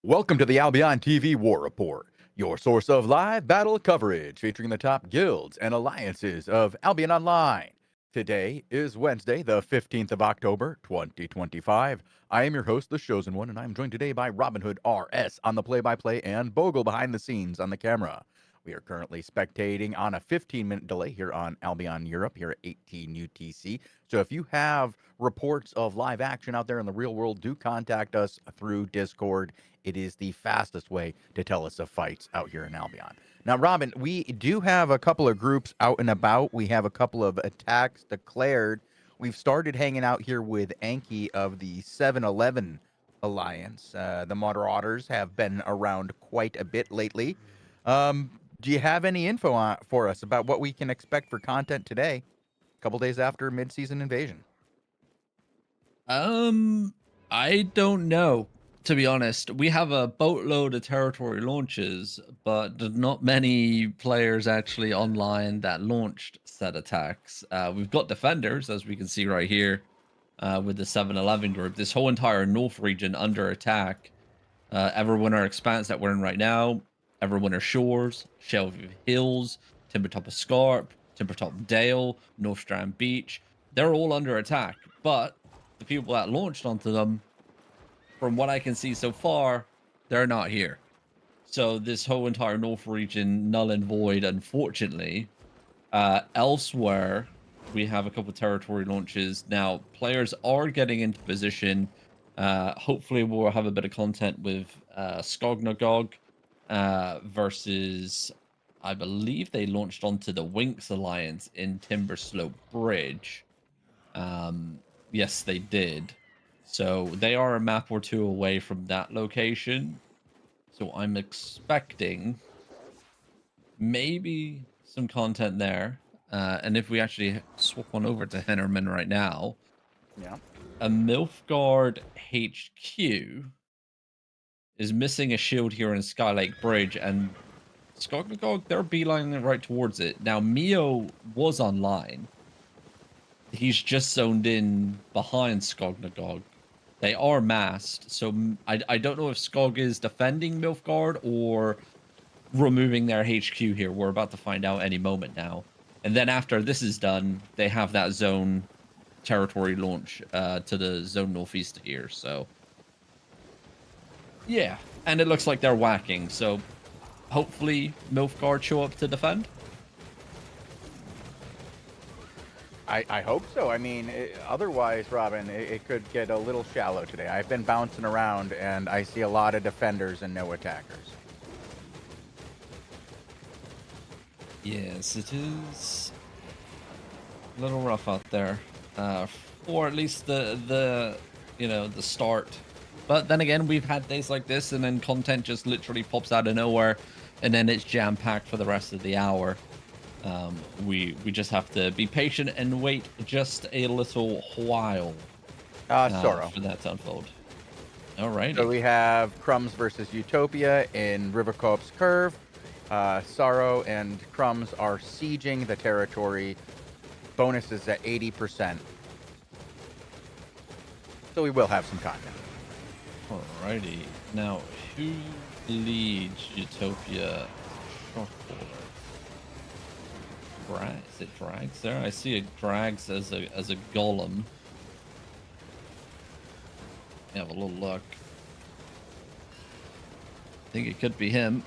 Welcome to the Albion TV War Report, your source of live battle coverage featuring the top guilds and alliances of Albion Online. Today is Wednesday, the 15th of October, 2025. I am your host, The Chosen One, and I am joined today by Robin Hood RS on the play-by-play and Bogle behind the scenes on the camera. We are currently spectating on a 15-minute delay here on Albion Europe, here at 18 UTC. So if you have reports of live action out there in the real world, do contact us through Discord. It is the fastest way to tell us of fights out here in Albion. Now, Robin, we do have a couple of groups out and about. We have a couple of attacks declared. We've started hanging out here with Anki of the 7-Eleven Alliance. The Marauders have been around quite a bit lately. Do you have any info for us about what we can expect for content today, a couple days after mid-season invasion? I don't know, to be honest. We have a boatload of territory launches, but there's not many players actually online that launched set attacks. We've got defenders, as we can see right here, with the 7-Eleven group. This whole entire north region under attack. Everwinter Expanse that we're in right now, Everwinter Shores, Shelview Hills, Timbertop Escarp, Timbertop Dale, North Strand Beach. They're all under attack, but the people that launched onto them, from what I can see so far, they're not here. So this whole entire north region, null and void, unfortunately. Elsewhere, we have a couple of territory launches. Now, players are getting into position. Hopefully, we'll have a bit of content with Skognagog versus, I believe they launched onto the Winx Alliance in Timberslope Bridge. Yes, they did. So they are a map or two away from that location. So I'm expecting maybe some content there. And if we actually swap on over to Hennerman right now, Yeah. a Milfgard HQ is missing a shield here in Skylake Bridge, and Skognagog, they're beelining right towards it. Now, Mio was online. He's just zoned in behind Skognagog. They are masked, so I don't know if Skog is defending Milfgard or removing their HQ here. We're about to find out any moment now. And then after this is done, they have that zone territory launch to the zone northeast here. So yeah, and it looks like they're whacking. So hopefully Milfgard show up to defend. I hope so. I mean, otherwise, Robin, it could get a little shallow today. I've been bouncing around, and I see a lot of defenders and no attackers. Yes, it is a little rough out there, or at least the start. But then again, we've had days like this, and then content just literally pops out of nowhere, and then it's jam packed for the rest of the hour. We just have to be patient and wait just a little while Sorrow. for that to unfold. All right. So we have Crumbs versus Utopia in Rivercorp's Curve. Sorrow and Crumbs are sieging the territory. Bonus is at 80%. So we will have some content. Alrighty. Now, who leads Utopia? Is it Drags there? I see it Drags as a golem. Have a little look. I think it could be him.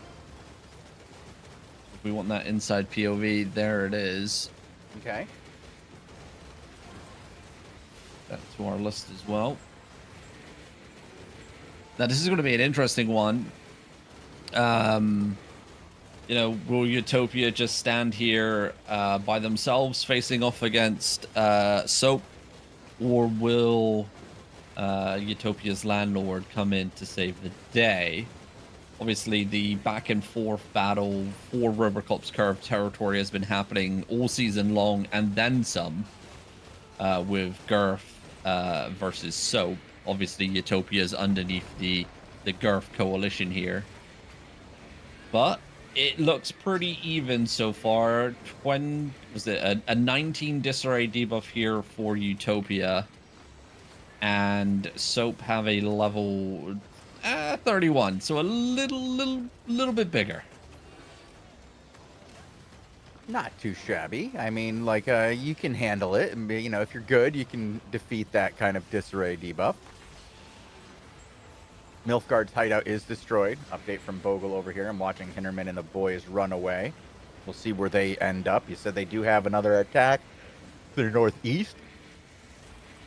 If we want that inside POV, there it is. Okay. That to our list as well. Now this is going to be an interesting one. Will Utopia just stand here by themselves facing off against Soap? Or will Utopia's landlord come in to save the day? Obviously, the back and forth battle for Rivercorp's Curve territory has been happening all season long, and then some, with Girth versus Soap. Obviously, Utopia's underneath the Girth coalition here. But it looks pretty even so far. Was it a 19 disarray debuff here for Utopia, and Soap have a level at 31, so a little bit bigger. Not too shabby. I mean, like, you can handle it. And, you know, if you're good, you can defeat that kind of disarray debuff. Nilfgaard's hideout is destroyed. Update from Bogle over here. I'm watching Hinterman and the boys run away. We'll see where they end up. You said they do have another attack to the northeast.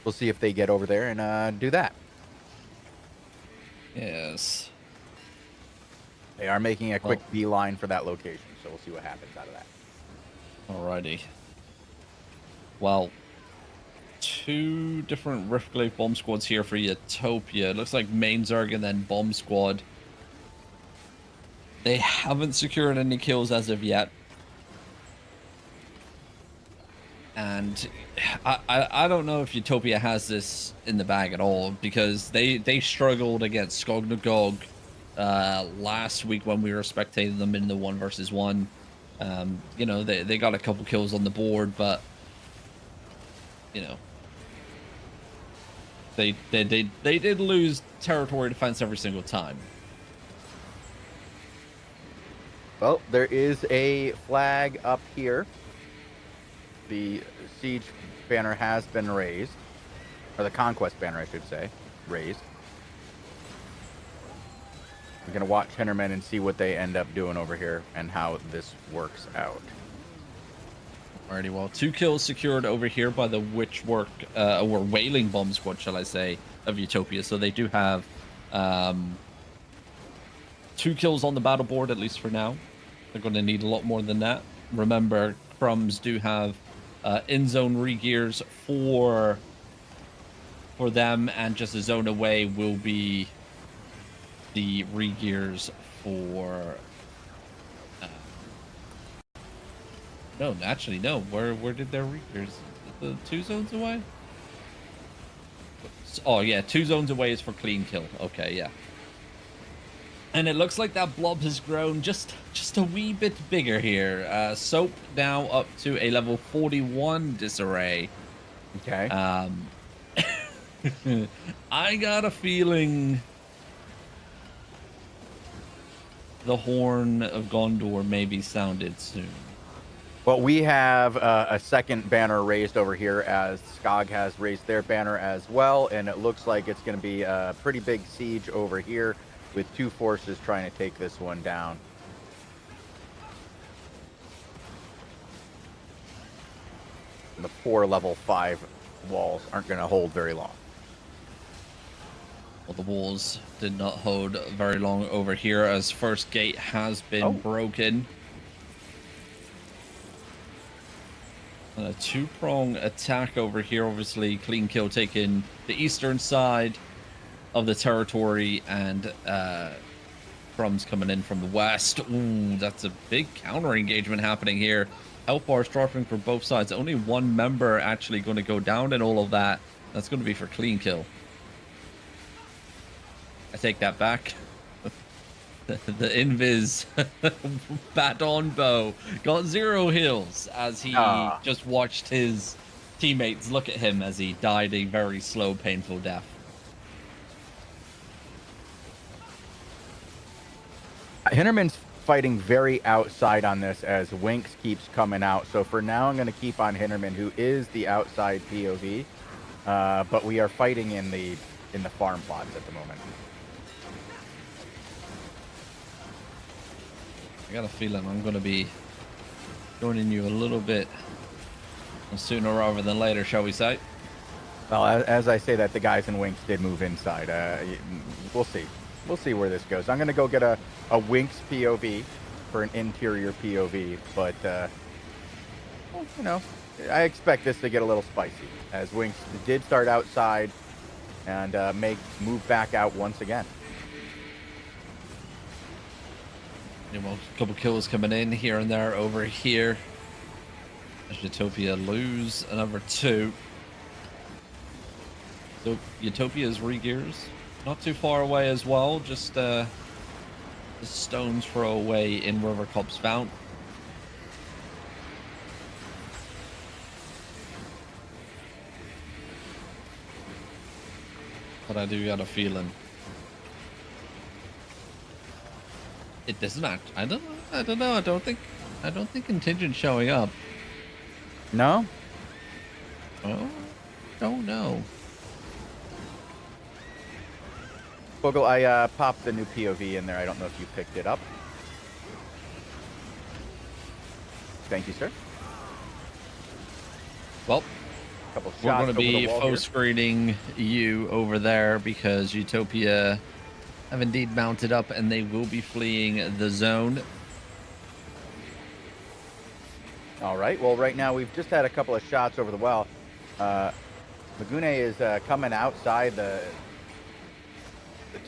We'll see if they get over there and do that. Yes. They are making a quick beeline for that location, so we'll see what happens out of that. Alrighty. Well, 2 different Riftglaive bomb squads here for Utopia. It looks like main Zerg and then bomb squad. They haven't secured any kills as of yet. And I don't know if Utopia has this in the bag at all, because they struggled against Skognagog last week when we were spectating them in the 1 versus 1. You know, they got a couple kills on the board, but you know, they did lose territory defense every single time. Well, there is a flag up here. The siege banner has been raised, or the conquest banner, I should say, raised. We're gonna watch Hinterman and see what they end up doing over here and how this works out. Alrighty, well, 2 kills secured over here by the Witchwork, or Wailing Bomb Squad, shall I say, of Utopia. So they do have 2 kills on the battle board, at least for now. They're going to need a lot more than that. Remember, Crumbs do have in-zone re-gears for them, and just a zone away will be the re-gears for... No, actually, no. Where did their re-gears? The 2 zones away? Oh, yeah, 2 zones away is for clean kill. Okay, yeah. And it looks like that blob has grown just a wee bit bigger here. Soap now up to a level 41 disarray. Okay. I got a feeling the Horn of Gondor may be sounded soon. Well, we have a second banner raised over here, as Skog has raised their banner as well, and it looks like it's going to be a pretty big siege over here with 2 forces trying to take this one down. The poor level 5 walls aren't going to hold very long. Well, the walls did not hold very long over here, as first gate has been broken. A 2-prong attack over here. Obviously, clean kill taking the eastern side of the territory, and Crumbs coming in from the west. Ooh, that's a big counter engagement happening here. Health bars dropping for both sides. Only 1 member actually going to go down in all of that. That's going to be for clean kill. I take that back. The Invis baton bow got 0 heals as he just watched his teammates look at him as he died a very slow, painful death. Hinterman's fighting very outside on this as Winks keeps coming out. So for now, I'm going to keep on Hinterman, who is the outside POV. But we are fighting in the farm plots at the moment. I got a feeling I'm going to be joining you a little bit sooner rather than later, shall we say? Well, as I say that, the guys in Winks did move inside. We'll see. We'll see where this goes. I'm going to go get a Winks POV for an interior POV, but, well, you know, I expect this to get a little spicy, as Winks did start outside and move back out once again. Well, a couple kills coming in here and there over here. As Utopia lose another 2. So Utopia's re-gears not too far away as well. Just a stone's throw away in River Copse Fount. But I do got a feeling It doesn't act. I don't. I don't know. I don't think. I don't think contingent showing up. No? Oh, don't know. Fogel, I popped the new POV in there. I don't know if you picked it up. Thank you, sir. Well, Couple shots we're going to over the be wall faux here. screening you over there because Utopia have indeed mounted up and they will be fleeing the zone. All right. Well, right now we've just had a couple of shots over the well. Magune is coming outside the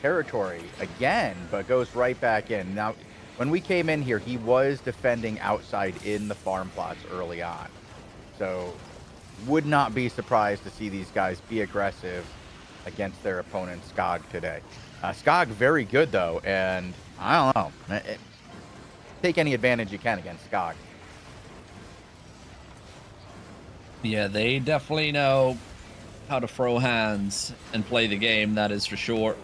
territory again, but goes right back in. Now, when we came in here, he was defending outside in the farm plots early on. So, would not be surprised to see these guys be aggressive against their opponent, Skog, today. Skog, very good, though, and I don't know. Take any advantage you can against Skog. Yeah, they definitely know how to throw hands and play the game, that is for sure.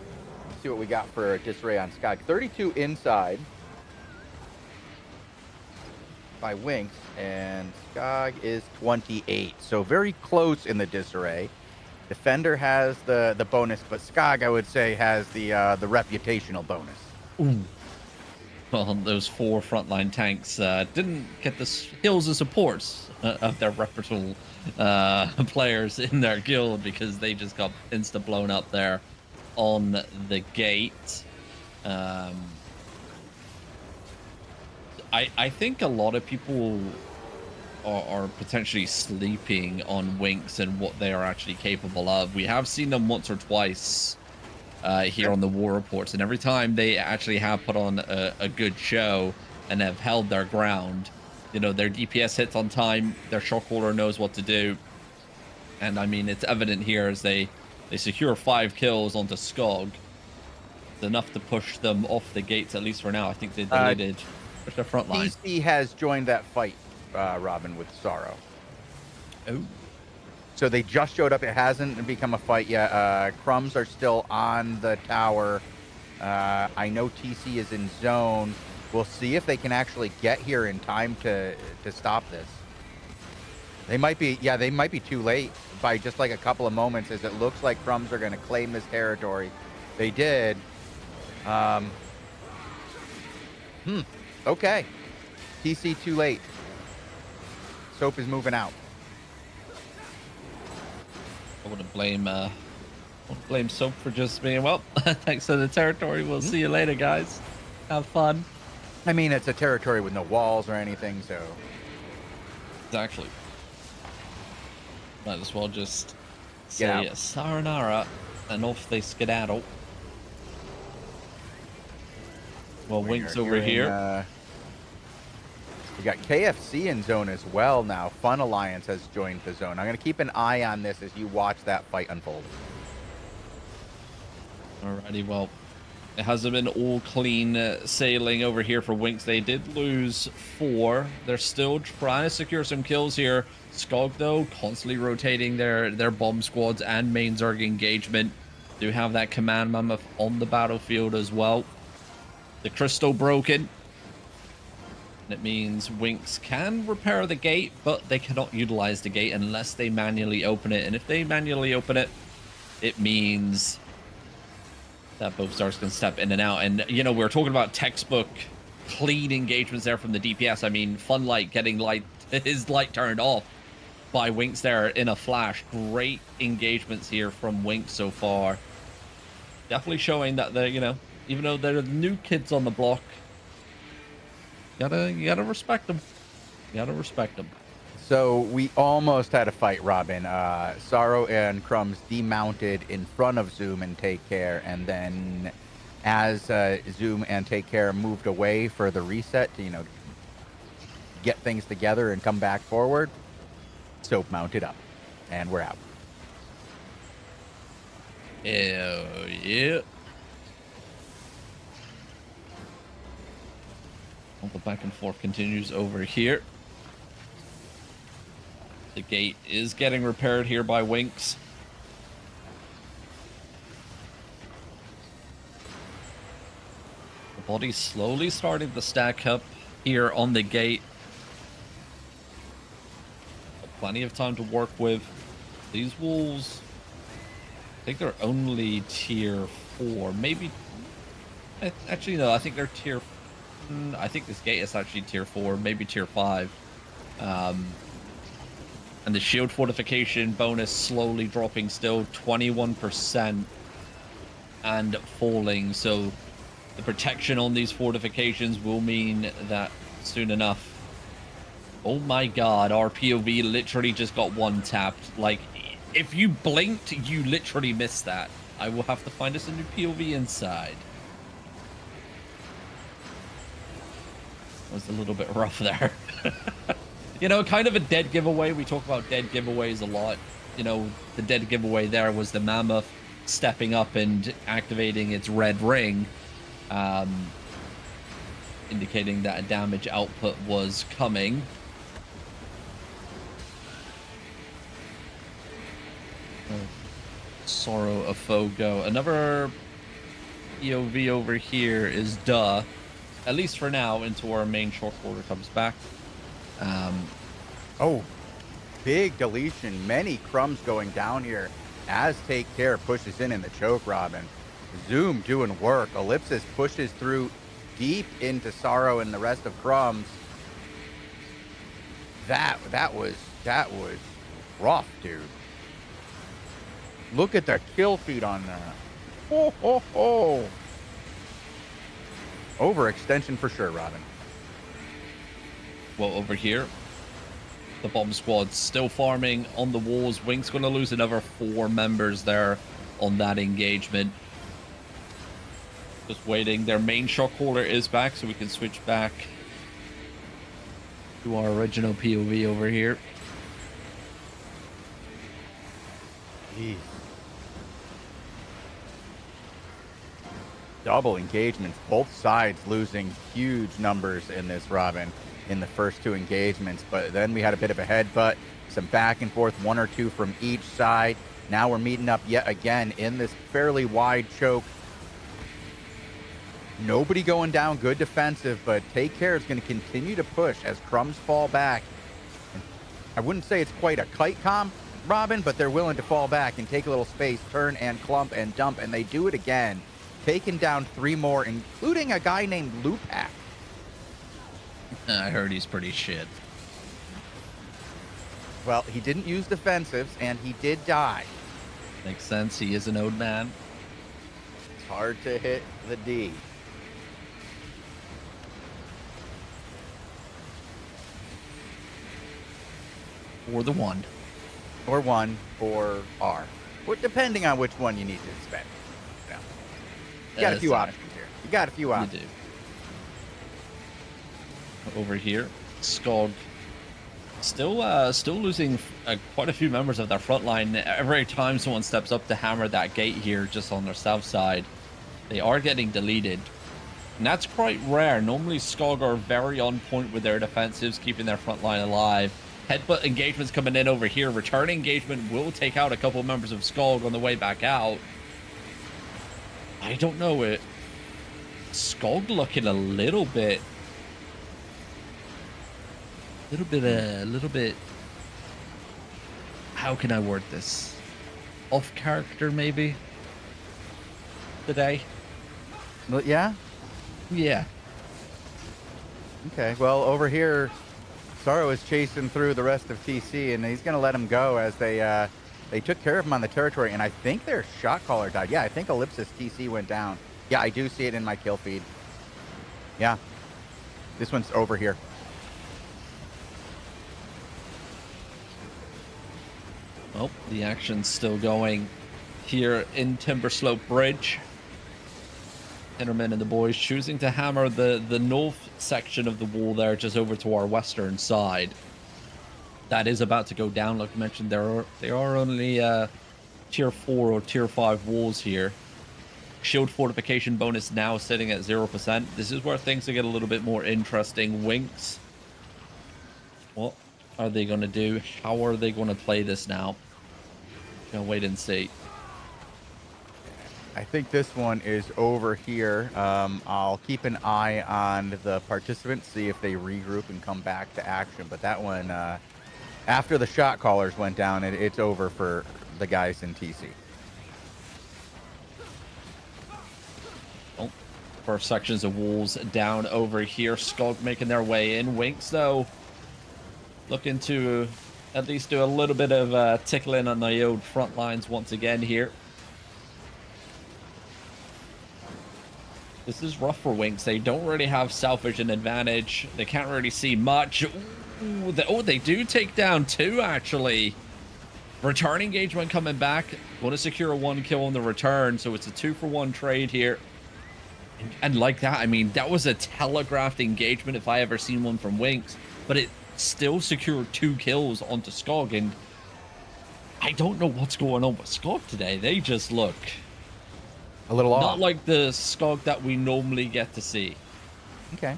See what we got for disarray on Skog. 32 inside by Winks, and Skog is 28. So very close in the disarray. Defender has the bonus, but Skog, I would say, has the reputational bonus. Ooh. Well, those 4 frontline tanks didn't get the hills of supports of their reputable players in their guild because they just got insta blown up there on the gate. I think a lot of people are potentially sleeping on Winks and what they are actually capable of. We have seen them once or twice here on the war reports, and every time they actually have put on a good show and have held their ground, you know, their DPS hits on time, their shot caller knows what to do, and I mean it's evident here as they secure 5 kills onto Skog. It's enough to push them off the gates, at least for now. I think they deleted their front line. TC has joined that fight, Robin, with Sorrow. Oh. So they just showed up. It hasn't become a fight yet. Crumbs are still on the tower. I know TC is in zone. We'll see if they can actually get here in time to stop this. They might be, yeah, they might be too late by just like a couple of moments, as it looks like Crumbs are going to claim this territory. They did. Okay. TC too late. Soap is moving out. I wouldn't blame Soap for just being, well, thanks to the territory. We'll see you later, guys. Have fun. I mean, it's a territory with no walls or anything, so. Exactly. Might as well just Get say out. sayonara and off they skedaddle. Well, Wink's over here. We got KFC in zone as well now. Fun Alliance has joined the zone. I'm going to keep an eye on this as you watch that fight unfold. Alrighty, well, it hasn't been all clean sailing over here for Winks. They did lose 4. They're still trying to secure some kills here. Skog, though, constantly rotating their bomb squads and main Zerg engagement. Do have that command mammoth on the battlefield as well. The crystal broken. It means Winks can repair the gate, but they cannot utilize the gate unless they manually open it. And if they manually open it, it means that both stars can step in and out. And, you know, we were talking about textbook clean engagements there from the DPS. I mean, Funlight getting his light turned off by Winks there in a flash. Great engagements here from Winks so far. Definitely showing that they're, you know, even though they're the new kids on the block, you gotta respect them. You gotta respect them. So we almost had a fight, Robin. Sorrow and Crumbs demounted in front of Zoom and Take Care, and then as Zoom and Take Care moved away for the reset to, you know, get things together and come back forward, Soap mounted up, and we're out. Hell yeah. Well, the back and forth continues over here. The gate is getting repaired here by Winks. Bodies slowly starting to stack up here on the gate. Plenty of time to work with. These wolves, I think they're only tier 4. Maybe. Actually, no, I think they're tier. I think this gate is actually tier 4, maybe tier 5. And the shield fortification bonus slowly dropping still 21% and falling. So the protection on these fortifications will mean that soon enough. Oh my god, our POV literally just got one tapped. Like, if you blinked, you literally missed that. I will have to find us a new POV inside. Was a little bit rough there. You know, kind of a dead giveaway. We talk about dead giveaways a lot. You know, the dead giveaway there was the mammoth stepping up and activating its red ring, indicating that a damage output was coming. Sorrow of Fogo. Another POV over here is duh. At least for now, until our main short order comes back. Oh, big deletion. Many crumbs going down here as Take Care pushes in the choke, Robin. Zoom doing work. Ellipsis pushes through deep into Sorrow and the rest of Crumbs. That was rough, dude. Look at the kill feed on that. Oh, ho, ho. Overextension for sure, Robin. Well, over here, the bomb squad's still farming on the walls. Wink's going to lose another 4 members there on that engagement. Just waiting. Their main shock caller is back, so we can switch back to our original POV over here. Jeez. Double engagements, both sides losing huge numbers in this, Robin, in the first 2 engagements. But then we had a bit of a headbutt, some back and forth, 1 or 2 from each side. Now we're meeting up yet again in this fairly wide choke. Nobody going down, good defensive, but Take Care is going to continue to push as Crumbs fall back. And I wouldn't say it's quite a kite comp, Robin, but they're willing to fall back and take a little space, turn and clump and dump, and they do it again. Taking down 3 more, including a guy named Lupak. I heard he's pretty shit. Well, he didn't use defensives, and he did die. Makes sense. He is an old man. It's hard to hit the D. Or the 1. Or 1, or R. Or depending on which one you need to spend. You got a few options here. You got a few options. You do. Over here, Skog still losing quite a few members of their front line. Every time someone steps up to hammer that gate here, just on their south side, they are getting deleted. And that's quite rare. Normally, Skog are very on point with their defensives, keeping their front line alive. Headbutt engagements coming in over here. Return engagement will take out a couple members of Skog on the way back out. I don't know it. Skog looking a little bit. How can I word this? Off character, maybe? Today? Well, yeah? Yeah. Okay, well, over here, Sorrow is chasing through the rest of TC, and he's going to let him go as they took care of him on the territory, and I think their shot caller died. Yeah, I think Ellipsis TC went down. Yeah, I do see it in my kill feed. Yeah. This one's over here. Oh, the action's still going here in Timberslope Bridge. Hinterman and the boys choosing to hammer the north section of the wall there, just over to our western side. That is about to go down. Like I mentioned, there are only tier 4 or tier 5 walls here. Shield fortification bonus now sitting at 0%. This is where things will get a little bit more interesting. Winks. What are they going to do? How are they going to play this now? Gonna wait and see. I think this one is over here. I'll keep an eye on the participants, see if they regroup and come back to action. But that one, after the shot callers went down, it's over for the guys in TC. Oh, first sections of walls down over here. Skog making their way in. Winks, though, looking to at least do a little bit of tickling on the old front lines once again here. This is rough for Winks. They don't really have self-vision advantage. They can't really see much. Ooh, they do take down two, actually. Return engagement coming back. Want to secure a 1 kill on the return, so it's a 2-for-1 trade here. And like that, I mean, that was a telegraphed engagement if I ever seen one from Winks, but it still secured 2 kills onto Skog, and I don't know what's going on with Skog today. They just look A little off. not like the Skog that we normally get to see. Okay.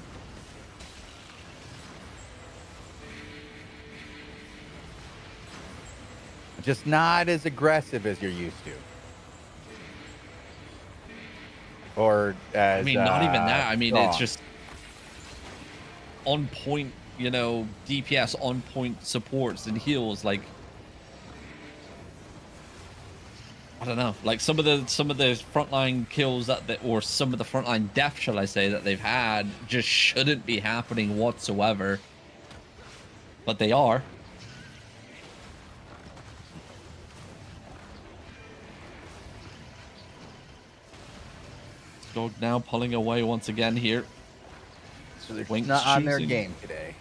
Just not as aggressive as you're used to. Or as, I mean, not even that. I mean, strong. it's just on point, you know, DPS on point supports and heals. Like, I don't know, like some of the frontline kills or some of the frontline deaths, shall I say, that they've had just shouldn't be happening whatsoever, but they are. Skog now pulling away once again here. So they're Winks not on their choosing- game today.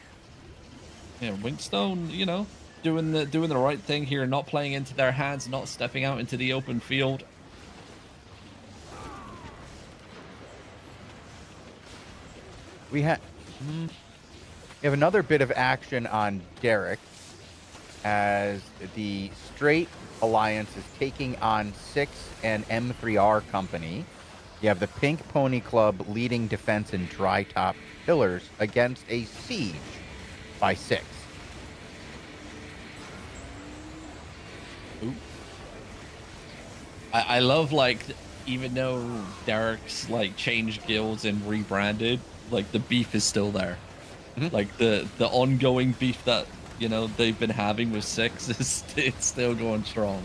Yeah, Winkstone, you know, doing the right thing here, not playing into their hands, not stepping out into the open field. We have another bit of action on Derek as the Straight Alliance is taking on 6 and M3R Company. You have the Pink Pony Club leading defense and dry top pillars against a siege by 6. Ooh. I love, like, even though Derek's like changed guilds and rebranded, like the beef is still there. Like the ongoing beef that, you know, they've been having with 6 is it's still going strong.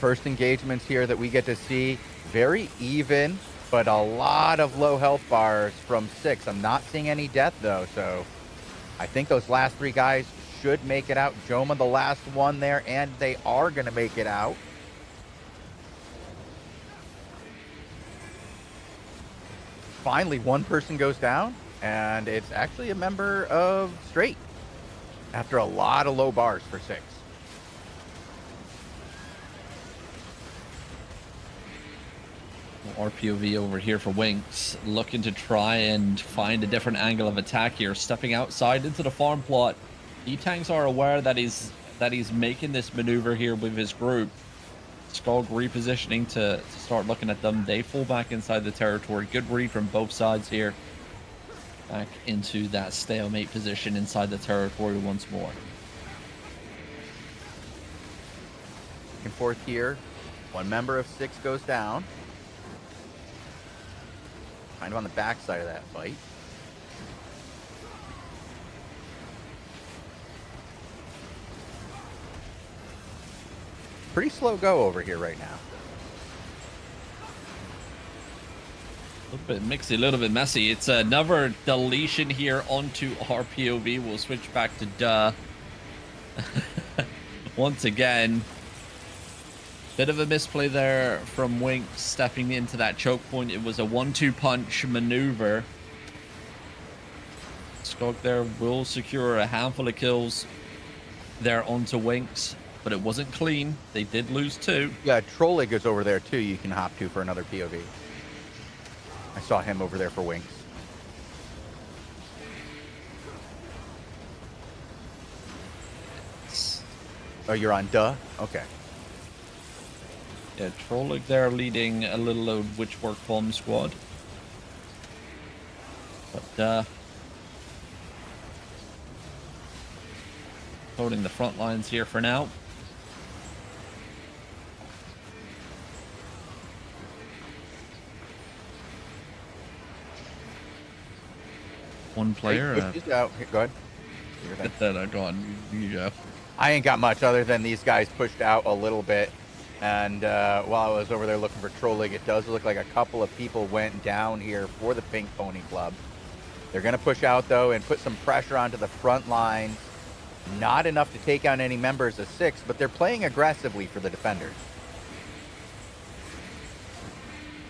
First engagements here that we get to see, very even, but a lot of low health bars from 6. I'm not seeing any death though, so I think those last 3 guys should make it out. Joma the last one there, and they are going to make it out. Finally, one person goes down, and it's actually a member of Straight after a lot of low bars for 6. RPOV over here for Winks, looking to try and find a different angle of attack here, stepping outside into the farm plot. E-Tanks are aware that he's making this maneuver here with his group. Skog repositioning to start looking at them. They fall back inside the territory. Good read from both sides here. Back into that stalemate position inside the territory once more. Back and forth here. One member of 6 goes down. Kind of on the backside of that fight. Pretty slow go over here right now. A little bit mixy, a little bit messy. It's another deletion here onto RPOV. We'll switch back to duh. Once again, bit of a misplay there from Winks stepping into that choke point. It was a 1-2 punch maneuver. Skog there will secure a handful of kills there onto Winks, but it wasn't clean. They did lose 2. Yeah, Trollig is over there too. You can hop to for another POV. I saw him over there for Winks. Oh, you're on duh? Okay. Yeah, Trollig there leading a little old Witchwork bomb squad. But holding the front lines here for now. One player. Out. Here, go ahead. Go on. You go. I ain't got much other than these guys pushed out a little bit. And while I was over there looking for trolling, it does look like a couple of people went down here for the Pink Pony Club. They're going to push out, though, and put some pressure onto the front line. Not enough to take out any members of 6, but they're playing aggressively for the defenders.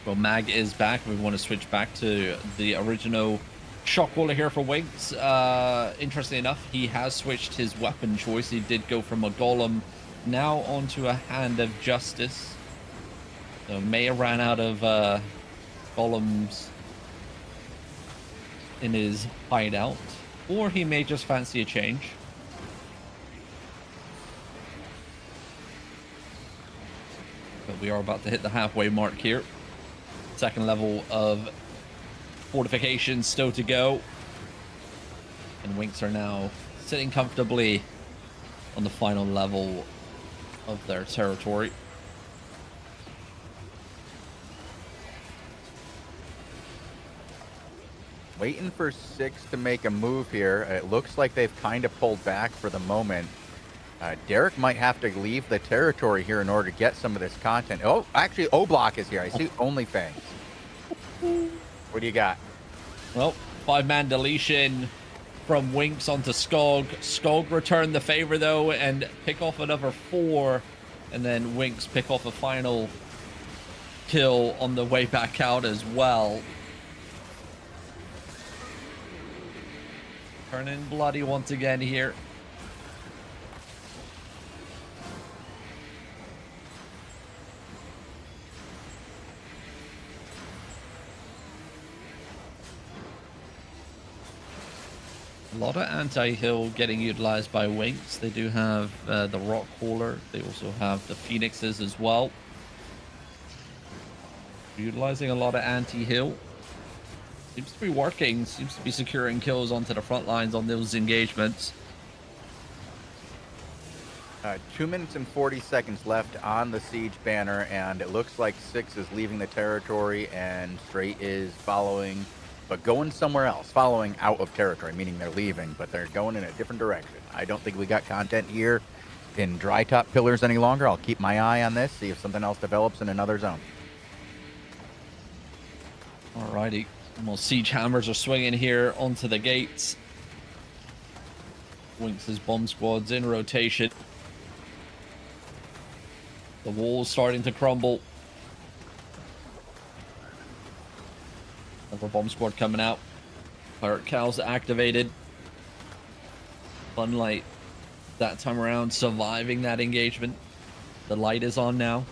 Well, Mag is back. We want to switch back to the original Shockwaller here for Winks. Interestingly enough, he has switched his weapon choice. He did go from a Golem now onto a Hand of Justice. So may have ran out of Golems in his hideout, or he may just fancy a change. But we are about to hit the halfway mark here. Second level of fortifications still to go. And Winks are now sitting comfortably on the final level of their territory. Waiting for 6 to make a move here. It looks like they've kind of pulled back for the moment. Derek might have to leave the territory here in order to get some of this content. Oh, actually, O-Block is here. I see OnlyFans. What do you got? Well, 5-man deletion from Winks onto Skog. Skog returned the favor, though, and pick off another 4. And then Winks pick off a final kill on the way back out as well. Turning bloody once again here. A lot of anti-heal getting utilized by Winks. They do have the Rock Caller. They also have the Phoenixes as well. Utilizing a lot of anti-heal. Seems to be working. Seems to be securing kills onto the front lines on those engagements. 2 minutes and 40 seconds left on the siege banner, and it looks like 6 is leaving the territory and Straight is following, but going somewhere else, following out of territory, meaning they're leaving, but they're going in a different direction. I don't think we got content here in dry top pillars any longer. I'll keep my eye on this, see if something else develops in another zone. Alrighty. More siege hammers are swinging here onto the gates. Winks' bomb squad's in rotation. The wall's starting to crumble. Another bomb squad coming out. Pirate Cow's activated. Funlight that time around surviving that engagement. The light is on now.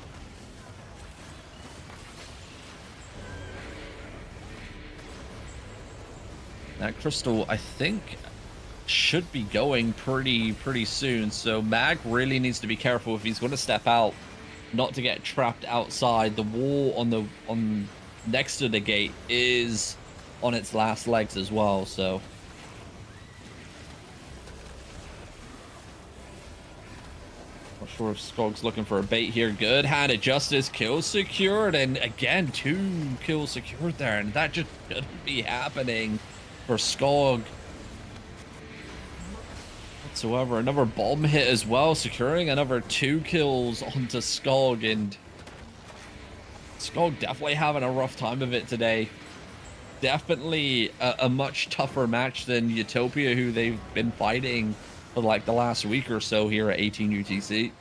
That crystal, I think, should be going pretty soon. So Mag really needs to be careful if he's going to step out, not to get trapped outside. The wall on next to the gate is on its last legs as well. So not sure if Skog's looking for a bait here. Good Hand of Justice, kill secured, and again 2 kills secured there, and that just shouldn't be happening for Skog whatsoever. Another bomb hit as well, securing another 2 kills onto Skog, and Skog definitely having a rough time of it today. Definitely a much tougher match than Utopia, who they've been fighting for like the last week or so here at 18 UTC.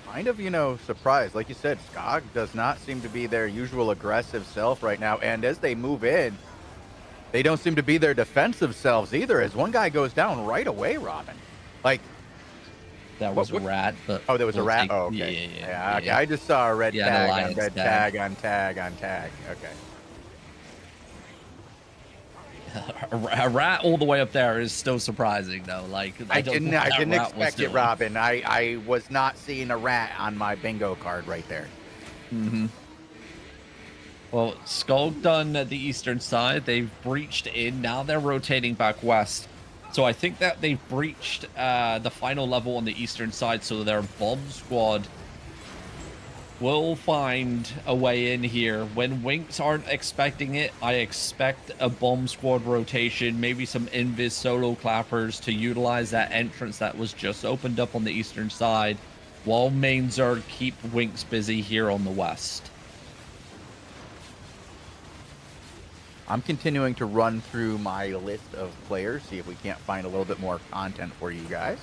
Kind of, surprised. Like you said, Skog does not seem to be their usual aggressive self right now. And as they move in, they don't seem to be their defensive selves either. As one guy goes down right away, Robin. Like, that was a rat, but oh, there was a rat. Oh, okay. Yeah, okay. I just saw a red tag on red tag on tag on tag. Okay. A rat all the way up there is still surprising, though. Like, I didn't expect it, Robin. I was not seeing a rat on my bingo card right there. Mm-hmm. Well, Skog done at the eastern side. They've breached in. Now they're rotating back west. So I think that they've breached the final level on the eastern side. So their bomb squad will find a way in here. When Winks aren't expecting it, I expect a bomb squad rotation, maybe some invis solo clappers to utilize that entrance that was just opened up on the eastern side, while main Zerg keep Winks busy here on the west. I'm continuing to run through my list of players, see if we can't find a little bit more content for you guys.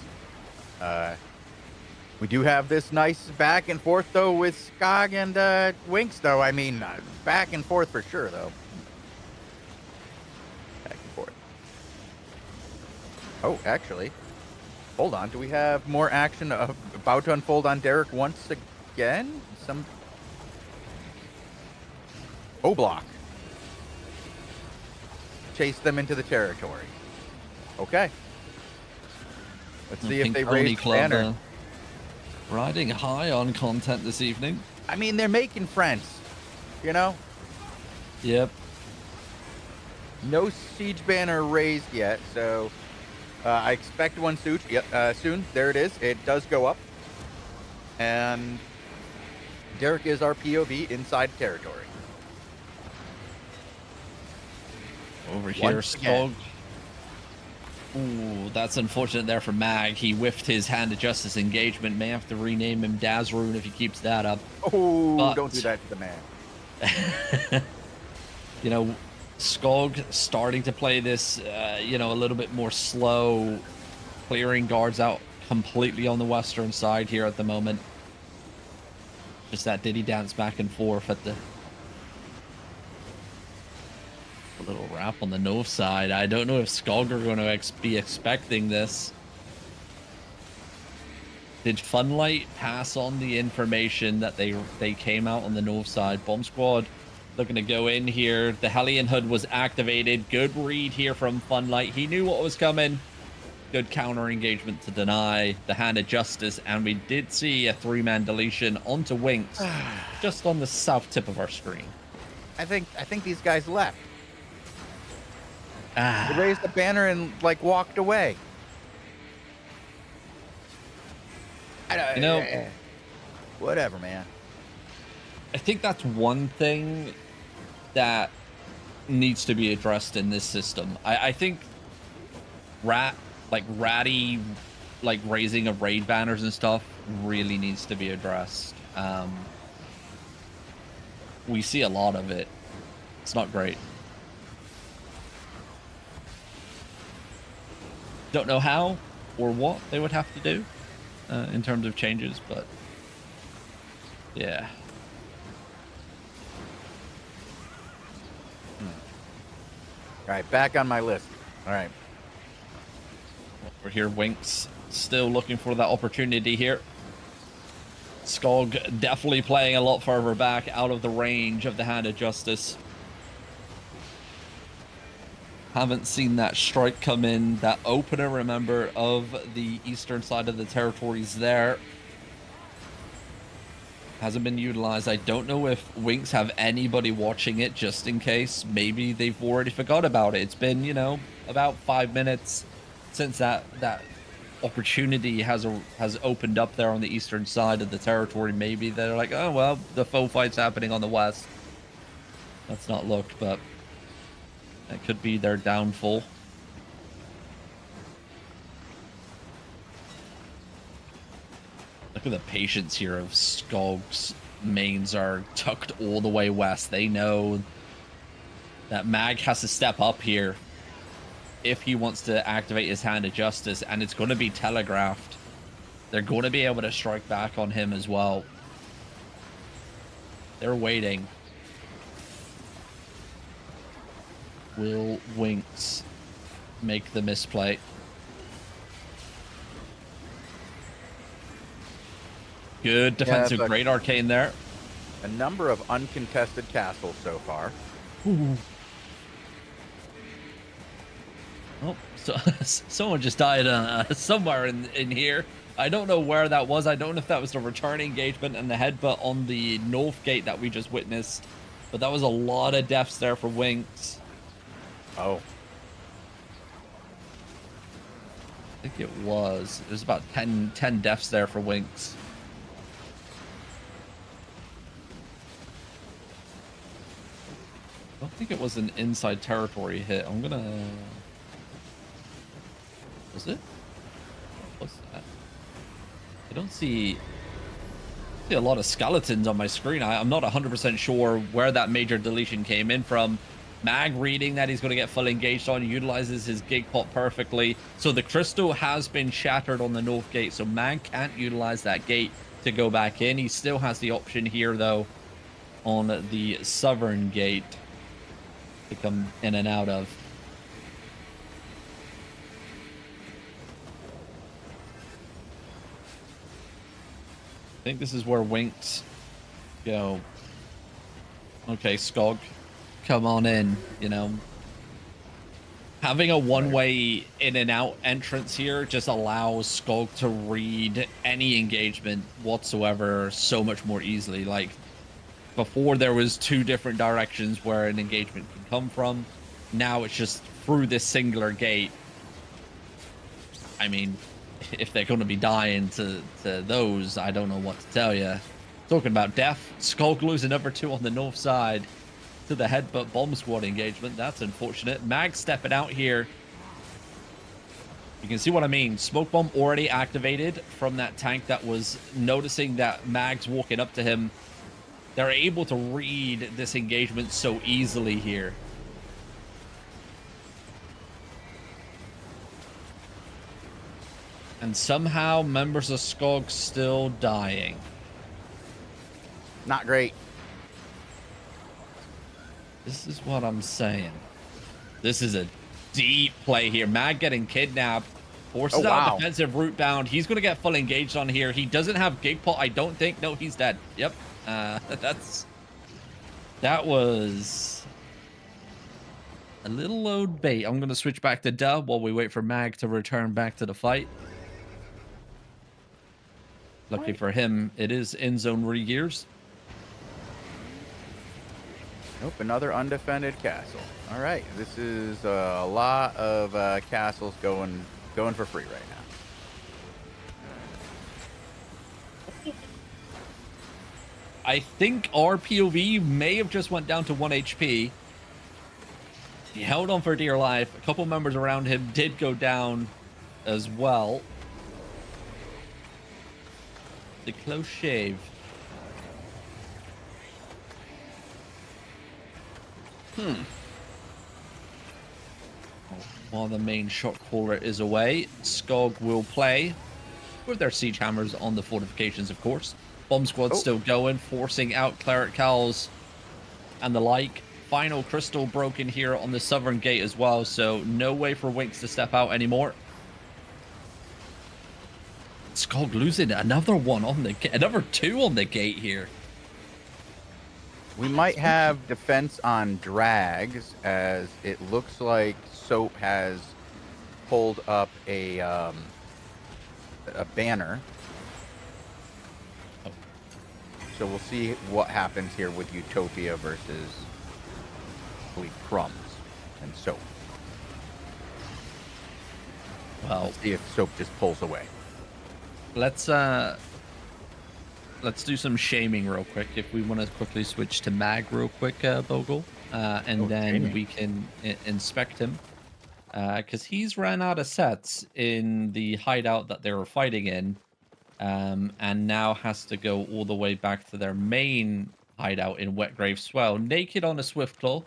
We do have this nice back and forth, though, with Skog and Winks, though. I mean, back and forth for sure, though. Back and forth. Oh, actually, hold on. Do we have more action about to unfold on Derek once again? Some... O-block. Chase them into the territory. Okay. Let's see if they raise the banner. Riding high on content this evening. I mean, they're making friends, you know? Yep. No siege banner raised yet, so I expect one soon. Soon. There it is. It does go up. And Derek is our POV inside territory. Over here, Skog. Ooh, that's unfortunate there for Mag. He whiffed his Hand of Justice engagement. May have to rename him Dazrune if he keeps that up. Oh, but don't do that to the man. You know, Skog starting to play this, you know, a little bit more slow, clearing guards out completely on the western side here at the moment. Just that diddy dance back and forth at the... A little wrap on the north side. I don't know if Skog are going to be expecting this. Did Funlight pass on the information that they came out on the north side? Bomb squad looking to go in here. The Hellion Hood was activated. Good read here from Funlight. He knew what was coming. Good counter engagement to deny the Hand of Justice, and we did see a 3-man deletion onto Winks just on the south tip of our screen. I think these guys left. They raised the banner and like walked away. You know, whatever, man. I think that's one thing that needs to be addressed in this system. I think ratty, like raising of raid banners and stuff really needs to be addressed. We see a lot of it. It's not great. Don't know how or what they would have to do in terms of changes, but yeah. All right, back on my list. All right. We're here, Winks, still looking for that opportunity here. Skog definitely playing a lot further back, out of the range of the Hand of Justice. Haven't seen that strike come in. That opener, remember, of the eastern side of the territories there hasn't been utilized. I don't know if Winks have anybody watching it just in case. Maybe they've already forgot about it. It's been, you know, about 5 minutes since that opportunity has opened up there on the eastern side of the territory. Maybe they're like, oh, well, the foe fight's happening on the west. Let's not look, but that could be their downfall. Look at the patience here of Skog's mains are tucked all the way west. They know that Mag has to step up here if he wants to activate his Hand of Justice, and it's going to be telegraphed. They're going to be able to strike back on him as well. They're waiting. Will Winks make the misplay? Good defensive, yeah, great arcane there. A number of uncontested castles so far. Ooh. Oh, so someone just died somewhere in here. I don't know where that was. I don't know if that was the return engagement and the headbutt on the north gate that we just witnessed. But that was a lot of deaths there for Winks. Oh. I think it was. It was about 10 deaths there for Winks. I don't think it was an inside territory hit. I'm gonna... Was it? What was that? I don't see a lot of skeletons on my screen. I'm not 100% sure where that major deletion came in from. Mag reading that he's going to get full engaged on, utilizes his gig pot perfectly. So the crystal has been shattered on the north gate, so Mag can't utilize that gate to go back in. He still has the option here, though, on the southern gate to come in and out of. I think this is where Winks go. Okay, Skog, come on in, you know. Having a one-way in and out entrance here just allows Skog to read any engagement whatsoever so much more easily. Like, before there was two different directions where an engagement can come from. Now it's just through this singular gate. I mean, if they're going to be dying to those, I don't know what to tell you. Talking about death, Skulk losing number 2 on the north side to the headbutt bomb squad engagement. That's unfortunate. Mag stepping out here. You can see what I mean. Smoke bomb already activated from that tank that was noticing that Mag's walking up to him. They're able to read this engagement so easily here. And somehow members of Skog still dying. Not great. This is what I'm saying. This is a deep play here. Mag getting kidnapped. Forces out a defensive route bound. He's going to get full engaged on here. He doesn't have gig pot, I don't think. No, he's dead. Yep. That was a little load bait. I'm going to switch back to Dub while we wait for Mag to return back to the fight. Luckily for him, it is in zone re-gears. Nope, another undefended castle. All right, this is a lot of castles going for free right now. I think our POV may have just went down to 1 HP. He held on for dear life. A couple members around him did go down as well. The close shave. While the main shot caller is away, Skog will play with their siege hammers on the fortifications, of course. Bomb squad still going, forcing out cleric cowls and the like. Final crystal broken here on the southern gate as well, so no way for Winks to step out anymore. Skog losing another one on the gate, another 2 on the gate here. We might have defense on drags, as it looks like Soap has pulled up a banner. So we'll see what happens here with Utopia versus, I believe, Crumbs and Soap. Well, let's see if Soap just pulls away. Let's do some shaming real quick. If we want to quickly switch to Mag real quick, Bogle, and then we can inspect him. Because he's ran out of sets in the hideout that they were fighting in, and now has to go all the way back to their main hideout in Wetgrave Swell, naked on a Swiftclaw,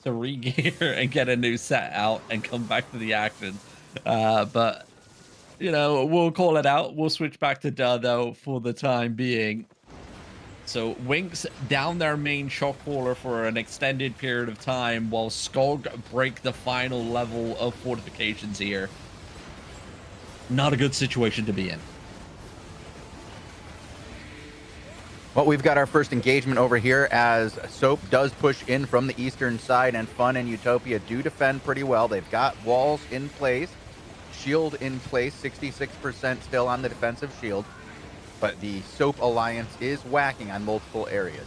to re-gear and get a new set out and come back to the action. But you know, we'll call it out. We'll switch back to Da, though, for the time being. So, Winks down their main shot caller for an extended period of time, while Skog break the final level of fortifications here. Not a good situation to be in. Well, we've got our first engagement over here as Soap does push in from the eastern side, and Fun and Utopia do defend pretty well. They've got walls in place. Shield in place, 66% still on the defensive shield, but the Soap Alliance is whacking on multiple areas.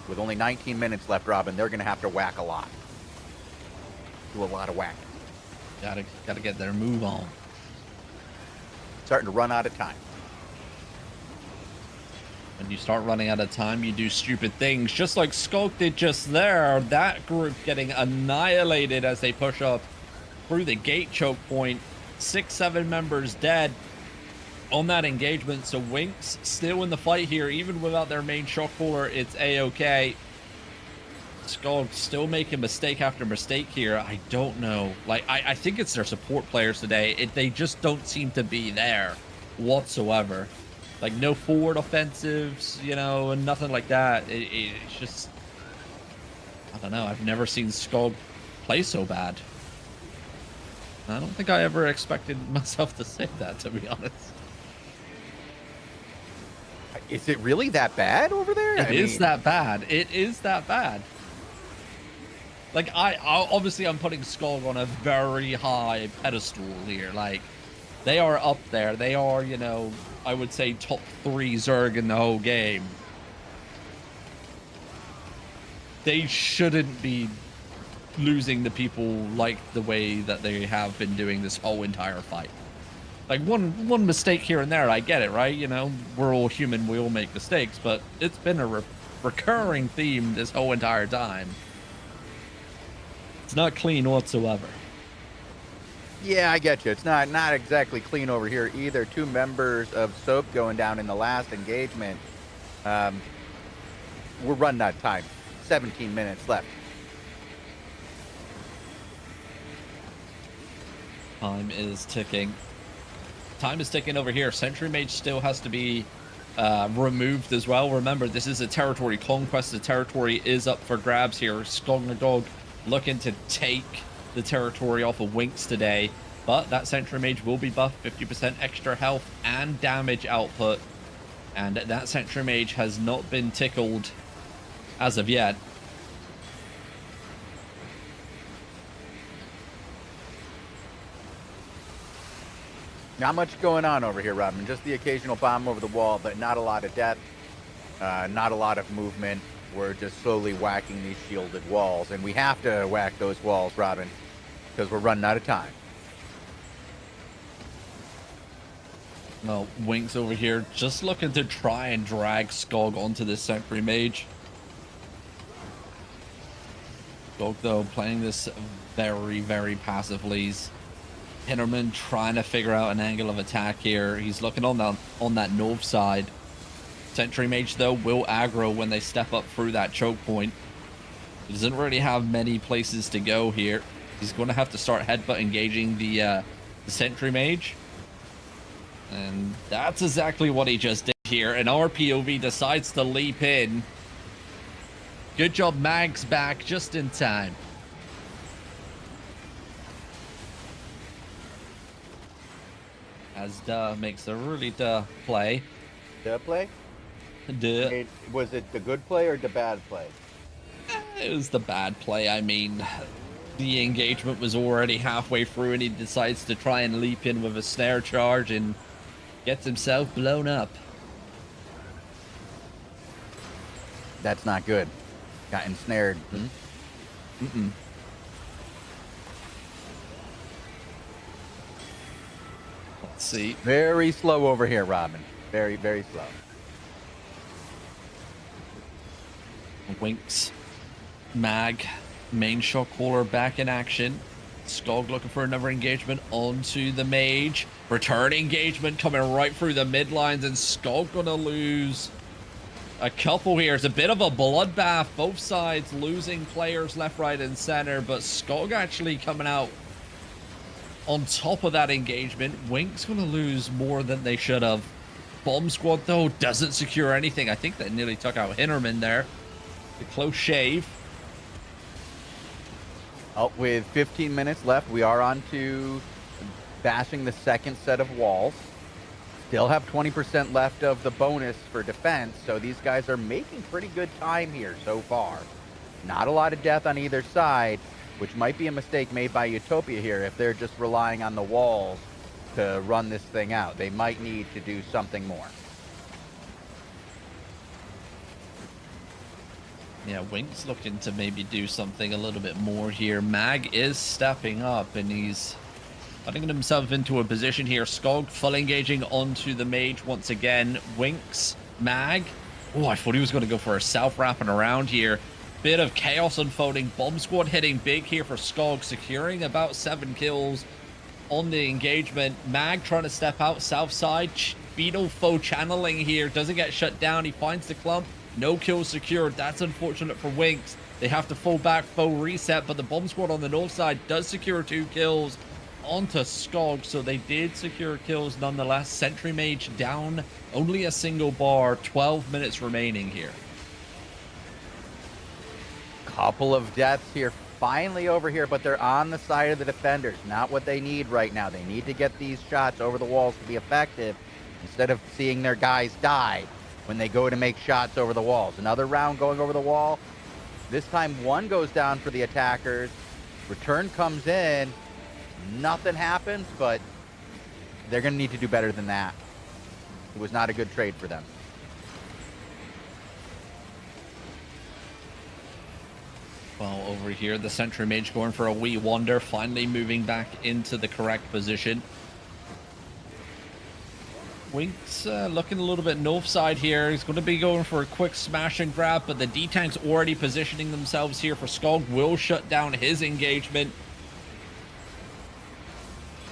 With only 19 minutes left, Robin, they're going to have to whack a lot. Do a lot of whacking. Gotta get their move on. Starting to run out of time. When you start running out of time, you do stupid things, just like Skulk did just there. That group getting annihilated as they push up through the gate choke point. 6-7 members dead on that engagement. So Winks still in the fight here, even without their main shot caller. It's a-okay. Skulk still making mistake after mistake here. I don't know. Like, I think it's their support players today. They just don't seem to be there whatsoever. Like, no forward offensives, you know, and nothing like that. It's just, I don't know. I've never seen Skulk play so bad. I don't think I ever expected myself to say that, to be honest. Is it really that bad over there? It is that bad. It is that bad. Like, I obviously I'm putting Skulk on a very high pedestal here. Like, they are up there. They are, you know, I would say top 3 Zerg in the whole game. They shouldn't be losing to people like the way that they have been doing this whole entire fight. Like, one mistake here and there, I get it, right? You know, we're all human, we all make mistakes, but it's been a recurring theme this whole entire time. It's not clean whatsoever. Yeah, I get you. It's not exactly clean over here either. 2 members of Soap going down in the last engagement. We're running out of time. 17 minutes left. Time is ticking. Time is ticking over here. Sentry Mage still has to be removed as well. Remember, this is a territory conquest. The territory is up for grabs here. Skognagog looking to take the territory off of Winks today, but that Sentry Mage will be buffed 50% extra health and damage output, and that Sentry Mage has not been tickled as of yet. Not much going on over here, Robin. Just the occasional bomb over the wall, but not a lot of death, not a lot of movement. We're just slowly whacking these shielded walls, and we have to whack those walls, Robin, because we're running out of time. Well, Winks over here just looking to try and drag Skog onto this Sentry Mage. Skog, though, playing this very, very passively. Hinterman trying to figure out an angle of attack here. He's looking on that north side. Sentry Mage, though, will aggro when they step up through that choke point. He doesn't really have many places to go here. He's going to have to start headbutt engaging the Sentry Mage. And that's exactly what he just did here. And RPOV decides to leap in. Good job, Mag's back just in time. As Duh makes a really duh play. Duh play? Duh. Was it the good play or the bad play? It was the bad play. I mean, the engagement was already halfway through and he decides to try and leap in with a snare charge and gets himself blown up. That's not good. Got ensnared. Mm-mm. Let's see. Very slow over here, Robin. Very, very slow. Winks. Mag. Main shot caller back in action. Skog looking for another engagement onto the Mage. Return engagement coming right through the mid lines, and Skog gonna lose a couple here. It's a bit of a bloodbath. Both sides losing players left, right, and center, but Skog actually coming out on top of that engagement. Wink's gonna lose more than they should have. Bomb Squad, though, doesn't secure anything. I think that nearly took out Hinterman there. The close shave. Oh, with 15 minutes left, we are on to bashing the second set of walls. Still have 20% left of the bonus for defense, so these guys are making pretty good time here so far. Not a lot of death on either side, which might be a mistake made by Utopia here if they're just relying on the walls to run this thing out. They might need to do something more. Yeah, Wink's looking to maybe do something a little bit more here. Mag is stepping up, and he's putting himself into a position here. Skog full engaging onto the mage once again. Winks, Mag. Oh, I thought he was going to go for a self-wrapping around here. Bit of chaos unfolding. Bomb squad hitting big here for Skog, securing about 7 kills on the engagement. Mag trying to step out south side. Beetle foe channeling here. Doesn't get shut down. He finds the clump. No kills secured. That's unfortunate for Winks. They have to fall back, foe reset, but the bomb squad on the north side does secure 2 kills onto Skog, so they did secure kills nonetheless. Sentry Mage down only a single bar, 12 minutes remaining here. Couple of deaths here, finally over here, but they're on the side of the defenders. Not what they need right now. They need to get these shots over the walls to be effective instead of seeing their guys die when they go to make shots over the walls. Another round going over the wall. This time 1 goes down for the attackers. Return comes in. Nothing happens, but they're going to need to do better than that. It was not a good trade for them. Well, over here, the Sentry Mage going for a wee wander, finally moving back into the correct position. Winks looking a little bit north side here. He's going to be going for a quick smash and grab, but the D-Tanks already positioning themselves here for Skog. Will shut down his engagement.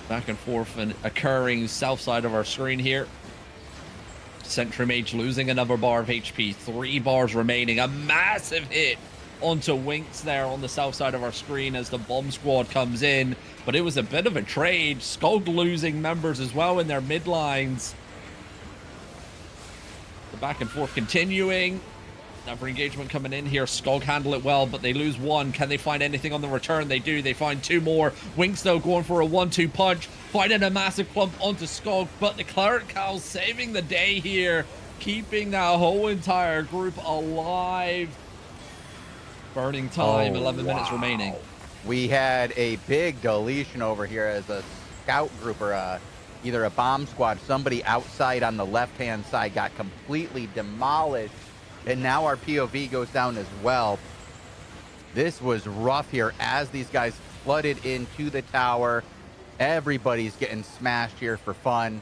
Back and forth and occurring south side of our screen here. Sentry Mage losing another bar of HP. 3 bars remaining. A massive hit onto Winks there on the south side of our screen as the bomb squad comes in. But it was a bit of a trade. Skog losing members as well in their mid lines. The back and forth continuing. Another engagement coming in here. Skog handle it well, but they lose 1. Can they find anything on the return? They do. They find 2 more. Winks, though, going for a 1-2 punch. Finding a massive clump onto Skog, but the Cleric Cow saving the day here. Keeping that whole entire group alive. Burning time, 11 minutes remaining. We had a big deletion over here as a scout group or either a bomb squad. Somebody outside on the left-hand side got completely demolished. And now our POV goes down as well. This was rough here as these guys flooded into the tower. Everybody's getting smashed here for fun.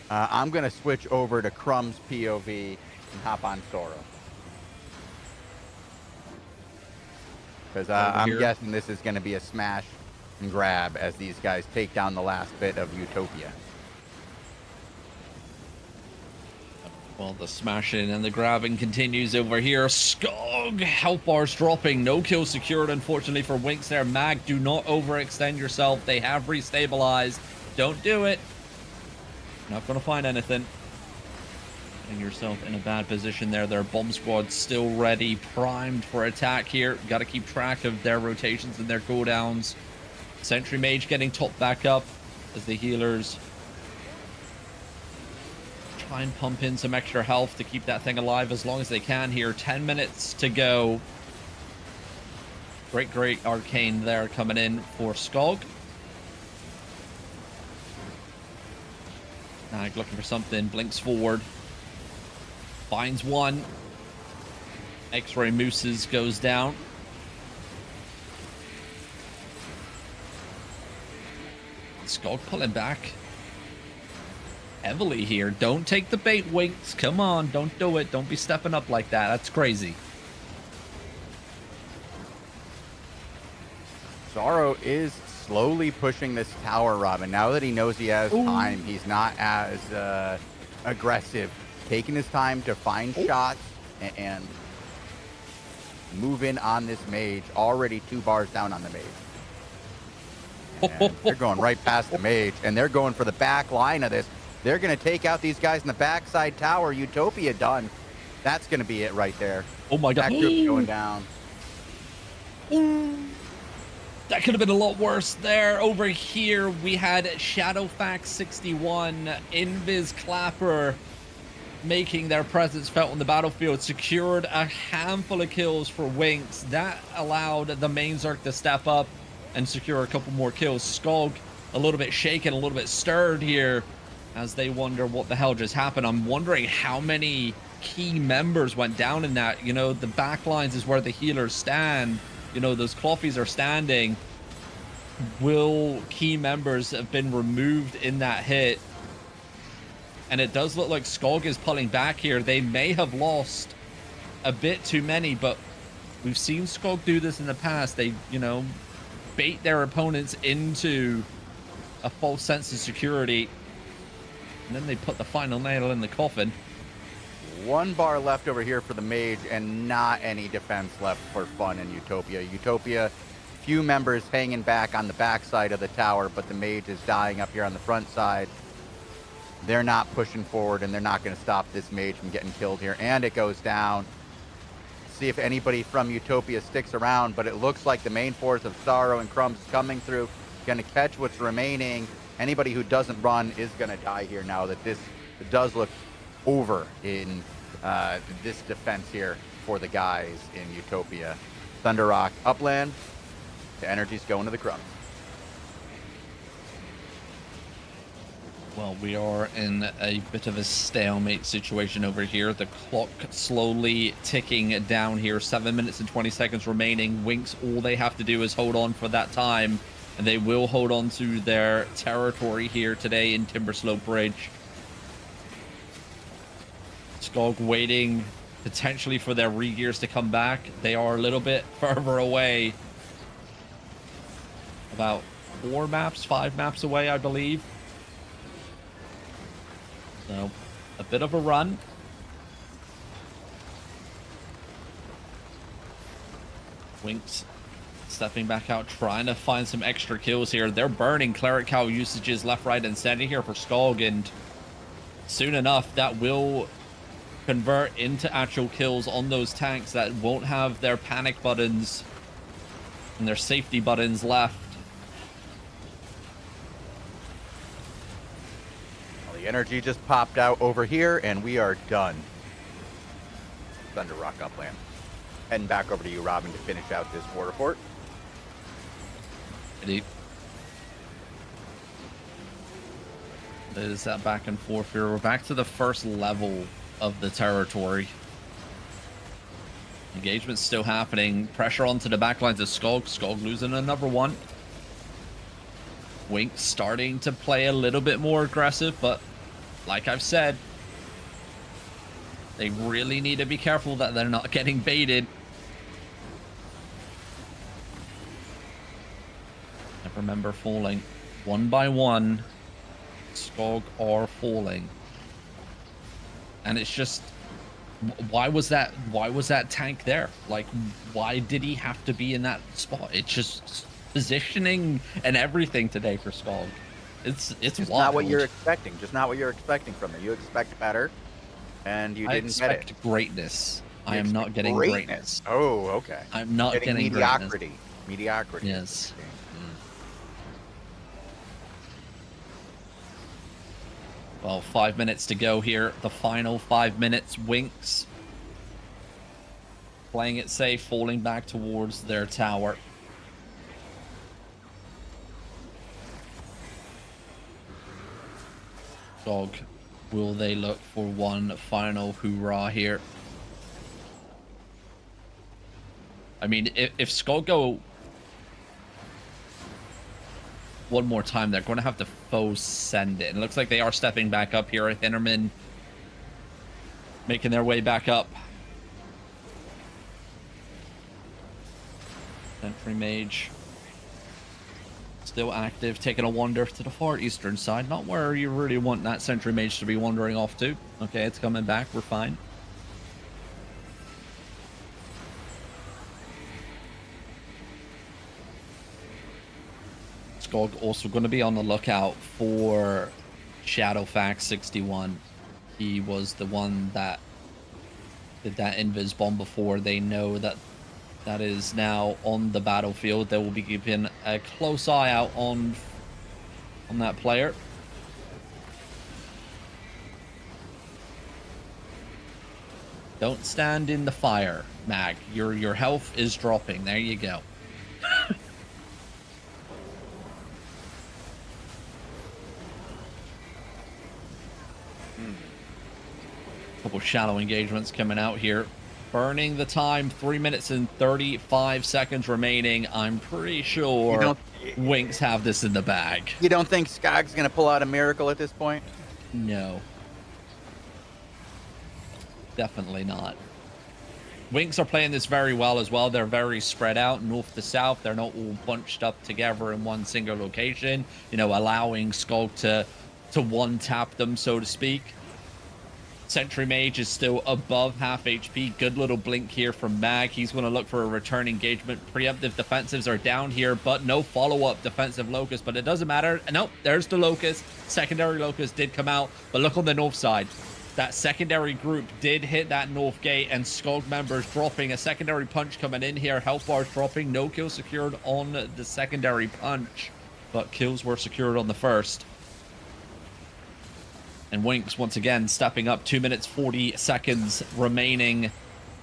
I'm going to switch over to Crumb's POV and hop on Soro. Because I'm guessing this is going to be a smash and grab as these guys take down the last bit of Utopia. Well, the smashing and the grabbing continues over here. Skog, health bars dropping. No kill secured, unfortunately, for Winks there. Mag, do not overextend yourself. They have restabilized. Don't do it. Not going to find anything. Getting yourself in a bad position there. Their bomb squad still ready, primed for attack here. Got to keep track of their rotations and their cooldowns. Sentry Mage getting topped back up as the healers try and pump in some extra health to keep that thing alive as long as they can here. 10 minutes to go. Great arcane there coming in for Skog. Nag looking for something, blinks forward. Finds 1. X-ray Mooses goes down. Skog pulling back heavily here. Don't take the bait, Winks. Come on, don't do it. Don't be stepping up like that. That's crazy. Soro is slowly pushing this tower, Robin. Now that he knows he has time, he's not as aggressive. Taking his time to find shots and move in on this mage. Already 2 bars down on the mage. And they're going right past the mage, and they're going for the back line of this. They're going to take out these guys in the backside tower. Utopia done. That's going to be it right there. Oh my god. That group's going down. That could have been a lot worse there. Over here, we had Shadowfax61, Invis Clapper making their presence felt on the battlefield. Secured a handful of kills for Winks. That allowed the main Zerg to step up and secure a couple more kills. Skog a little bit shaken, a little bit stirred here as they wonder what the hell just happened. I'm wondering how many key members went down in that. You know, the back lines is where the healers stand. You know, those coffees are standing. Will key members have been removed in that hit? And it does look like Skog is pulling back here. They may have lost a bit too many, but we've seen Skog do this in the past. They, you know, bait their opponents into a false sense of security, and then they put the final nail in the coffin. 1 bar left over here for the mage, and not any defense left for fun in Utopia. Utopia, few members hanging back on the back side of the tower, but the mage is dying up here on the front side. They're not pushing forward, and they're not going to stop this mage from getting killed here. And it goes down. See if anybody from Utopia sticks around, but it looks like the main force of Sorrow and Crumbs is coming through, going to catch what's remaining. Anybody who doesn't run is going to die here now that this does look over in this defense here for the guys in Utopia. Thunder Rock upland, the energy's going to the Crumbs. Well, we are in a bit of a stalemate situation over here. The clock slowly ticking down here. 7 minutes and 20 seconds remaining. Winx, all they have to do is hold on for that time, and they will hold on to their territory here today in Timberslope Bridge. Skog waiting potentially for their re-gears to come back. They are a little bit further away. About 5 maps away, I believe. So, a bit of a run. Winx stepping back out, trying to find some extra kills here. They're burning Cleric Cow usages left, right, and center here for Skog, and soon enough, that will convert into actual kills on those tanks that won't have their panic buttons and their safety buttons left. The energy just popped out over here, and we are done. Thunder Rock upland. Heading back over to you, Robin, to finish out this war report. Indeed. There's that back and forth here. We're back to the first level of the territory. Engagement's still happening. Pressure onto the back lines of Skog. Skog losing another one. Winx starting to play a little bit more aggressive, but like I've said, they really need to be careful that they're not getting baited. Never remember falling. 1 by 1, Skog are falling. And it's just, why was that tank there? Like, why did he have to be in that spot? It's just positioning and everything today for Skog. It's just wild. not what you're expecting. Just not what you're expecting from it. You expect better, and you didn't get it. I expect greatness. I am not getting greatness. Oh, okay. I'm not getting mediocrity. Greatness. Mediocrity. Yes. Well, 5 minutes to go here. The final 5 minutes. Winx playing it safe, falling back towards their tower. Skog, will they look for one final hoorah here? I mean, if Skog go one more time, they're going to have to faux send it. It looks like they are stepping back up here. Hinterman making their way back up. Sentry Mage still active, taking a wander to the far eastern side. Not where you really want that Sentry Mage to be wandering off to. Okay, it's coming back. We're fine. Skog also going to be on the lookout for Shadowfax 61. He was the one that did that invis bomb before. They know that that is now on the battlefield. They will be keeping a close eye out on that player. Don't stand in the fire, Mag. Your health is dropping. There you go. couple shallow engagements coming out here. Burning the time, 3 minutes and 35 seconds remaining. I'm pretty sure Winks have this in the bag. You don't think Skog's going to pull out a miracle at this point? No. Definitely not. Winks are playing this very well as well. They're very spread out north to south. They're not all bunched up together in one single location, you know, allowing Skog to one-tap them, so to speak. Sentry Mage is still above half HP. Good little blink here from Mag. He's going to look for a return engagement. Preemptive defensives are down here, but no follow-up defensive Locust. But it doesn't matter. Nope, there's the Locust. Secondary Locust did come out, but look on the north side. That secondary group did hit that north gate, and Skog members dropping a secondary punch coming in here. Health bars dropping. No kills secured on the secondary punch, but kills were secured on the first. And Winks, once again, stepping up. 2 minutes, 40 seconds remaining.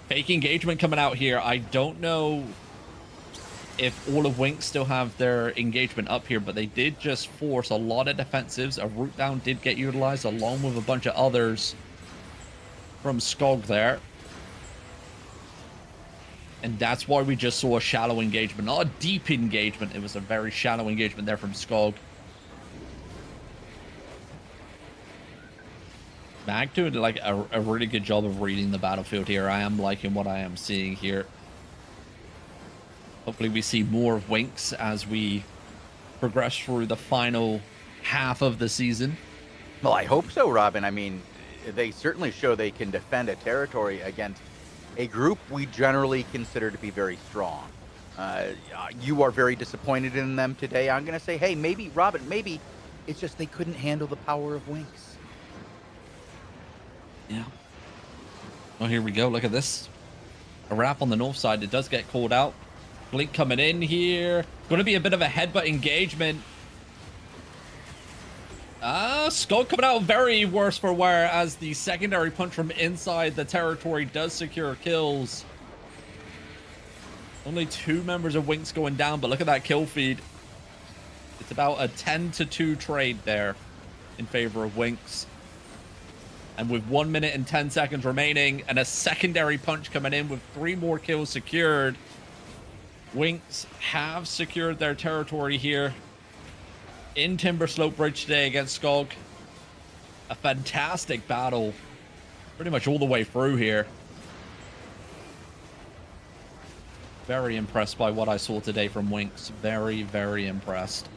Fake engagement coming out here. I don't know if all of Winks still have their engagement up here, but they did just force a lot of defensives. A root down did get utilized along with a bunch of others from Skog there. And that's why we just saw a shallow engagement. Not a deep engagement. It was a very shallow engagement there from Skog. Mag doing like a really good job of reading the battlefield here. I am liking what I am seeing here. Hopefully we see more of Winks as we progress through the final half of the season. Well, I hope so, Robin. I mean, they certainly show they can defend a territory against a group we generally consider to be very strong. You are very disappointed in them today. I'm going to say, hey, maybe, Robin, maybe it's just they couldn't handle the power of Winks. Yeah. Oh, here we go. Look at this. A wrap on the north side. It does get called out. Blink coming in here. Going to be a bit of a headbutt engagement. Skog coming out very worse for wear as the secondary punch from inside the territory does secure kills. Only 2 members of Winks going down, but look at that kill feed. It's about a 10-2 trade there in favor of Winks. And with 1 minute and 10 seconds remaining and a secondary punch coming in with 3 more kills secured, Winks have secured their territory here in Timber Slope Bridge today against Skog. A fantastic battle pretty much all the way through here. Very impressed by what I saw today from Winks. Very, very impressed.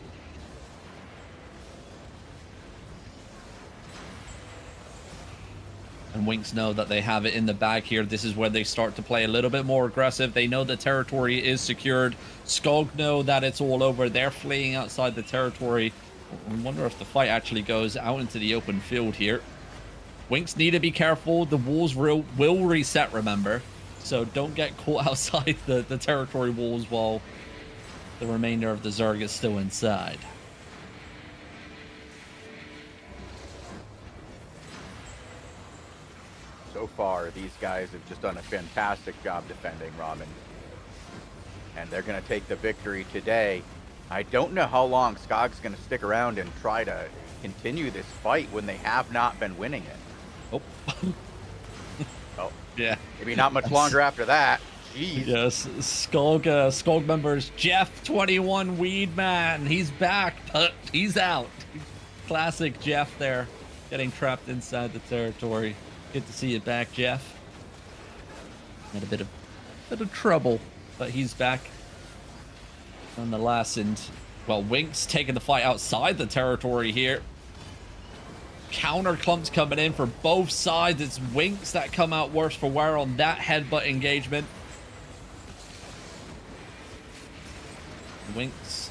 And Winks know that they have it in the bag here. This is where they start to play a little bit more aggressive. They know the territory is secured. Skog know that it's all over. They're fleeing outside the territory. I wonder if the fight actually goes out into the open field here. Winks need to be careful. The walls will reset, remember. So don't get caught outside the territory walls while the remainder of the Zerg is still inside. So far, these guys have just done a fantastic job defending, Robin. And they're going to take the victory today. I don't know how long Skog's going to stick around and try to continue this fight when they have not been winning it. Oh. Oh. Yeah. Maybe not much longer after that. Jeez. Yes, Skog members, Jeff 21 Weed Man, he's back, but he's out. Classic Jeff there, getting trapped inside the territory. Good to see you back, Jeff. Had a bit of trouble, but he's back nonetheless. And well, Winks taking the fight outside the territory here. Counter clumps coming in for both sides. It's Winks that come out worse for wear on that headbutt engagement. Winks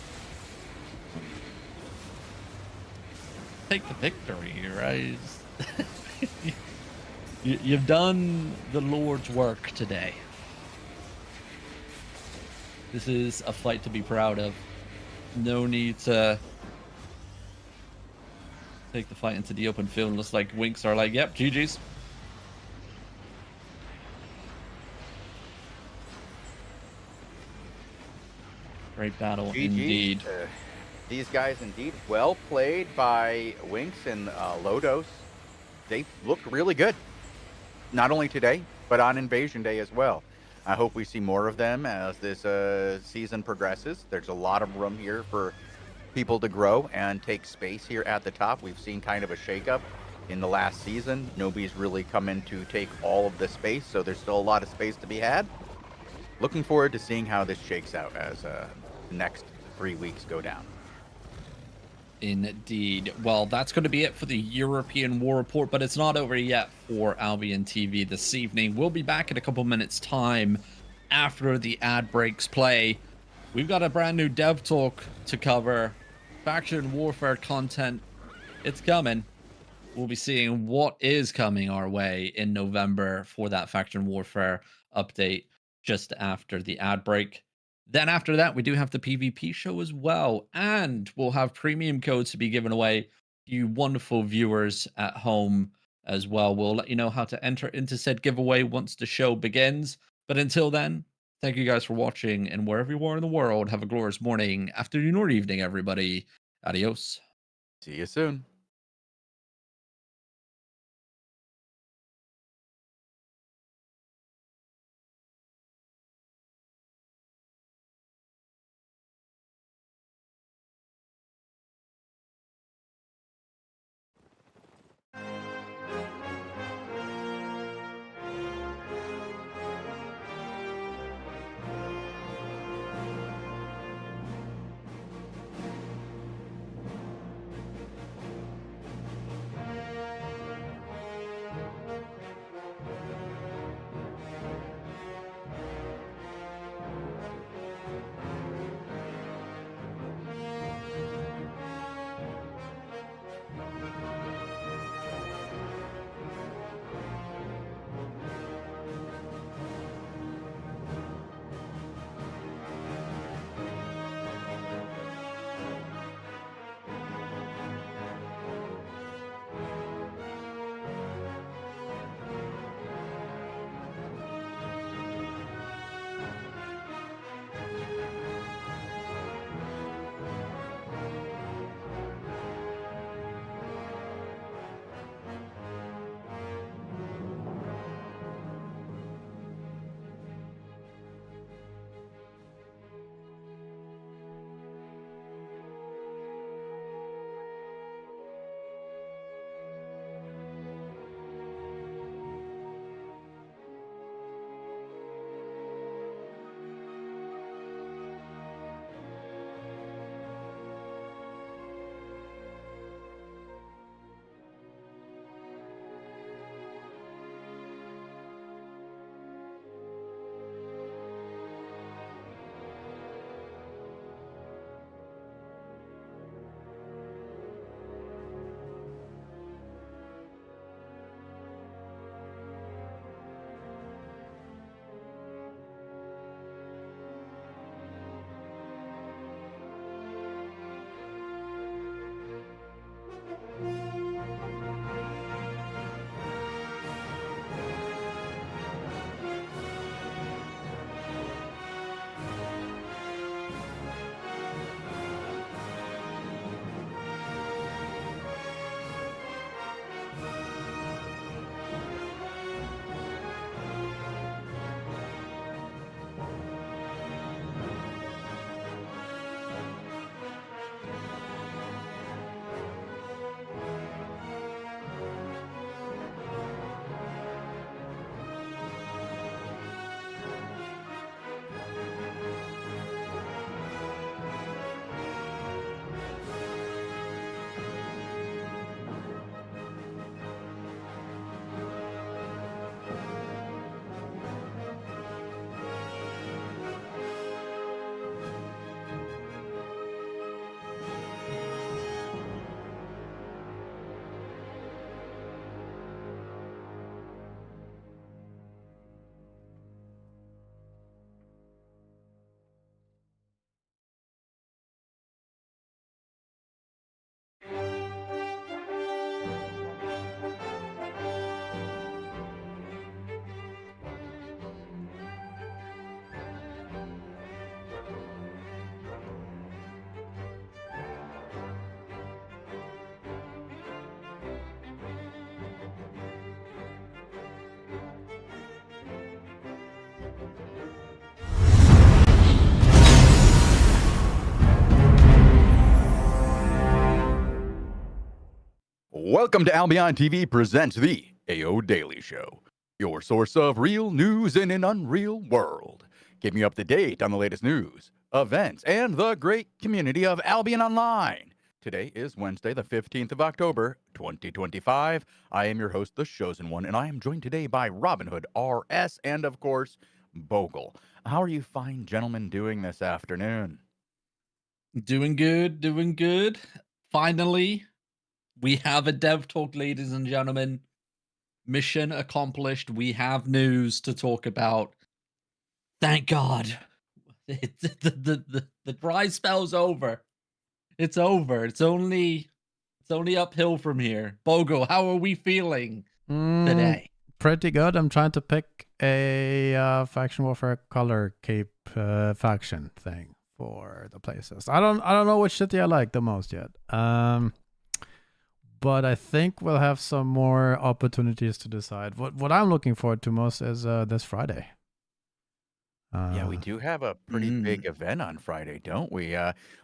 take the victory here, right? You've done the Lord's work today. This is a fight to be proud of. No need to take the fight into the open field. Looks like Winks are like, yep, GG's. Great battle indeed. These guys indeed. Well played by Winks and Lodos. They looked really good. not only today, but on Invasion Day as well. I hope we see more of them as this season progresses. There's a lot of room here for people to grow and take space here at the top. We've seen kind of a shakeup in the last season. Nobody's really come in to take all of the space, so there's still a lot of space to be had. Looking forward to seeing how this shakes out as the next 3 weeks go down. Indeed. Well, that's going to be it for the European War Report, but it's not over yet for Albion TV this evening. We'll be back in a couple minutes' time after the ad breaks play. We've got a brand new dev talk to cover, faction warfare content. It's coming. We'll be seeing what is coming our way in November for that faction warfare update just after the ad break. Then after that, we do have the PvP show as well, and we'll have premium codes to be given away to you wonderful viewers at home as well. We'll let you know how to enter into said giveaway once the show begins. But until then, thank you guys for watching, and wherever you are in the world, have a glorious morning, afternoon, or evening, everybody. Adios. See you soon. Welcome to AlbionTV presents the AO Daily Show, your source of real news in an unreal world. Keeping you up to date on the latest news, events, and the great community of Albion Online. Today is Wednesday, the 15th of October, 2025. I am your host, the Chosen One, and I am joined today by Robin Hood RS and, of course, Bogle. How are you fine gentlemen doing this afternoon? Doing good, doing good. Finally, we have a dev talk, ladies and gentlemen. Mission accomplished. We have news to talk about. Thank God. The dry spell's over. It's over. It's only uphill from here. Bogo, how are we feeling today? Pretty good. I'm trying to pick a faction warfare color cape faction thing for the places. I don't know which city I like the most yet. But I think we'll have some more opportunities to decide. What I'm looking forward to most is this Friday. Yeah, we do have a pretty big event on Friday, don't we?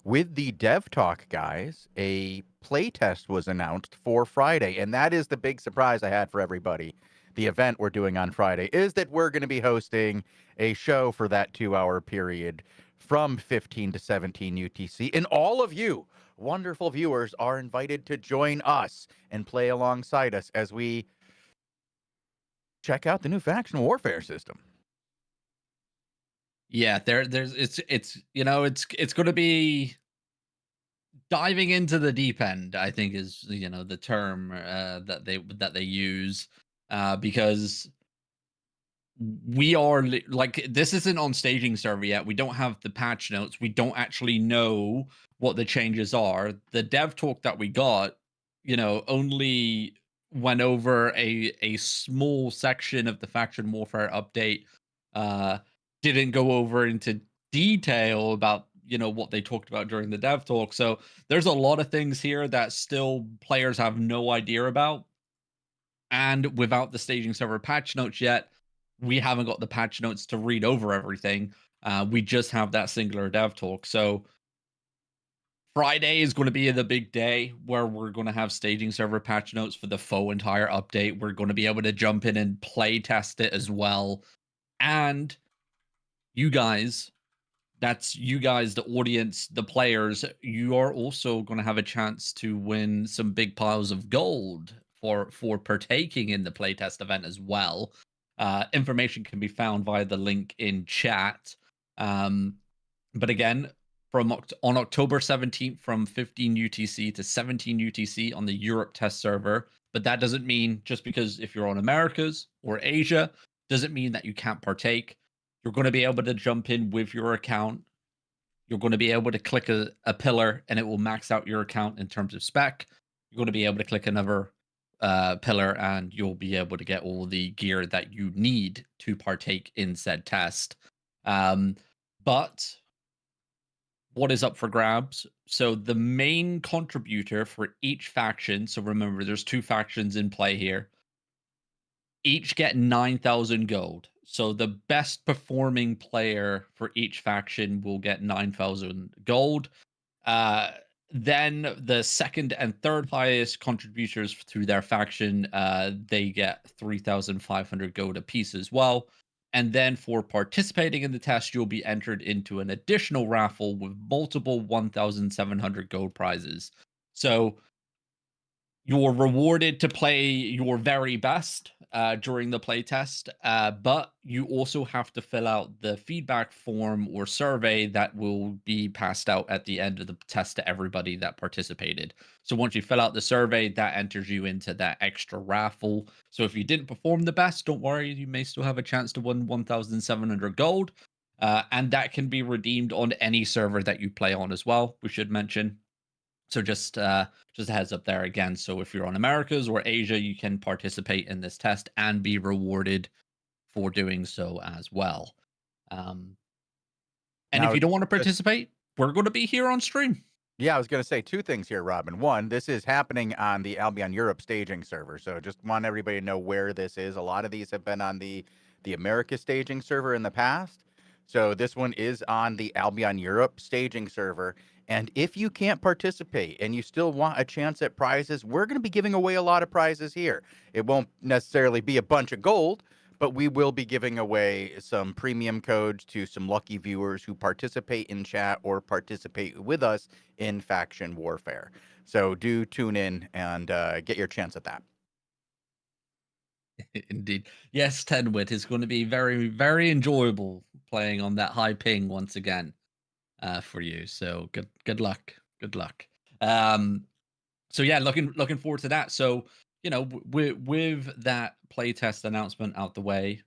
With the Dev Talk guys, a playtest was announced for Friday, and that is the big surprise I had for everybody. The event we're doing on Friday is that we're going to be hosting a show for that 2-hour period from 15 to 17 UTC, and all of you wonderful viewers are invited to join us and play alongside us as we check out the new faction warfare system. Yeah, there's it's going to be diving into the deep end. I think is the term that they use because we are like, this isn't on staging server yet. We don't have the patch notes. We don't actually know what the changes are. The dev talk that we got, only went over a small section of the faction warfare update. Didn't go over into detail about what they talked about during the dev talk. So there's a lot of things here that still players have no idea about. And without the staging server patch notes yet, we haven't got the patch notes to read over everything. We just have that singular dev talk. So Friday is going to be the big day where we're going to have staging server patch notes for the full entire update. We're going to be able to jump in and play test it as well. And you guys, that's you guys, the audience, the players, you are also going to have a chance to win some big piles of gold for partaking in the playtest event as well. Information can be found via the link in chat. But again, on October 17th from 15 UTC to 17 UTC on the Europe test server. But that doesn't mean just because if you're on Americas or Asia, doesn't mean that you can't partake. You're going to be able to jump in with your account. You're going to be able to click a pillar and it will max out your account in terms of spec. You're going to be able to click another pillar and you'll be able to get all the gear that you need to partake in said test. But what is up for grabs? So the main contributor for each faction, so remember there's 2 factions in play here, each get 9,000 gold. So the best performing player for each faction will get 9,000 gold. Then the second and third highest contributors to their faction, they get 3,500 gold apiece as well. And then for participating in the test, you'll be entered into an additional raffle with multiple 1,700 gold prizes. So you're rewarded to play your very best during the playtest, but you also have to fill out the feedback form or survey that will be passed out at the end of the test to everybody that participated. So once you fill out the survey, that enters you into that extra raffle. So if you didn't perform the best, don't worry, you may still have a chance to win 1,700 gold. And that can be redeemed on any server that you play on as well, we should mention. So just a heads up there again. So if you're on Americas or Asia, you can participate in this test and be rewarded for doing so as well. And Now, if you don't want to participate, we're going to be here on stream. Yeah, I was going to say 2 things here, Robin. One, this is happening on the Albion Europe staging server, so just want everybody to know where this is. A lot of these have been on the America staging server in the past. So this one is on the Albion Europe staging server, And if you can't participate and you still want a chance at prizes, we're going to be giving away a lot of prizes here. It won't necessarily be a bunch of gold, but we will be giving away some premium codes to some lucky viewers who participate in chat or participate with us in faction warfare. So do tune in and get your chance at that. Indeed. Yes, Tenwit is going to be very, very enjoyable playing on that high ping once again for you. So good luck. Good luck. So yeah, looking forward to that. So, with that playtest announcement out the way,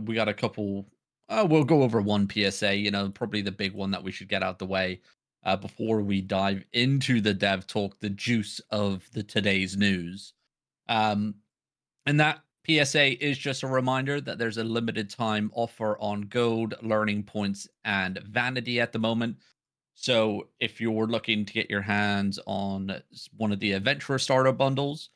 we got a couple. We'll go over one PSA. Probably the big one that we should get out the way before we dive into the dev talk, the juice of the today's news. And that PSA is just a reminder that there's a limited time offer on gold, learning points, and vanity at the moment. So if you're looking to get your hands on one of the adventurer starter bundles,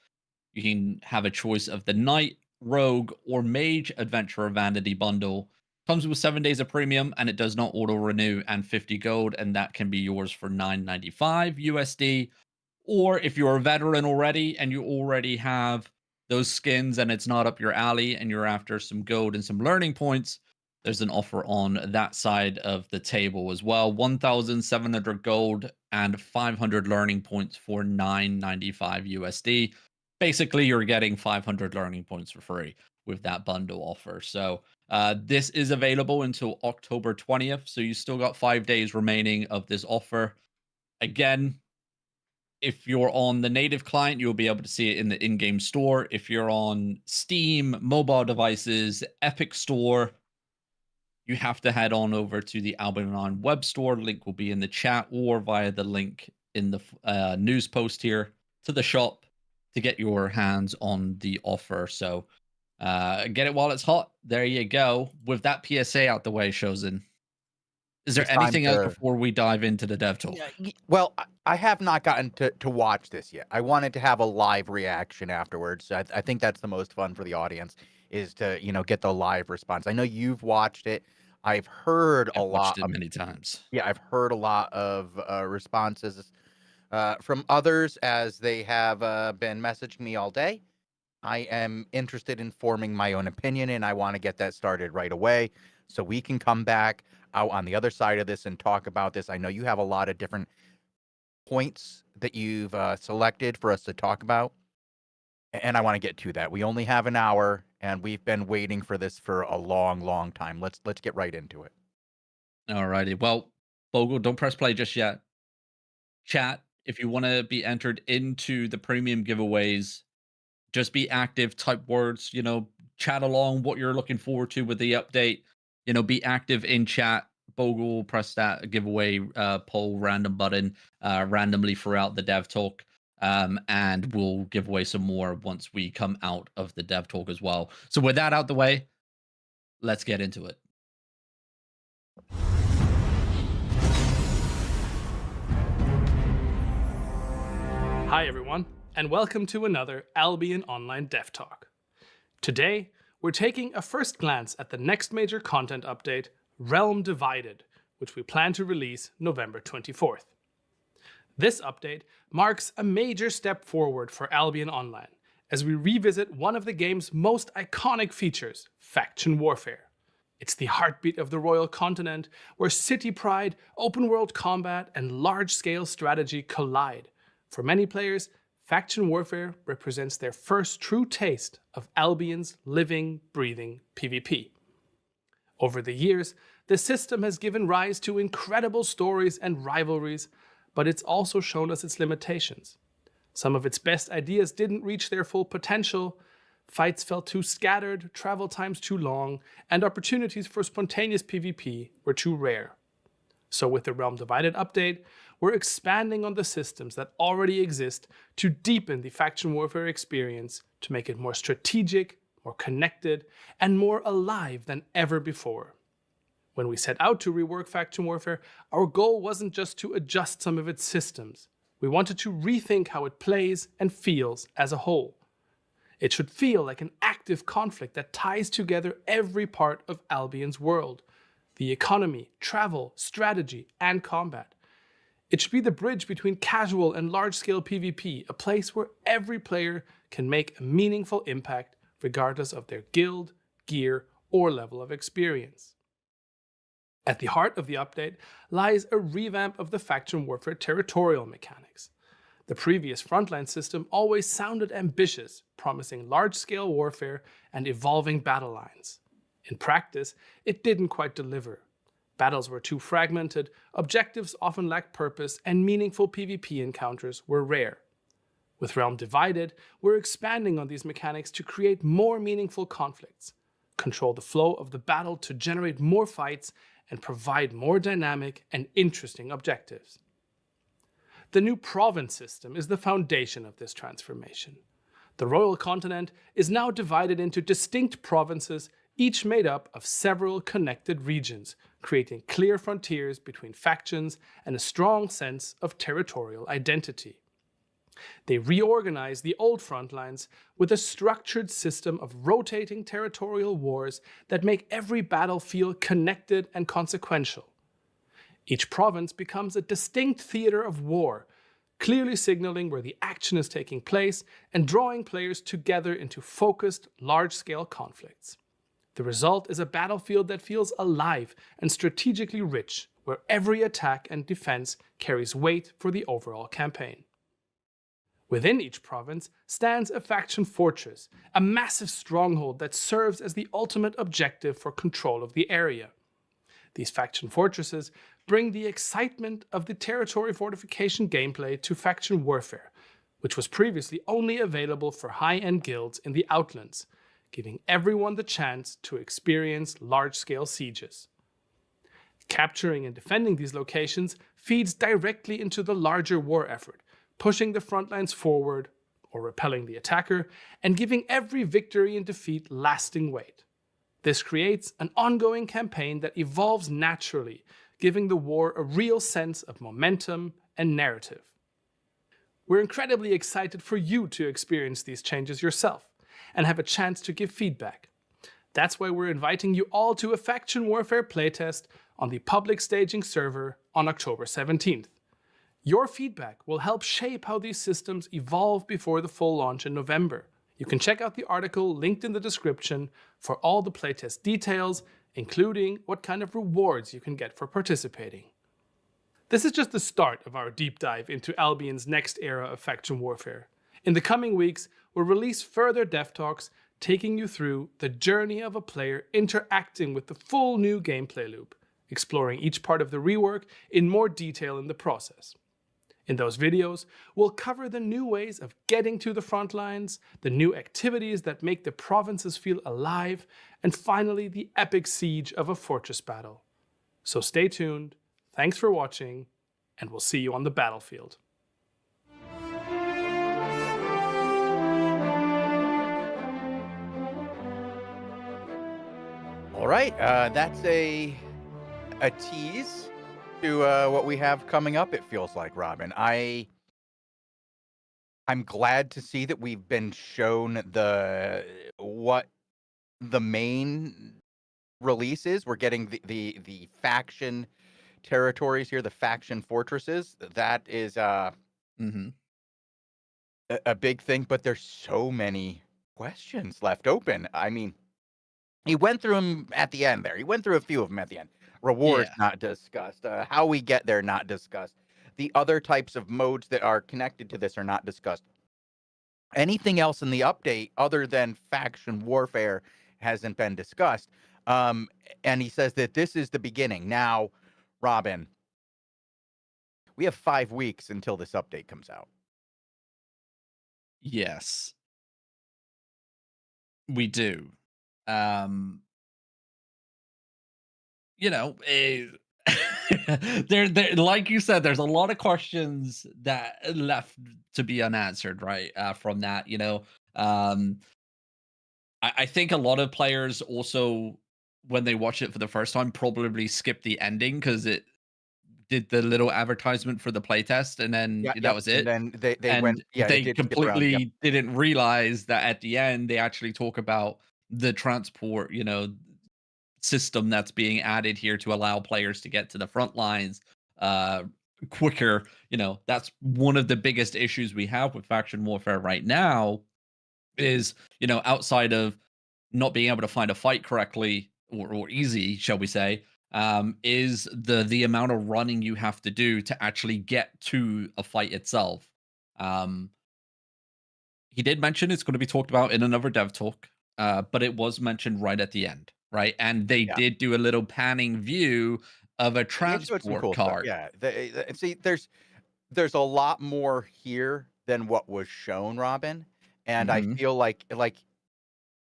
you can have a choice of the knight, rogue, or mage adventurer vanity bundle. Comes with 7 days of premium, and it does not auto renew, and 50 gold, and that can be yours for $9.95 USD. Or if you're a veteran already and you already have those skins and it's not up your alley and you're after some gold and some learning points, there's an offer on that side of the table as well. 1,700 gold and 500 learning points for $9.95 USD. Basically, you're getting 500 learning points for free with that bundle offer. So this is available until October 20th. So you still got 5 days remaining of this offer. Again, if you're on the native client, you'll be able to see it in the in-game store. If you're on Steam, mobile devices, Epic Store, you have to head on over to the Albion Online web store. Link will be in the chat or via the link in the news post here to the shop to get your hands on the offer. So get it while it's hot. There you go. With that PSA out the way, Shozen, is there It's time anything else to- before we dive into the dev talk? Well, I have not gotten to watch this yet. I wanted to have a live reaction afterwards. I think that's the most fun for the audience is to, get the live response. I know you've watched it. I've heard a I've lot. watched it many times. Yeah, I've heard a lot of responses from others as they have been messaging me all day. I am interested in forming my own opinion, and I want to get that started right away so we can come back out on the other side of this and talk about this. I know you have a lot of different points that you've selected for us to talk about, and I want to get to that. We only have an hour, and we've been waiting for this for a long, long time. Let's get right into it. Alrighty. Well, Bogle, don't press play just yet. Chat, if you want to be entered into the premium giveaways, just be active, type words, chat along what you're looking forward to with the update. Be active in chat. Bogle will press that giveaway poll random button randomly throughout the dev talk. And we'll give away some more once we come out of the dev talk as well. So with that out the way, let's get into it. Hi everyone, and welcome to another Albion Online Dev Talk. Today, we're taking a first glance at the next major content update, Realm Divided, which we plan to release November 24th. This update marks a major step forward for Albion Online, as we revisit one of the game's most iconic features, faction warfare. It's the heartbeat of the Royal Continent, where city pride, open-world combat, and large-scale strategy collide. For many players, faction warfare represents their first true taste of Albion's living, breathing PvP. Over the years, the system has given rise to incredible stories and rivalries, but it's also shown us its limitations. Some of its best ideas didn't reach their full potential, fights felt too scattered, travel times too long, and opportunities for spontaneous PvP were too rare. So with the Realm Divided update, we're expanding on the systems that already exist to deepen the faction warfare experience, to make it more strategic, more connected, and more alive than ever before. When we set out to rework faction warfare, our goal wasn't just to adjust some of its systems. We wanted to rethink how it plays and feels as a whole. It should feel like an active conflict that ties together every part of Albion's world: the economy, travel, strategy, and combat. It should be the bridge between casual and large-scale PvP, a place where every player can make a meaningful impact regardless of their guild, gear, or level of experience. At the heart of the update lies a revamp of the faction warfare territorial mechanics. The previous frontline system always sounded ambitious, promising large-scale warfare and evolving battle lines. In practice, it didn't quite deliver. Battles were too fragmented, objectives often lacked purpose, and meaningful PvP encounters were rare. With Realm Divided, we're expanding on these mechanics to create more meaningful conflicts, control the flow of the battle to generate more fights, and provide more dynamic and interesting objectives. The new province system is the foundation of this transformation. The Royal Continent is now divided into distinct provinces, each made up of several connected regions, creating clear frontiers between factions and a strong sense of territorial identity. They reorganize the old front lines with a structured system of rotating territorial wars that make every battle feel connected and consequential. Each province becomes a distinct theater of war, clearly signaling where the action is taking place and drawing players together into focused, large-scale conflicts. The result is a battlefield that feels alive and strategically rich, where every attack and defense carries weight for the overall campaign. Within each province stands a faction fortress, a massive stronghold that serves as the ultimate objective for control of the area. These faction fortresses bring the excitement of the territory fortification gameplay to faction warfare, which was previously only available for high-end guilds in the Outlands, giving everyone the chance to experience large-scale sieges. Capturing and defending these locations feeds directly into the larger war effort, pushing the front lines forward or repelling the attacker, and giving every victory and defeat lasting weight. This creates an ongoing campaign that evolves naturally, giving the war a real sense of momentum and narrative. We're incredibly excited for you to experience these changes yourself and have a chance to give feedback. That's why we're inviting you all to a Faction Warfare playtest on the public staging server on October 17th. Your feedback will help shape how these systems evolve before the full launch in November. You can check out the article linked in the description for all the playtest details, including what kind of rewards you can get for participating. This is just the start of our deep dive into Albion's next era of faction warfare. In the coming weeks, we'll release further dev talks taking you through the journey of a player interacting with the full new gameplay loop, exploring each part of the rework in more detail in the process. In those videos, we'll cover the new ways of getting to the front lines, the new activities that make the provinces feel alive, and finally the epic siege of a fortress battle. So stay tuned, thanks for watching, and we'll see you on the battlefield. All right, that's a tease to what we have coming up, it feels like, Robin. I'm glad to see that we've been shown what the main release is. We're getting the faction territories here, the faction fortresses. That is a big thing, but there's so many questions left open. I mean, he went through them at the end there. He went through a few of them at the end. Rewards not discussed. How we get there not discussed. The other types of modes that are connected to this are not discussed. Anything else in the update other than faction warfare hasn't been discussed. And he says that this is the beginning. Now, Robin, we have 5 weeks until this update comes out. Yes. We do. You know, there, like you said, there's a lot of questions that left to be unanswered, right? From that, you know, I think a lot of players also, when they watch it for the first time, probably skip the ending because it did the little advertisement for the playtest, and then that was it. And then they went, they completely didn't realize that at the end they actually talk about the transport, you know, system that's being added here to allow players to get to the front lines quicker. That's one of the biggest issues we have with faction warfare right now is, outside of not being able to find a fight correctly or easy, shall we say, is the amount of running you have to do to actually get to a fight itself. Um, he did mention it's going to be talked about in another dev talk, but it was mentioned right at the end, right? And they Yeah. did do a little panning view of a They showed some transport cool stuff. card. Yeah. See, there's a lot more here than what was shown, Robin. And I Hmm. feel like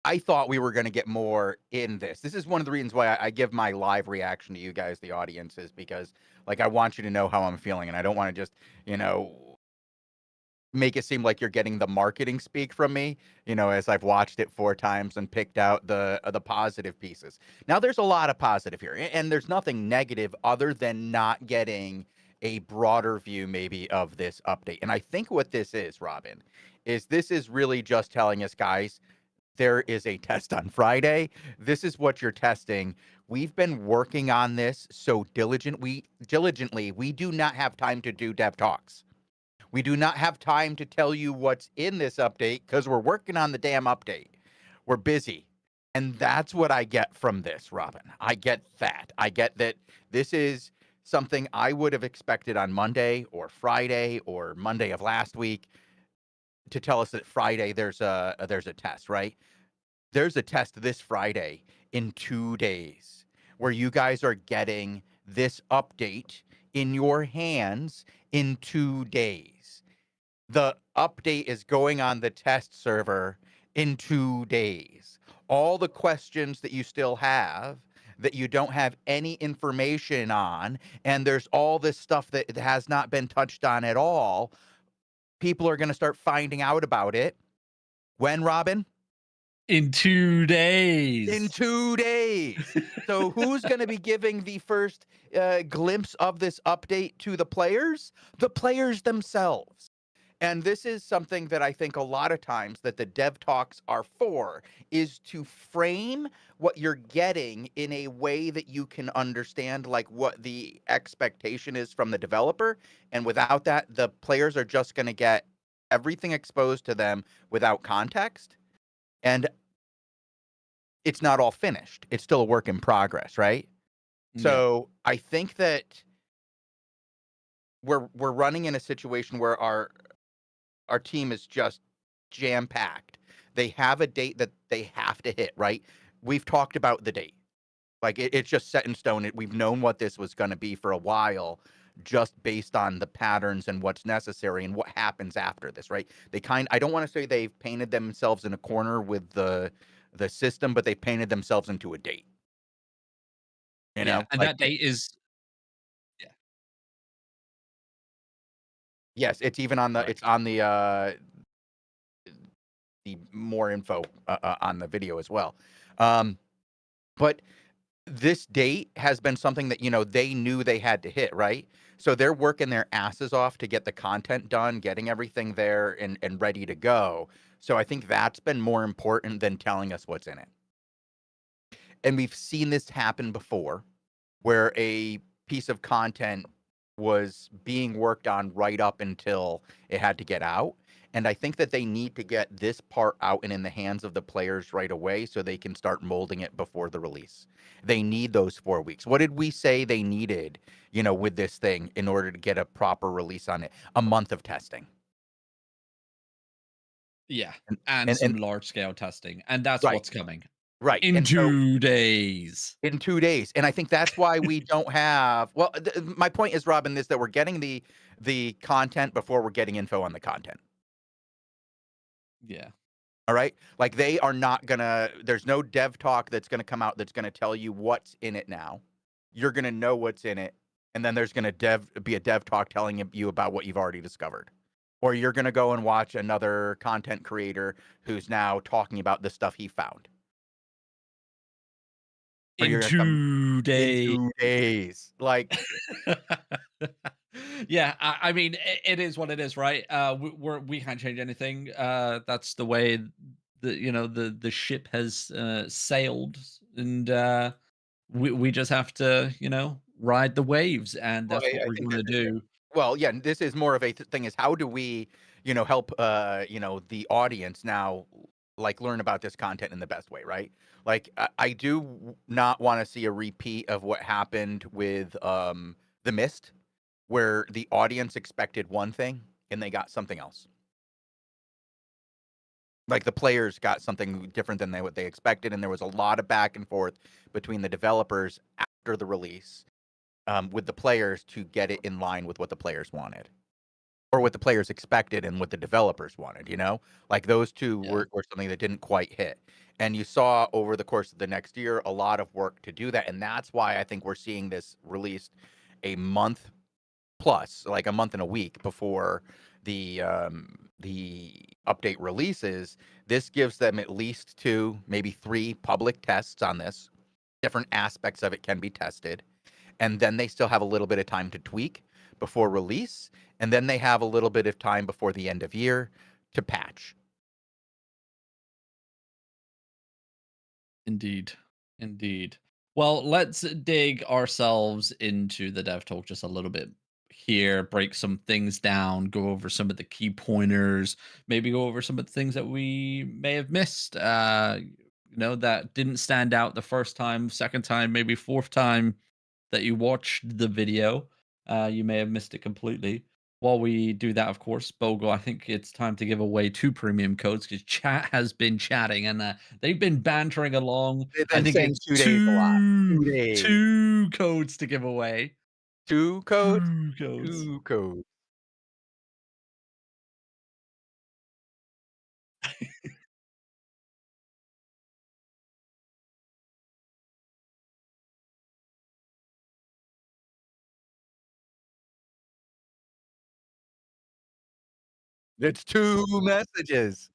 I thought we were going to get more in this. This is one of the reasons why I give my live reaction to you guys, the audience, is because like I want you to know how I'm feeling, and I don't want to just make it seem like you're getting the marketing speak from me. As I've watched it 4 times and picked out the positive pieces. Now there's a lot of positive here, and there's nothing negative other than not getting a broader view maybe of this update. And I think what this is, Robin, is this is really just telling us, guys, there is a test on Friday. This is what you're testing. We've been working on this so diligently. We do not have time to do dev talks. We do not have time to tell you what's in this update because we're working on the damn update. We're busy. And that's what I get from this, Robin. I get that. I get that this is something I would have expected on Monday or Friday or Monday of last week to tell us that Friday there's a test, right? There's a test this Friday in 2 days where you guys are getting this update in your hands in 2 days. The update is going on the test server in 2 days. All the questions that you still have that you don't have any information on, and there's all this stuff that has not been touched on at all, people are going to start finding out about it. When, Robin? In 2 In days. 2 days. So who's going to be giving the first glimpse of this update to the players? The players themselves. And this is something that I think a lot of times that the dev talks are for, is to frame what you're getting in a way that you can understand like what the expectation is from the developer. And without that, the players are just going to get everything exposed to them without context. And it's not all finished. It's still a work in progress, right? Yeah. So I think that we're running in a situation where our team is just jam packed. They have a date that they have to hit, right? We've talked about the date. Like it's just set in stone. We've known what this was going to be for a while, just based on the patterns and what's necessary and what happens after this, right? I don't want to say they've painted themselves in a corner with the system, but they painted themselves into a date. Yeah, and Like that date is yeah, yes, it's even on the correct. the more info on the video as well. But this date has been something that they knew they had to hit, right? So they're working their asses off to get the content done, getting everything there and ready to go. So I think that's been more important than telling us what's in it. And we've seen this happen before where a piece of content was being worked on right up until it had to get out. And I think that they need to get this part out and in the hands of the players right away so they can start molding it before the release. They need those 4 weeks. What did we say they needed, with this thing in order to get a proper release on it? A month of testing. Yeah, And and and, some and large scale testing, and that's right, what's coming right. in And so 2 days. in 2 days. And I think that's why we don't have my point is, Robin, is that we're getting the content before we're getting info on the content. Yeah. All right? Like they are not gonna there's no dev talk that's gonna come out that's gonna tell you what's in it now. You're gonna know what's in it, and then there's gonna be a dev talk telling you about what you've already discovered. Or you're gonna go and watch another content creator who's now talking about the stuff he found. Or In you're gonna come 2 in days. 2 days. Like Yeah, I mean, it is what it is, right? We can't change anything. That's the way the ship has sailed, and we just have to ride the waves, and well, that's what I we're think gonna do. Well, yeah, this is more of a thing is how do we, help, the audience now, like, learn about this content in the best way, right? Like, I do not want to see a repeat of what happened with The Mist, where the audience expected one thing and they got something else. Like the players got something different than what they expected, and there was a lot of back and forth between the developers after the release, with the players to get it in line with what the players wanted. Or what the players expected and what the developers wanted, you know? Like, those 2 Yeah, were something that didn't quite hit. And you saw over the course of the next year a lot of work to do that, and that's why I think we're seeing this released a month plus, like a month and a week before the update releases. This gives them at least 2, maybe 3 public tests on this. Different aspects of it can be tested, and then they still have a little bit of time to tweak before release, and then they have a little bit of time before the end of year to patch. indeed, indeed. Well, let's dig ourselves into the dev talk just a little bit here, break some things down, go over some of the key pointers, maybe go over some of the things that we may have missed. That didn't stand out the first time, second time, maybe fourth time that you watched the video. You may have missed it completely. While we do that, of course, Bogo, I think it's time to give away 2 premium codes because chat has been chatting and they've been bantering along. They've I been think saying it's 2 days a lot. 2 days. two codes to give away. 2 codes? 2 codes. 2 codes. It's 2 messages.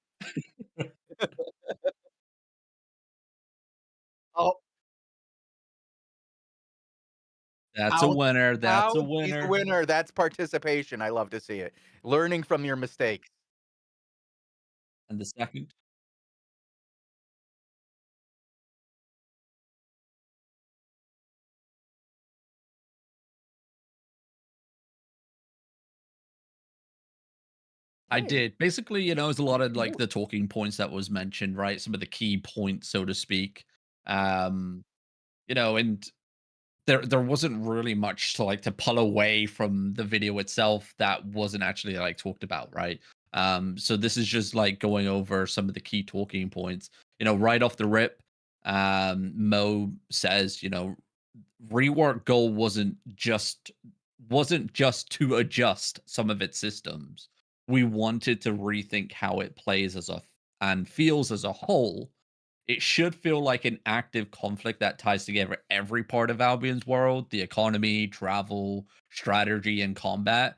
Oh, That's a count winner. That's a count. He's the winner. winner. That's participation. I love to see it. Learning from your mistakes. And the second, I Hey, did. Basically, it's a lot of like more. the talking points that was mentioned, right? Some of the key points, so to speak. Um, and there wasn't really much to like to pull away from the video itself that wasn't actually like talked about, right? So this is just like going over some of the key talking points. Right off the rip, Mo says, rework goal wasn't just to adjust some of its systems. We wanted to rethink how it plays and feels as a whole. It should feel like an active conflict that ties together every part of Albion's world, the economy, travel, strategy, and combat.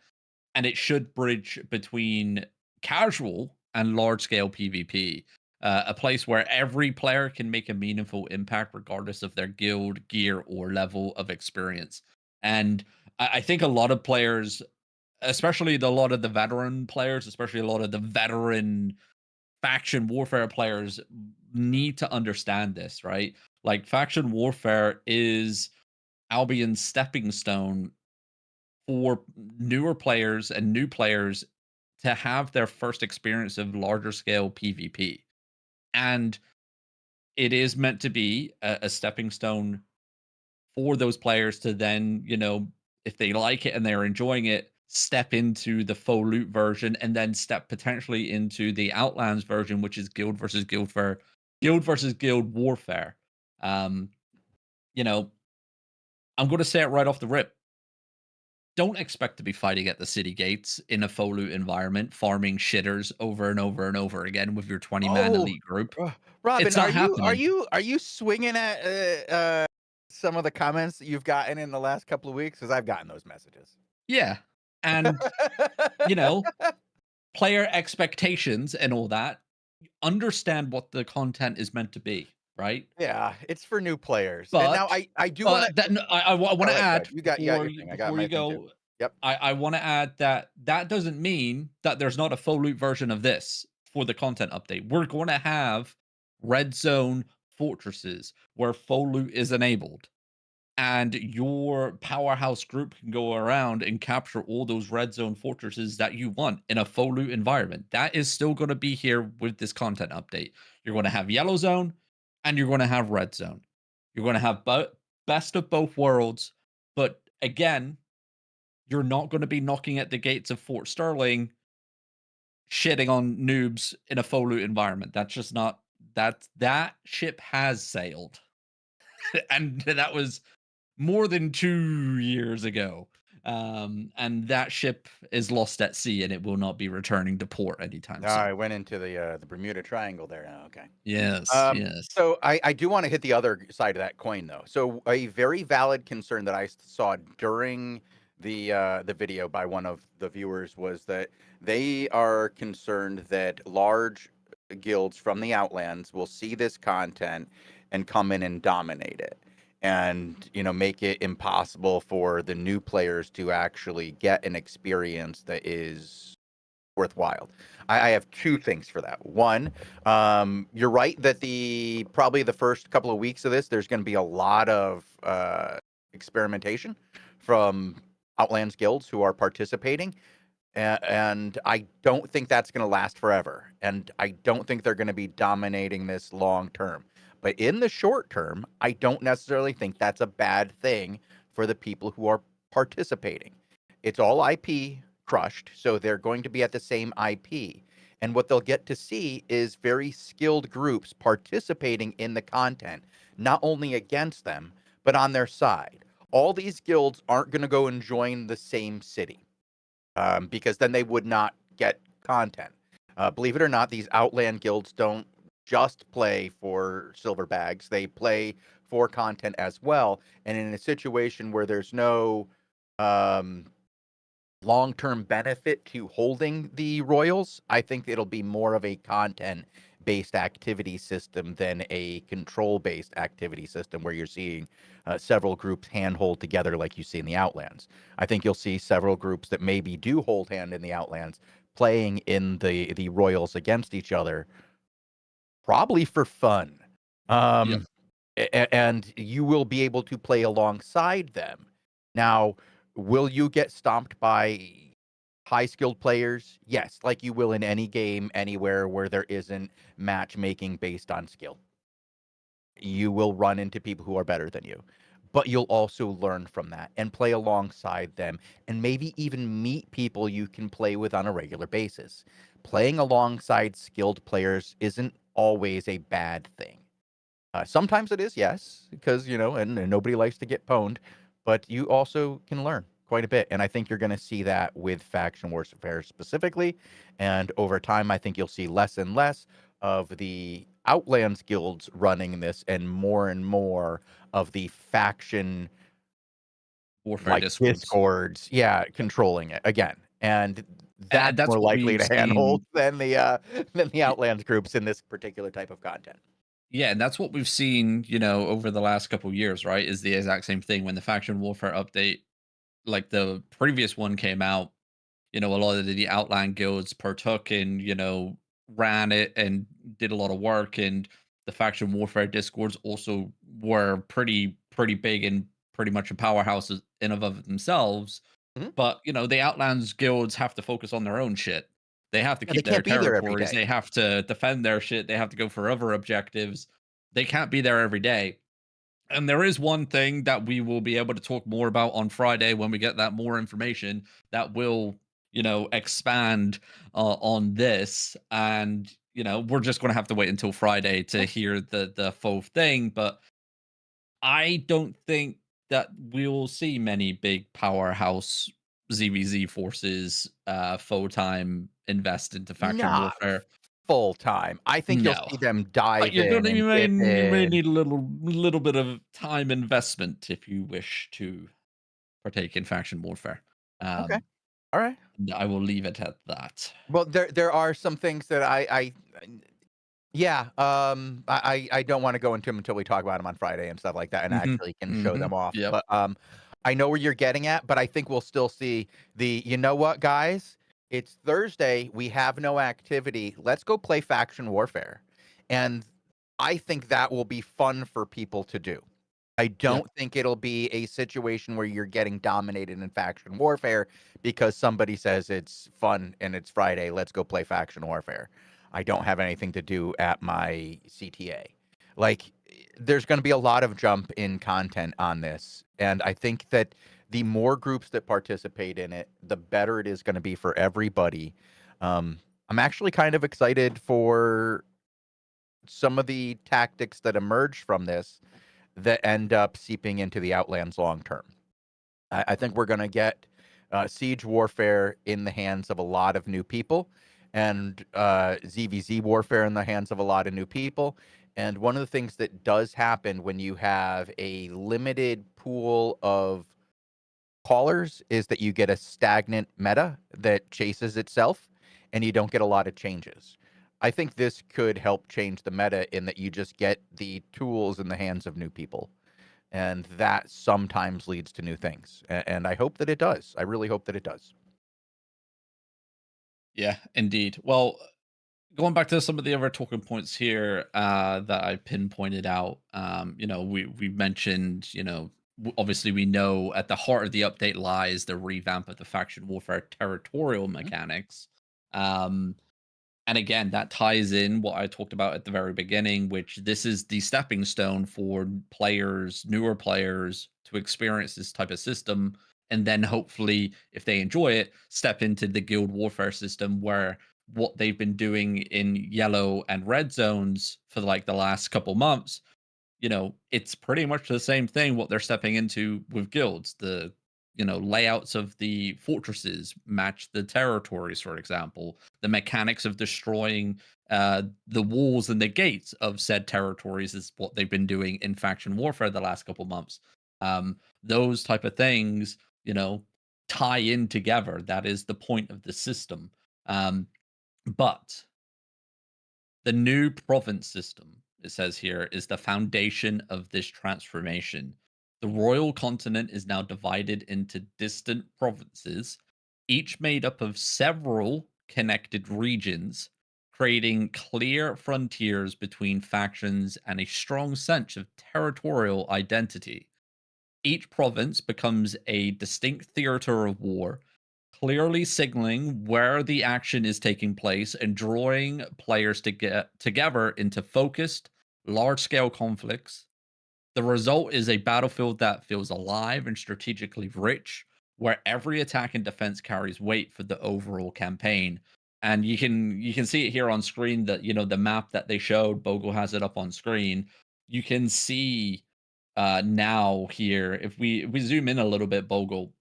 And it should bridge between casual and large scale PvP, a place where every player can make a meaningful impact regardless of their guild, gear, or level of experience. And I think a lot of players, especially a lot of the veteran players, especially a lot of the veteran faction warfare players need to understand this, right? Like faction warfare is Albion's stepping stone for newer players and new players to have their first experience of larger scale PvP. And it is meant to be a stepping stone for those players to then, if they like it and they're enjoying it, step into the full loot version and then step potentially into the Outlands version, which is guild versus guild warfare. Um, you know, I'm going to say it right off the rip. Don't expect to be fighting at the city gates in a full loot environment, farming shitters over and over and over again with your 20-man Oh, elite group. Robin, It's are not you are happening. you are you swinging at some of the comments that you've gotten in the last couple of weeks? Because I've gotten those messages. Yeah. And, you know, player expectations and all that, understand what the content is meant to be, right? Yeah, it's for new players. And now But I do wanna that I want go to ahead, go add ahead. You got your thing. I got before my you thing too. go, Yep. I want to add that doesn't mean that there's not a full loot version of this for the content update. We're going to have red zone fortresses where full loot is enabled. and your powerhouse group can go around and capture all those red zone fortresses that you want in a full loot environment. That is still going to be here with this content update. You're going to have yellow zone and you're going to have red zone. You're going to have best of both worlds, but again, you're not going to be knocking at the gates of Fort Sterling shitting on noobs in a full loot environment. That's just not that ship has sailed. And that was more than 2 years ago. And that ship is lost at sea and it will not be returning to port anytime soon. I went into the Bermuda Triangle there now. Okay. Yes, yes. So I do want to hit the other side of that coin, though. So a very valid concern that I saw during the video by one of the viewers was that they are concerned that large guilds from the Outlands will see this content and come in and dominate it, and make it impossible for the new players to actually get an experience that is worthwhile. I have two things for that. One, you're right that probably the first couple of weeks of this, there's going to be a lot of experimentation from Outlands guilds who are participating. And I don't think that's going to last forever. And I don't think they're going to be dominating this long term. But in the short term, I don't necessarily think that's a bad thing for the people who are participating. It's all IP crushed, so they're going to be at the same IP. And what they'll get to see is very skilled groups participating in the content, not only against them, but on their side. All these guilds aren't going to go and join the same city, because then they would not get content. Believe it or not, these Outland guilds don't just play for silver bags. They play for content as well. And in a situation where there's no long-term benefit to holding the royals, I think it'll be more of a content-based activity system than a control-based activity system where you're seeing several groups hand-hold together like you see in the Outlands. I think you'll see several groups that maybe do hold hand in the Outlands playing in the royals against each other, probably for fun. And you will be able to play alongside them. Now, will you get stomped by high-skilled players? Yes, like you will in any game, anywhere where there isn't matchmaking based on skill. You will run into people who are better than you. But you'll also learn from that and play alongside them, and maybe even meet people you can play with on a regular basis. Playing alongside skilled players isn't always a bad thing. Sometimes it is, yes, because, and nobody likes to get pwned, but you also can learn quite a bit. And I think you're going to see that with Faction Warfare specifically. And over time, I think you'll see less and less of the Outlands guilds running this and more of the faction Warfare like discords, controlling it again. And that's more what likely we've to handhold seen. than the Outlands groups in this particular type of content. Yeah, and that's what we've seen, over the last couple of years, right? Is the exact same thing when the Faction Warfare update, like the previous one came out, a lot of the Outland guilds partook and, ran it and did a lot of work. And the Faction Warfare discords also were pretty big and pretty much a powerhouse in and of themselves. Mm-hmm. But, the Outlands guilds have to focus on their own shit. They have to keep their territories. They have to defend their shit. They have to go for other objectives. They can't be there every day. And there is one thing that we will be able to talk more about on Friday when we get that more information that will, expand on this. And, we're just going to have to wait until Friday to hear the full thing. But I don't think that we'll see many big powerhouse ZVZ forces full-time invest into faction warfare. Full time. I think you'll see them dive in. You may need a little bit of time investment if you wish to partake in faction warfare. Okay. All right. I will leave it at that. Well, there are some things that I don't want to go into them until we talk about them on Friday and stuff like that, and actually can show them off. Yep. But I know where you're getting at, but I think we'll still see you know what, guys? It's Thursday. We have no activity. Let's go play Faction Warfare. And I think that will be fun for people to do. I don't think it'll be a situation where you're getting dominated in faction warfare because somebody says it's fun and it's Friday, let's go play faction warfare. I don't have anything to do at my CTA. Like, there's going to be a lot of jump in content on this. And I think that the more groups that participate in it, the better it is going to be for everybody. I'm actually kind of excited for some of the tactics that emerge from this that end up seeping into the Outlands long term. I think we're going to get siege warfare in the hands of a lot of new people, and ZVZ warfare in the hands of a lot of new people. And one of the things that does happen when you have a limited pool of callers is that you get a stagnant meta that chases itself, and you don't get a lot of changes. I think this could help change the meta in that you just get the tools in the hands of new people. And that sometimes leads to new things. And I hope that it does. I really hope that it does. Yeah, indeed. Well, going back to some of the other talking points here that I pinpointed out, we mentioned, obviously we know at the heart of the update lies the revamp of the faction warfare territorial mechanics. And again, that ties in what I talked about at the very beginning, which this is the stepping stone for players, newer players, to experience this type of system. And then hopefully, if they enjoy it, step into the guild warfare system where what they've been doing in yellow and red zones for like the last couple months, it's pretty much the same thing what they're stepping into with guilds. The layouts of the fortresses match the territories, for example. The mechanics of destroying the walls and the gates of said territories is what they've been doing in faction warfare the last couple months. Those type of things, tie in together. That is the point of the system. But the new province system, it says here, is the foundation of this transformation. The royal continent is now divided into distant provinces, each made up of several connected regions, creating clear frontiers between factions and a strong sense of territorial identity. Each province becomes a distinct theater of war, clearly signaling where the action is taking place and drawing players to get together into focused, large scale conflicts. The result is a battlefield that feels alive and strategically rich, where every attack and defense carries weight for the overall campaign. And you can see it here on screen that the map that they showed, Bogle has it up on screen. You can see now here, if we zoom in a little bit, Bogle,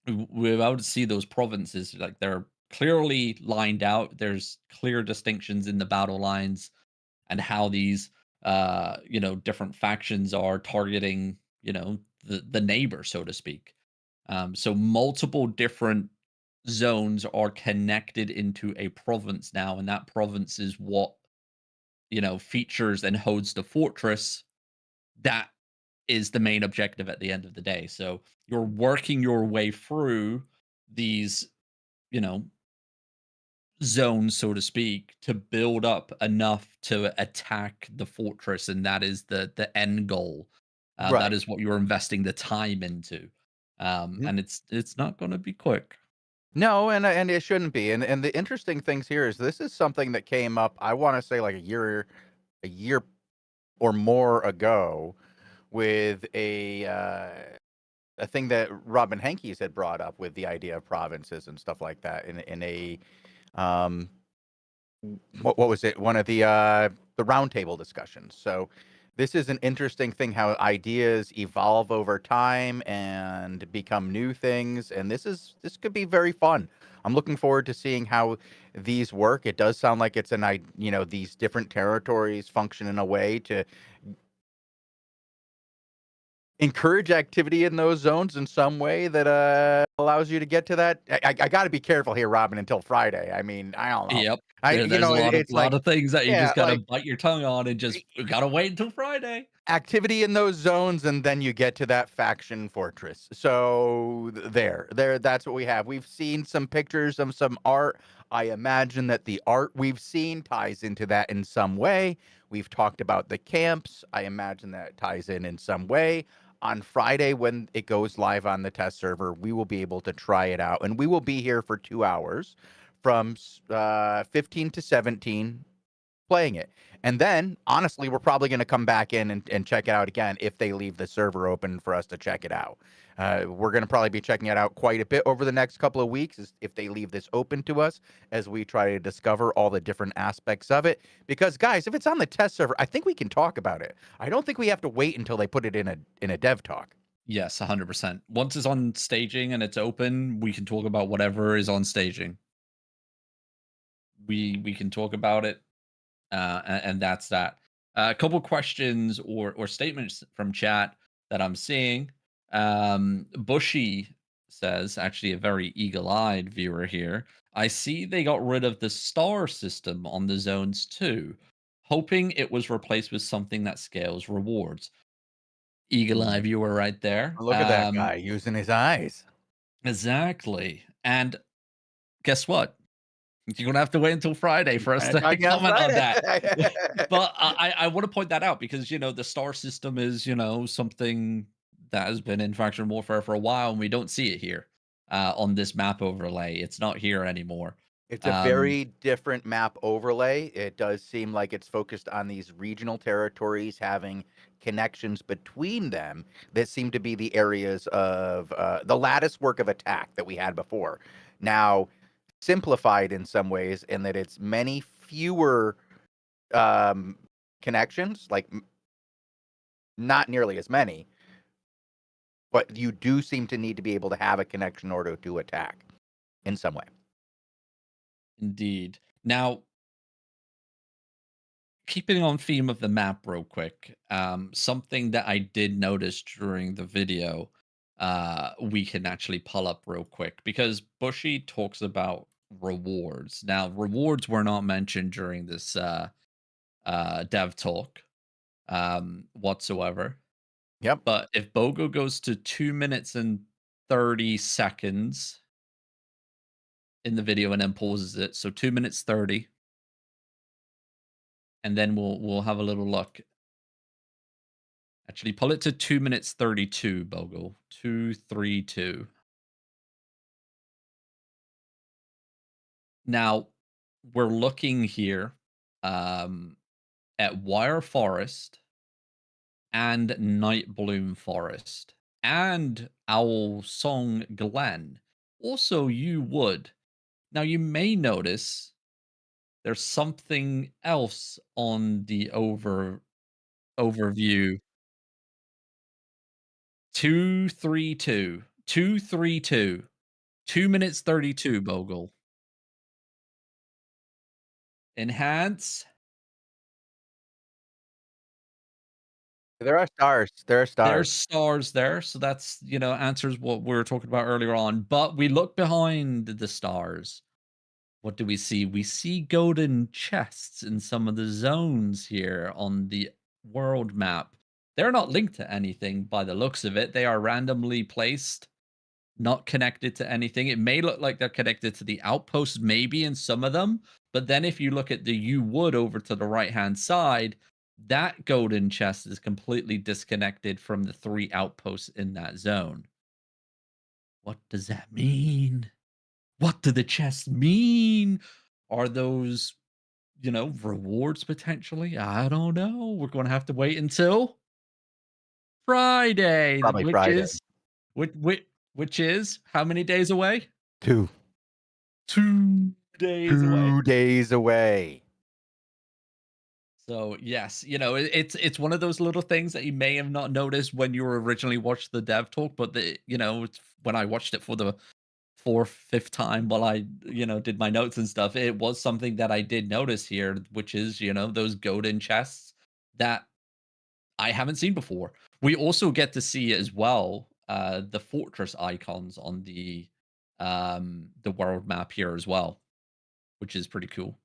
we're able to see those provinces like they're clearly lined out. There's clear distinctions in the battle lines and how these different factions are targeting the neighbor, so to speak. So multiple different zones are connected into a province now, and that province is what features and holds the fortress that is the main objective at the end of the day. So you're working your way through these, you know, zones, so to speak, to build up enough to attack the fortress, and that is the end goal. That Right. is what you're investing the time into, and it's not going to be quick. No, and it shouldn't be. And the interesting things here is this is something that came up, I want to say like a year or more ago with a thing that Robin Hankes had brought up with the idea of provinces and stuff like that in a um what was it? One of the roundtable discussions. So this is an interesting thing how ideas evolve over time and become new things, and this could be very fun. I'm looking forward to seeing how these work. It does sound like it's these different territories function in a way to encourage activity in those zones in some way that allows you to get to that. I got to be careful here, Robin, until Friday. I mean, I don't know. Yep, there's It's a lot like, of things that you yeah, just gotta like bite your tongue on and just gotta wait until Friday. activity in those zones, and then you get to that faction fortress. So there, that's what we have. We've seen some pictures of some art. I imagine that the art we've seen ties into that in some way. We've talked about the camps. I imagine that ties in some way. On Friday, when it goes live on the test server, we will be able to try it out, and we will be here for 2 hours from 15 to 17 playing it. And then, honestly, we're probably going to come back in and check it out again if they leave the server open for us to check it out. We're going to probably be checking it out quite a bit over the next couple of weeks if they leave this open to us as we try to discover all the different aspects of it. Because, guys, if it's on the test server, I think we can talk about it. I don't think we have to wait until they put it in a dev talk. Yes, 100%. Once it's on staging and it's open, we can talk about whatever is on staging. We can talk about it, and that's that. A couple questions or statements from chat that I'm seeing. Bushy says, actually a very eagle-eyed viewer here, I see they got rid of the star system on the zones too, hoping it was replaced with something that scales rewards. Eagle-eye viewer right there. Look at that guy using his eyes. Exactly. And guess what? You're gonna have to wait until Friday for us to comment on that. But I want to point that out because the star system is something that has been in faction warfare for a while, and we don't see it here on this map overlay. It's not here anymore. It's a very different map overlay. It does seem like it's focused on these regional territories having connections between them that seem to be the areas of the lattice work of attack that we had before. Now, simplified in some ways in that it's many fewer connections, like not nearly as many, but you do seem to need to be able to have a connection in order to attack in some way. Indeed. Now, keeping on theme of the map real quick, something that I did notice during the video, we can actually pull up real quick because Bushy talks about rewards. Now, rewards were not mentioned during this dev talk whatsoever. Yep. But if BOGO goes to 2 minutes and 30 seconds in the video and then pauses it, so 2 minutes 30, and then we'll have a little look. Actually, pull it to 2 minutes 32, BOGO. 232. Now, we're looking here at Wire Forest and Night Bloom Forest and Owl Song Glen. Also, You Wood. Now, you may notice there's something else on the overview. 232. 232. 2 minutes 32, Bogle. Enhance. There are stars. There are stars. There's stars there, so that's, answers what we were talking about earlier on. But we look behind the stars. What do we see? We see golden chests in some of the zones here on the world map. They're not linked to anything by the looks of it. They are randomly placed, not connected to anything. It may look like they're connected to the outposts, maybe in some of them. But then if you look at the You Wood over to the right-hand side, that golden chest is completely disconnected from the 3 outposts in that zone. What does that mean? What do the chests mean? Are those, rewards potentially? I don't know. We're going to have to wait until Friday, Probably which Friday. is which is how many days away? 2 days away. 2 days away. So yes, it's one of those little things that you may have not noticed when you were originally watched the dev talk, but it's when I watched it for the 4th, 5th time while I, did my notes and stuff, it was something that I did notice here, which is, those golden chests that I haven't seen before. We also get to see as well the fortress icons on the world map here as well, which is pretty cool.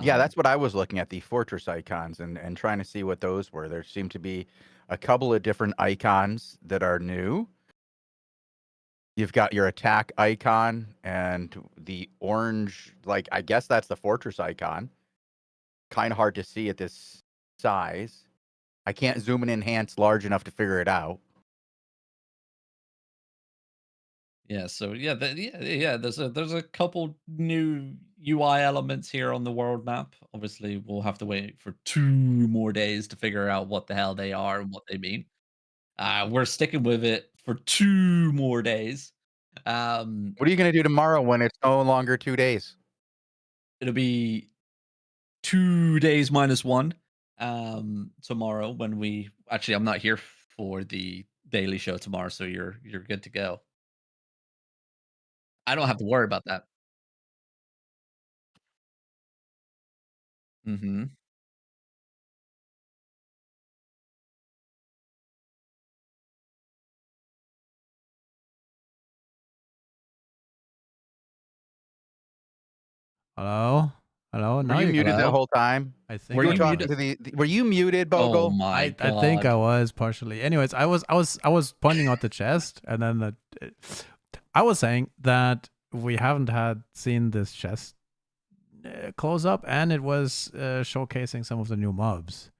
Yeah, that's what I was looking at, the fortress icons and trying to see what those were. There seem to be a couple of different icons that are new. You've got your attack icon and the orange, like, I guess that's the fortress icon. Kind of hard to see at this size. I can't zoom and enhance large enough to figure it out. Yeah, so yeah, there's a couple new UI elements here on the world map. Obviously, we'll have to wait for 2 more days to figure out what the hell they are and what they mean. We're sticking with it for 2 more days. What are you going to do tomorrow when it's no longer 2 days? It'll be 2 days minus one. Tomorrow when we actually, I'm not here for the daily show tomorrow, so you're good to go. I don't have to worry about that. Hmm. Hello? Hello? Were Now you you muted can. the Hello? whole time? I You think Were were you talking muted? to the. Were you muted, Oh Bogle? my I think I god. was partially. Anyways, I was pointing out the chest, and then I was saying that we haven't seen this chest close up, and it was showcasing some of the new mobs.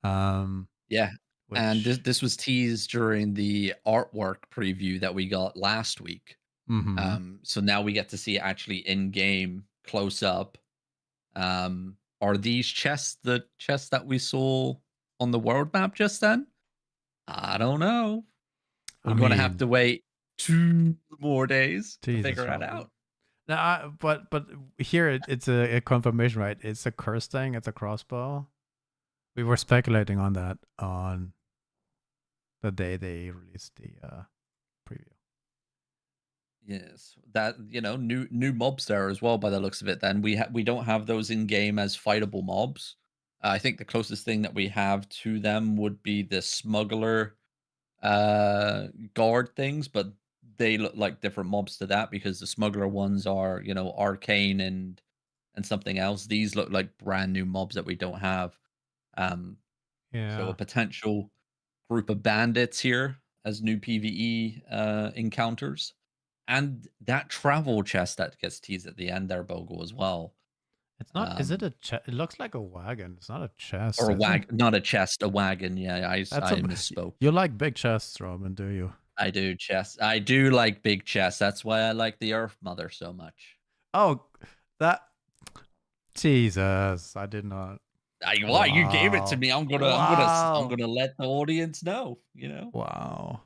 Yeah. And this Which this was teased during the artwork preview that we got last week. mm-hmm. So now we get to see it actually in game, close up. Are these chests the chests that we saw on the world map just then? I don't know. I We're gonna have mean, to wait 2 more days to Jesus, figure it Robin. out. No, but here it's a confirmation, right? It's a curse thing. It's a crossbow. We were speculating on that on the day they released the preview. Yes, that new mobs there as well. By the looks of it, then we don't have those in game as fightable mobs. I think the closest thing that we have to them would be the smuggler guard things, but they look like different mobs to that because the smuggler ones are arcane and something else. These look like brand new mobs that we don't have. Um, so a Yeah, potential group of bandits here as new PvE encounters. And that travel chest that gets teased at the end there, Bogle, as well. it's not. Is it a chest? It looks like a wagon. It's not a chest, Or a is it? not a chest, a wagon. Yeah, That's I a. misspoke. You like big chests, Robin? Do you? I do chests. I do like big chests. That's why I like the Earth Mother so much. Oh, that. Jesus, I did not. Why you gave it to Wow. me? I'm Wow. gonna let the audience know. Wow.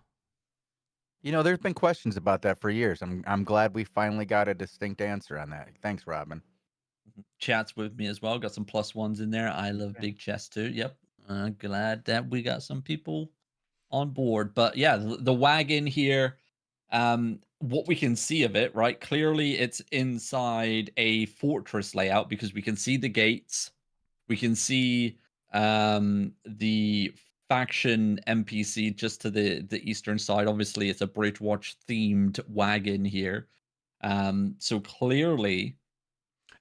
There's been questions about that for years. I'm glad we finally got a distinct answer on that. Thanks, Robin. Chats with me as well. Got some plus ones in there. I love big chests too. Yep. Glad that we got some people on board. But yeah, the wagon here, what we can see of it, right? Clearly it's inside a fortress layout because we can see the gates. We can see the faction NPC just to the eastern side. Obviously, it's a Bridgewatch themed wagon here. So clearly,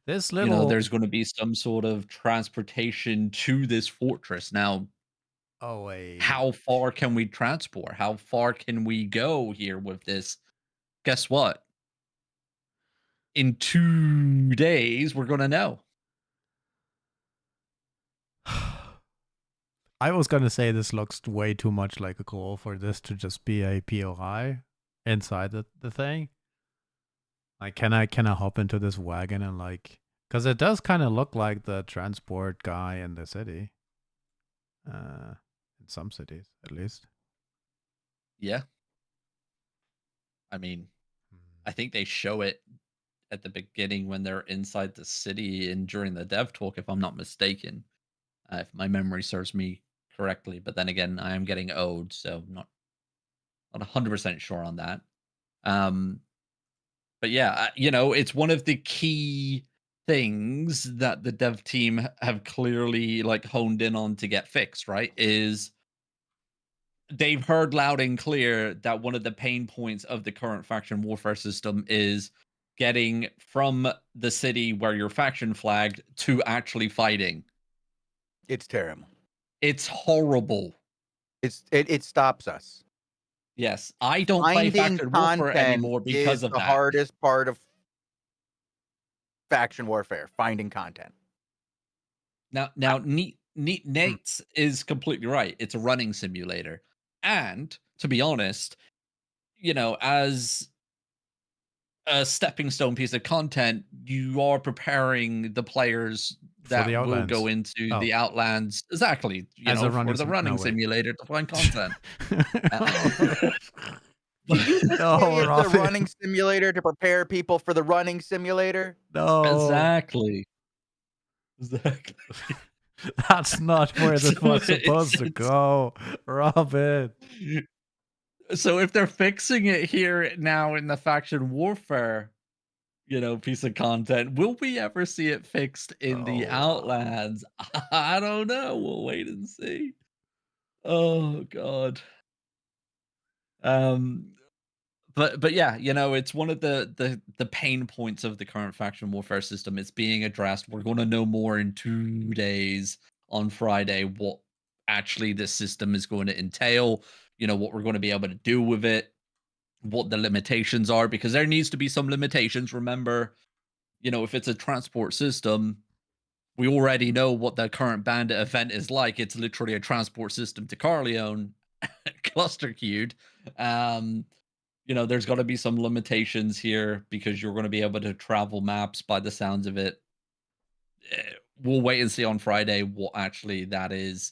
This little. there's going to be some sort of transportation to this fortress. Now, Oh wait. how far can we transport? How far can we go here with this? Guess what? In 2 days, we're going to know. I was gonna say this looks way too much like a goal for this to just be a POI inside the thing. Like, can I hop into this wagon and because it does kind of look like the transport guy in the city, in some cities at least. Yeah. I mean, I think they show it at the beginning when they're inside the city and during the dev talk, if I'm not mistaken, if my memory serves me correctly. But then again, I am getting owed, so not 100% sure on that. But yeah, it's one of the key things that the dev team have clearly honed in on to get fixed, right? Is they've heard loud and clear that one of the pain points of the current faction warfare system is getting from the city where you're faction flagged to actually fighting. It's terrible. It's horrible. It stops us. Yes, I don't play Finding Faction Warfare content anymore because is of the that. hardest part of faction warfare, finding content. Now, Mm. Nate's is completely right. It's a running simulator, and to be honest, as a stepping stone piece of content, you are preparing the players For the that will Outlands. go into Oh, the Outlands exactly, as a for running the sim. No running way. simulator to find content. Did you just No, say it's a Rafi. running simulator to prepare people for the running simulator? No. Exactly. Exactly. That's not where this So was supposed to go, Robin. so if they're fixing it here now in the faction warfare, piece of content, will we ever see it fixed in the Oh, Rob. Outlands? I don't know. We'll wait and see. Oh God. Um, but yeah, it's one of the pain points of the current faction warfare system. It's being addressed. We're going to know more in 2 days on Friday what actually this system is going to entail. What we're going to be able to do with it, what the limitations are, because there needs to be some limitations. Remember, if it's a transport system, we already know what the current bandit event is like. It's literally a transport system to Carleon, cluster queued. Um, there's got to be some limitations here because you're going to be able to travel maps by the sounds of it. We'll wait and see on Friday what actually that is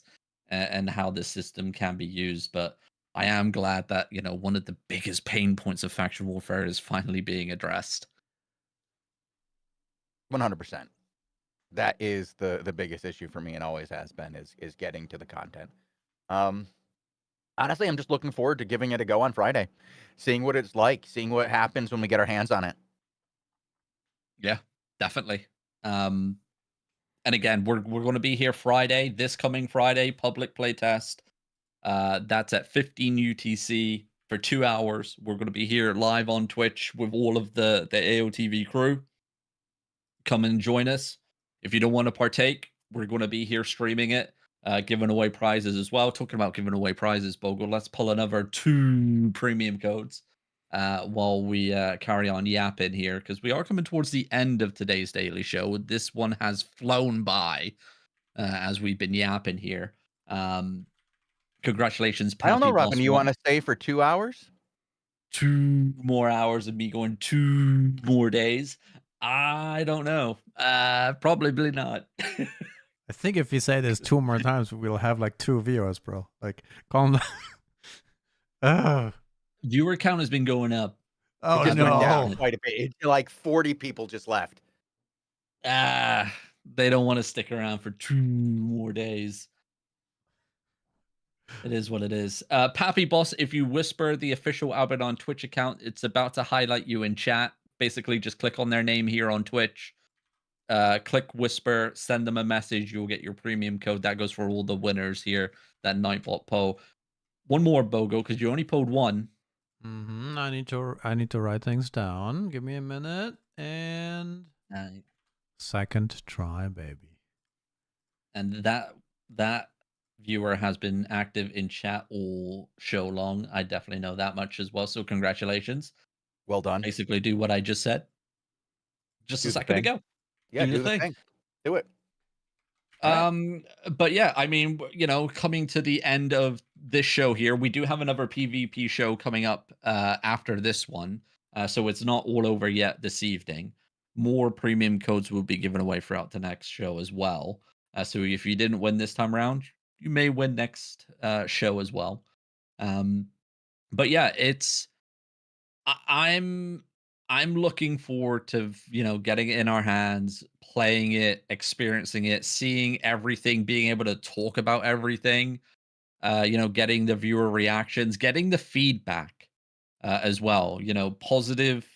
and how this system can be used. But I am glad that, one of the biggest pain points of faction warfare is finally being addressed. 100%. That is the biggest issue for me and always has been is getting to the content. Honestly, I'm just looking forward to giving it a go on Friday, seeing what it's like, seeing what happens when we get our hands on it. Yeah, definitely. And again, we're going to be here Friday, this coming Friday, public playtest. That's at 15 UTC for 2 hours. We're going to be here live on Twitch with all of the AOTV crew. Come and join us. If you don't want to partake, we're going to be here streaming it, giving away prizes as well. Talking about giving away prizes, Bogle, let's pull another 2 premium codes while we carry on yapping here, because we are coming towards the end of today's daily show. This one has flown by as we've been yapping here. Congratulations, I don't know, Pappy Robin. Boss You 1. want to stay for 2 hours? 2 more hours of me going 2 more days. I don't know. Probably not. I think if you say this 2 more times, we'll have like 2 viewers, bro. Like, calm down. Viewer count has been going up. Oh, It just went down no. quite a bit. Like 40 people just left. They don't want to stick around for 2 more days. It is what it is. Pappy Boss, if you whisper the official Albion on Twitch account, it's about to highlight you in chat. Basically, just click on their name here on Twitch. Click whisper, send them a message. You'll get your premium code. That goes for all the winners here. That 9-volt poll. One more, Bogo, because you only polled one. I need to write things down. Give me a minute. And second try, baby. And that viewer has been active in chat all show long. I definitely know that much as well. So congratulations. Well done. Basically do what I just said just Do a the second thing. ago. Yeah, do the thing. Do it. But yeah, I mean, coming to the end of this show here, we do have another PvP show coming up after this one. So it's not all over yet this evening. More premium codes will be given away throughout the next show as well. So if you didn't win this time around, you may win next show as well. But yeah, I'm looking forward to getting it in our hands, playing it, experiencing it, seeing everything, being able to talk about everything. Getting the viewer reactions, getting the feedback as well. Positive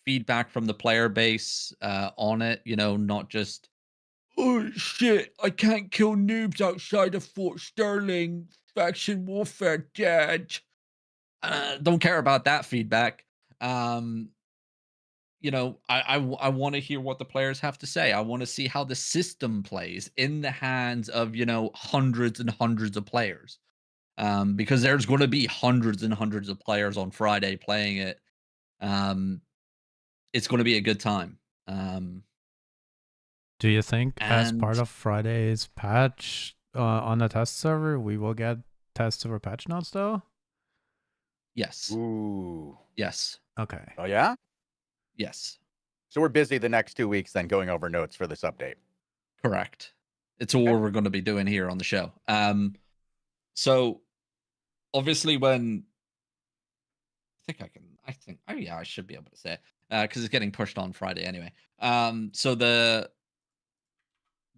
feedback from the player base on it. Not just oh shit, I can't kill noobs outside of Fort Sterling. Faction warfare, dead. Don't care about that feedback. I want to hear what the players have to say. I want to see how the system plays in the hands of, hundreds and hundreds of players. because there's going to be hundreds and hundreds of players on Friday playing it. It's going to be a good time. Do you think as And part of Friday's patch on the test server, we will get test server patch notes though? yes, Ooh. yes, Okay. Oh, yeah? yes, So we're busy the next 2 weeks then going over notes for this update. correct. It's all we're going to be doing here on the show. So obviously when I should be able to say it because it's getting pushed on Friday anyway. So the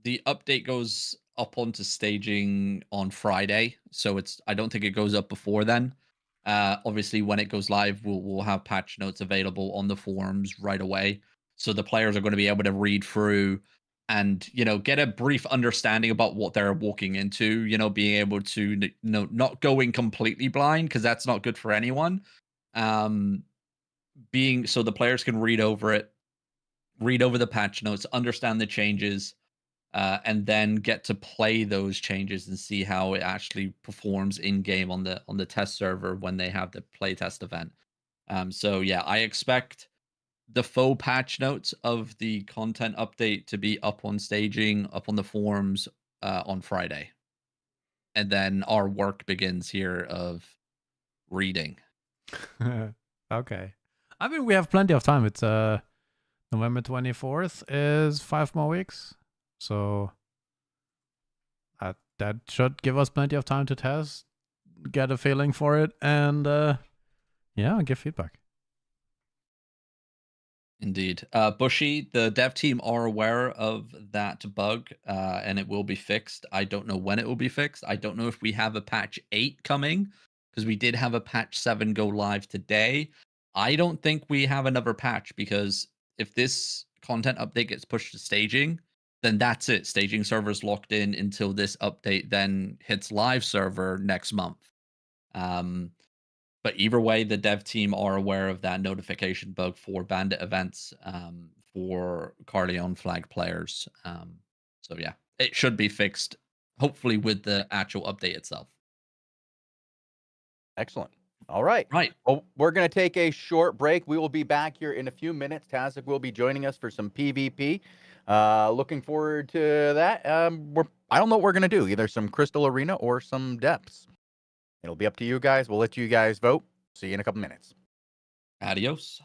update goes up onto staging on Friday, so I don't think it goes up before then. Obviously, when it goes live, we'll have patch notes available on the forums right away, so the players are going to be able to read through and get a brief understanding about what they're walking into. Being able to not going completely blind because that's not good for anyone. Being so the players can read over it, read over the patch notes, understand the changes. And then get to play those changes and see how it actually performs in game on the test server when they have the playtest event. So yeah, I expect the faux patch notes of the content update to be up on staging, up on the forums on Friday, and then our work begins here of reading. Okay. I mean, we have plenty of time. It's November 24th is 5 more weeks. So that should give us plenty of time to test, get a feeling for it, and give feedback. Indeed. Bushy, the dev team are aware of that bug, and it will be fixed. I don't know when it will be fixed. I don't know if we have a patch 8 coming, because we did have a patch 7 go live today. I don't think we have another patch, because if this content update gets pushed to staging, then that's it. Staging server's locked in until this update then hits live server next month. But either way, the dev team are aware of that notification bug for bandit events for Carleon flag players. So yeah, it should be fixed, hopefully with the actual update itself. Excellent. All right. Right. Well, we're going to take a short break. We will be back here in a few minutes. Tazek will be joining us for some PvP. Looking forward to that. I don't know what we're going to do, either some Crystal Arena or some Depths. It'll be up to you guys. We'll let you guys vote. See you in a couple minutes. Adios.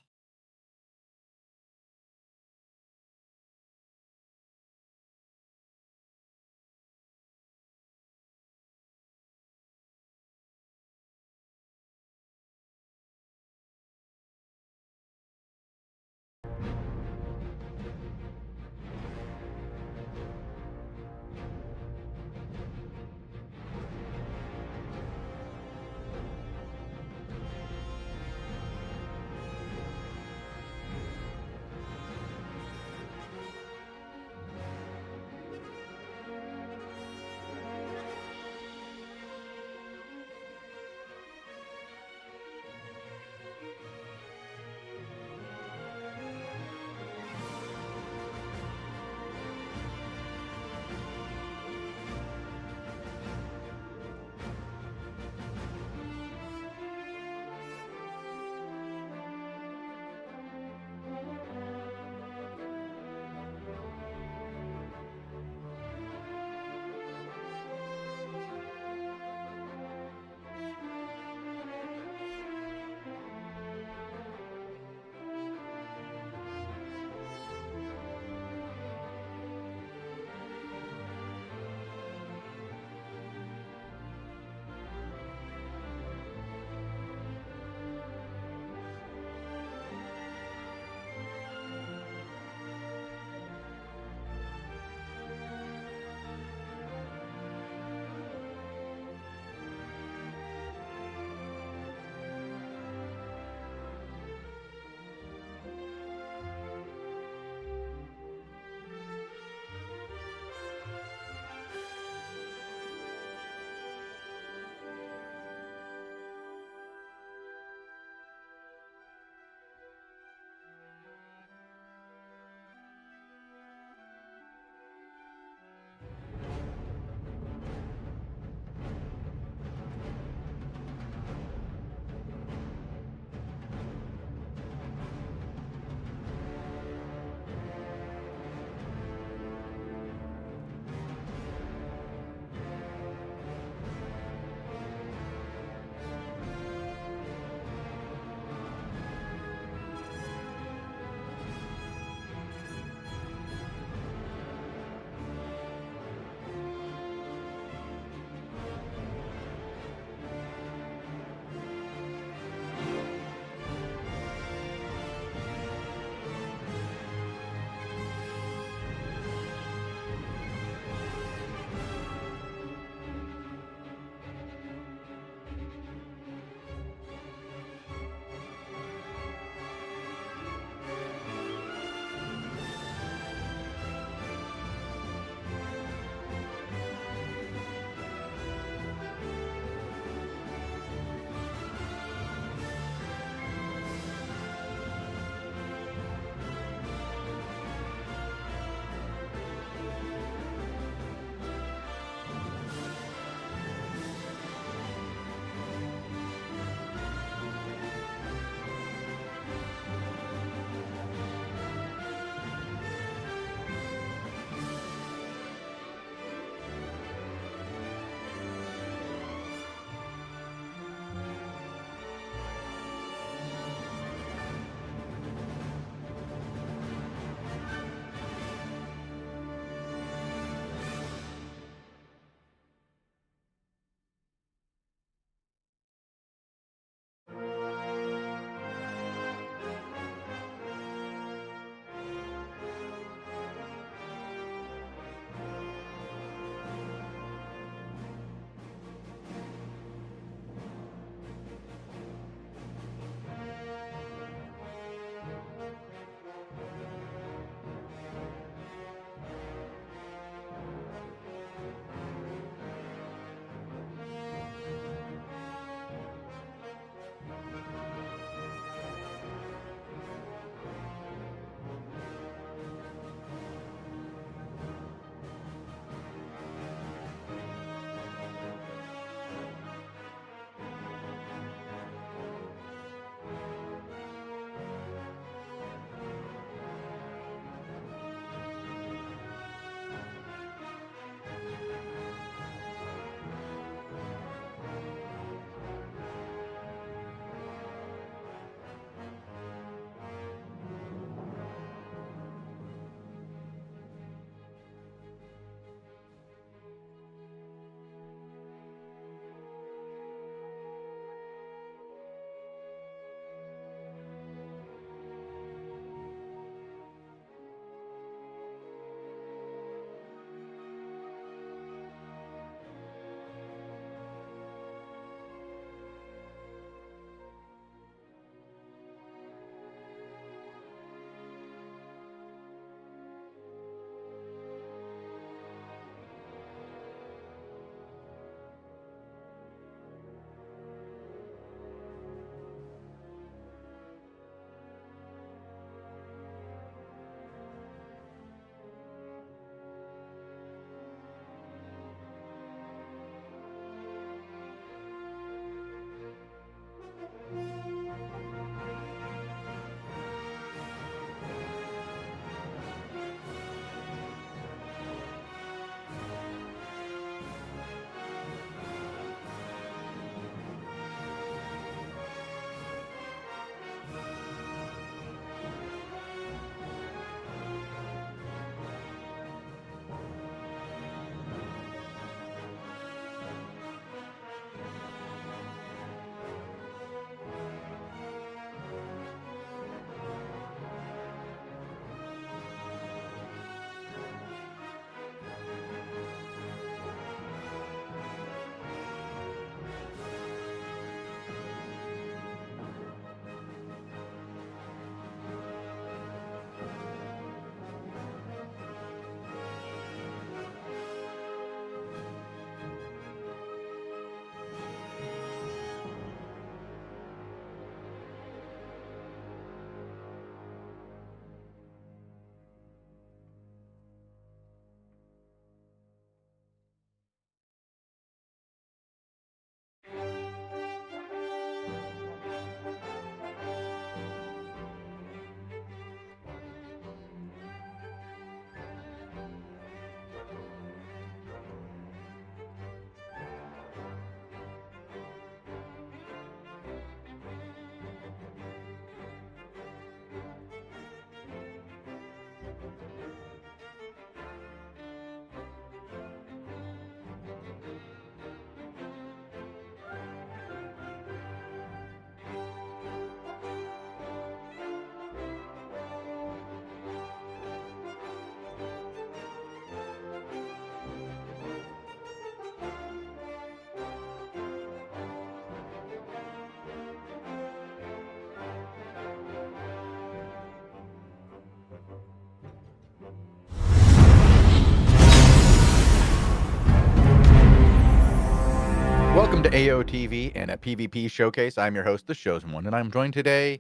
Welcome to AOTV and a PvP showcase. I'm your host, the Chosen One, and I'm joined today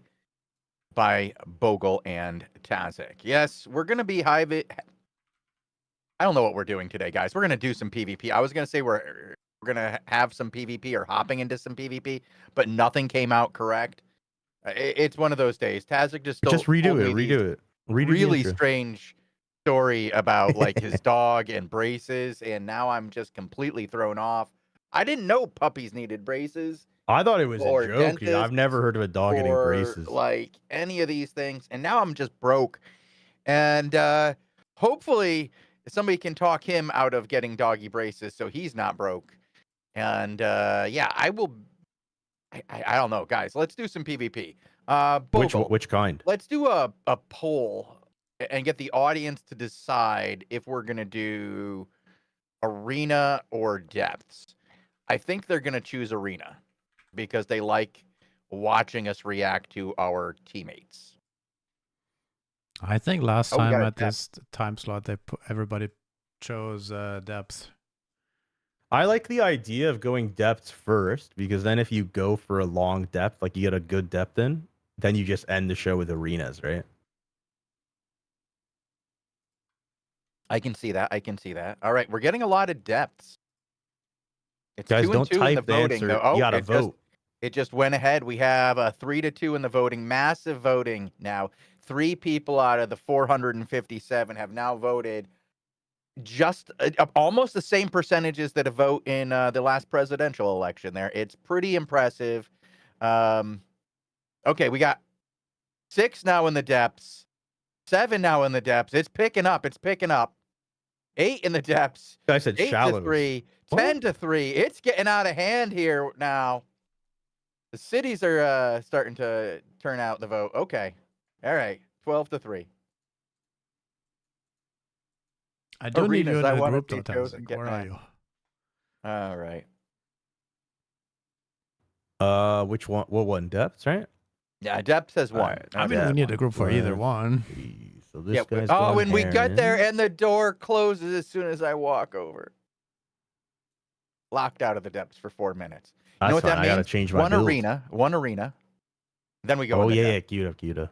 by Bogle and Tazik. Yes, we're going to be I don't know what we're doing today, guys. We're going to do some PvP. I was going to say we're going to have some PvP or hopping into some PvP, but nothing came out correct. It's one of those days. Tazik just redo it. Redo really strange story about like his dog and braces, and now I'm just completely thrown off. I didn't know puppies needed braces. I thought it was a or joke, dude. I've never heard of a dog getting or braces. like any of these things, and now I'm just broke. And hopefully somebody can talk him out of getting doggy braces so he's not broke. And yeah, I don't know, guys. Let's do some PvP. Which kind? Let's do a poll and get the audience to decide if we're gonna do arena or depths. I think they're gonna choose arena because they like watching us react to our teammates. I think last we time got a at this time slot, everybody chose depth. I like the idea of going depths first because then if you go for a long depth, like you get a good depth in, then you just end the show with arenas, right? I can see that. All right, we're getting a lot of depths. It's Guys, 2 and don't 2 in type the the voting, answer. though. Oh, You gotta it vote. It just went ahead. We have a 3-2 in the voting. Massive voting now. 3 people out of the 457 have now voted. Just almost the same percentages that a vote in the last presidential election there. It's pretty impressive. Okay, we got 6 now in the depths. 7 now in the depths. It's picking up. 8 in the depths. I said 8 shallows. to 3. What? 10 to 3. It's getting out of hand here now. The cities are starting to turn out the vote. Okay. All right. 12 to 3. I do need you Arenas, in I the wanna group, be though, chosen. Tazik. Get Where are mad. you? All right. Which one? What one? Depths, right? Yeah, Depth says 1. Alright, I mean, we need a group for either one. So this Yeah, guy's oh, going and we got there, Heron. and the door closes as soon as I walk over. Locked out of the depths for 4 minutes. You That's know what fine. that I means? gotta change my build. One arena. Then we go. Oh into yeah, depth. Cuda.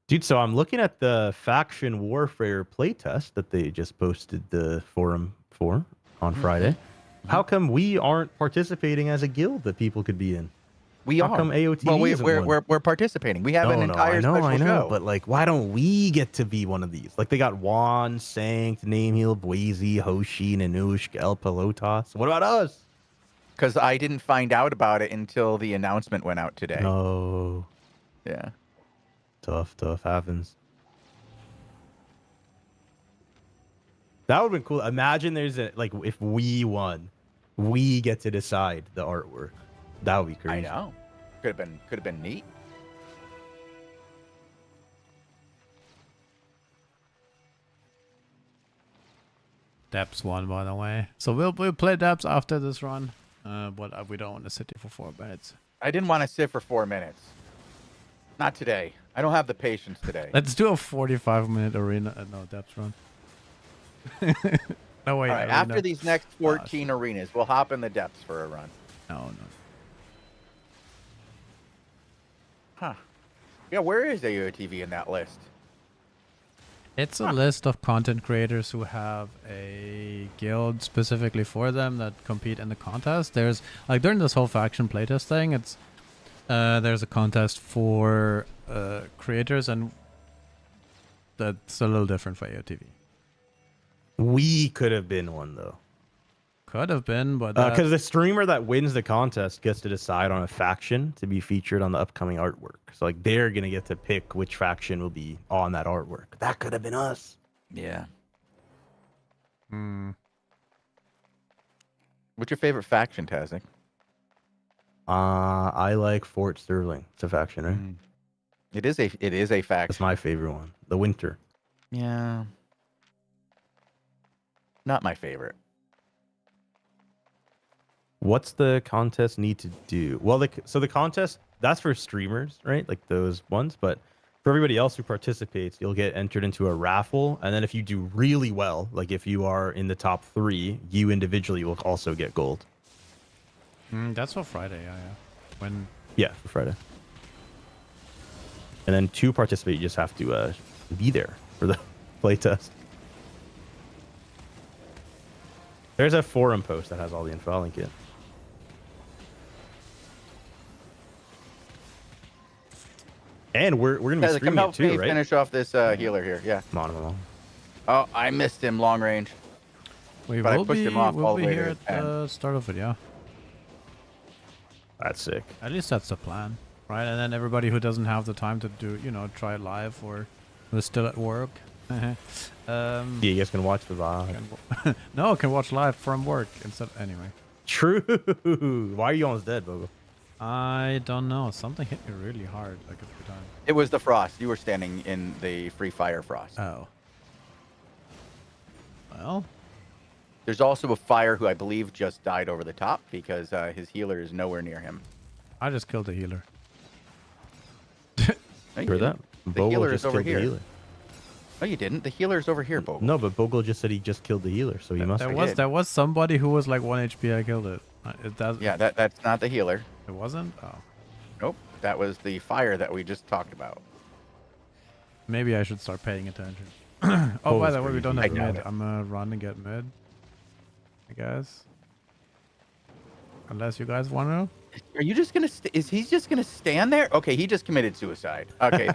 Dude, so I'm looking at the faction warfare playtest that they just posted the forum for on Friday. How come we aren't participating as a guild that people could be in? We How are. come AOTV Well, isn't one? we're participating. We have an entire special I know, show. but like, why don't we get to be one of these? Like, they got Juan, Sankt, Nameheal, Bwazy, Hoshi, Nanushk, El Pelotas. What about us? Because I didn't find out about it until the announcement went out today. No. Yeah. Tough happens. That would have been cool. Imagine there's like, if we won, we get to decide the artwork. That would be crazy. I know. Could have been neat. Depths 1, by the way. So we'll play depths after this run, but we don't want to sit here for 4 minutes. I didn't want to sit for 4 minutes. Not today. I don't have the patience today. Let's do a 45-minute arena. No, depths run. No way. All right. After these next 14 arenas, we'll hop in the depths for a run. No. Huh. Yeah, where is AOTV in that list? It's a list of content creators who have a guild specifically for them that compete in the contest. There's like during this whole faction playtest thing, it's there's a contest for creators, and that's a little different for AOTV. We could have been one though. Could have been, but Because the streamer that wins the contest gets to decide on a faction to be featured on the upcoming artwork. So like they're gonna get to pick which faction will be on that artwork. That could have been us. Yeah. hmm. What's your favorite faction, Tazik? I like Fort Sterling. It's a faction, right? It is a faction. That's my favorite one. The Winter. Yeah. Not my favorite. What's the contest need to do? Well, so the contest, that's for streamers, right? Like those ones. But For everybody else who participates, you'll get entered into a raffle, and then if you do really well, like if you are in the top 3, you individually will also get gold. That's for Friday, yeah. When Yeah, for Friday. And then to participate, you just have to be there for the playtest. There's a forum post that has all the info. I'll link it. And we're gonna be Come streaming help it too, me right? finish off this healer here. Yeah. Come on. Oh, I missed him long range. we But I will pushed be, him off we'll all the be way here to at the the start of it, yeah. That's sick. At least that's the plan, right? And then everybody who doesn't have the time to do, try it live or who's still at work. Yeah, you guys can watch the VOD. No, can watch live from work instead. Anyway, True. Why are you almost dead, Bogo? I don't know. Something hit me really hard like a few times. It was the frost. You were standing in the free fire frost. Oh. Well, There's also a fire who I believe just died over the top because his healer is nowhere near him. I just killed the healer. No, you Heard that? didn't. The Bogle healer just is over killed the here. healer. No, you didn't. The healer is over here, Bogle. No, but Bogle just said he just killed the healer, so he must have. There was somebody who was like 1 HP. I killed it. It does. Yeah, that's not the healer. It wasn't. Oh, Nope. That was the fire that we just talked about. maybe I should start paying attention. Oh, by the way, we don't have I doubt mid. it. I'm gonna run and get mid. I guess. Unless you guys want to. Are you just gonna? Is he just gonna stand there? Okay, he just committed suicide. Okay,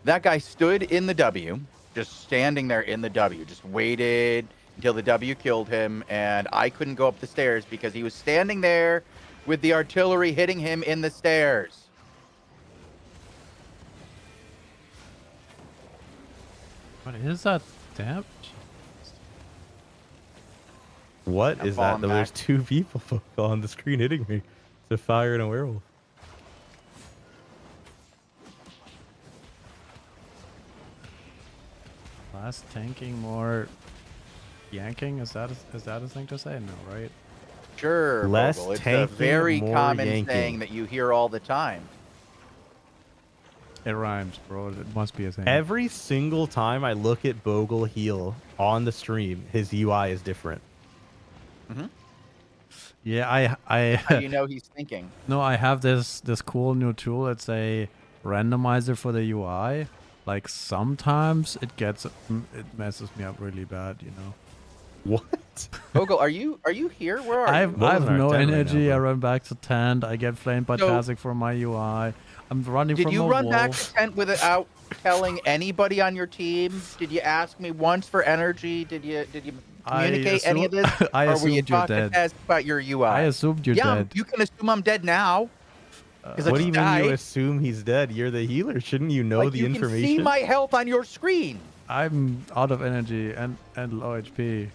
that guy stood in the W, just standing there in the W, just waited until the W killed him, and I couldn't go up the stairs because he was standing there with the artillery hitting him in the stairs. What is that? Damn. What I'm is that? falling Though there's back. 2 people on the screen hitting me. It's a fire and a werewolf. Less tanking, more yanking. Is that a thing to say? No, right? Sure, Less Bogle. It's a tanking, very more common yanking. saying that you hear all the time. It rhymes, bro. It must be a thing. Every single time I look at Bogle heal on the stream, his UI is different. Yeah, How do you know he's thinking? No, I have this cool new tool. It's a randomizer for the UI. Like sometimes it messes me up really bad, What? Bogle, are you here? Where are I you? have Bogle's on no our 10 right energy. now, I bro. run back to tent. I get flamed by So- Tazik for my UI. I'm running Did from you a run back wolf. to tent without telling anybody on your team? Did you ask me once for energy? Did you I communicate any of this? I or were you assumed you're talking dead. to us about your UI? I assumed you're yeah, dead. you can assume I'm dead now. 'cause I What do you just mean you died. assume he's dead? You're the healer. Shouldn't you know Like, the you information? can see my health on your screen. I'm out of energy and low HP.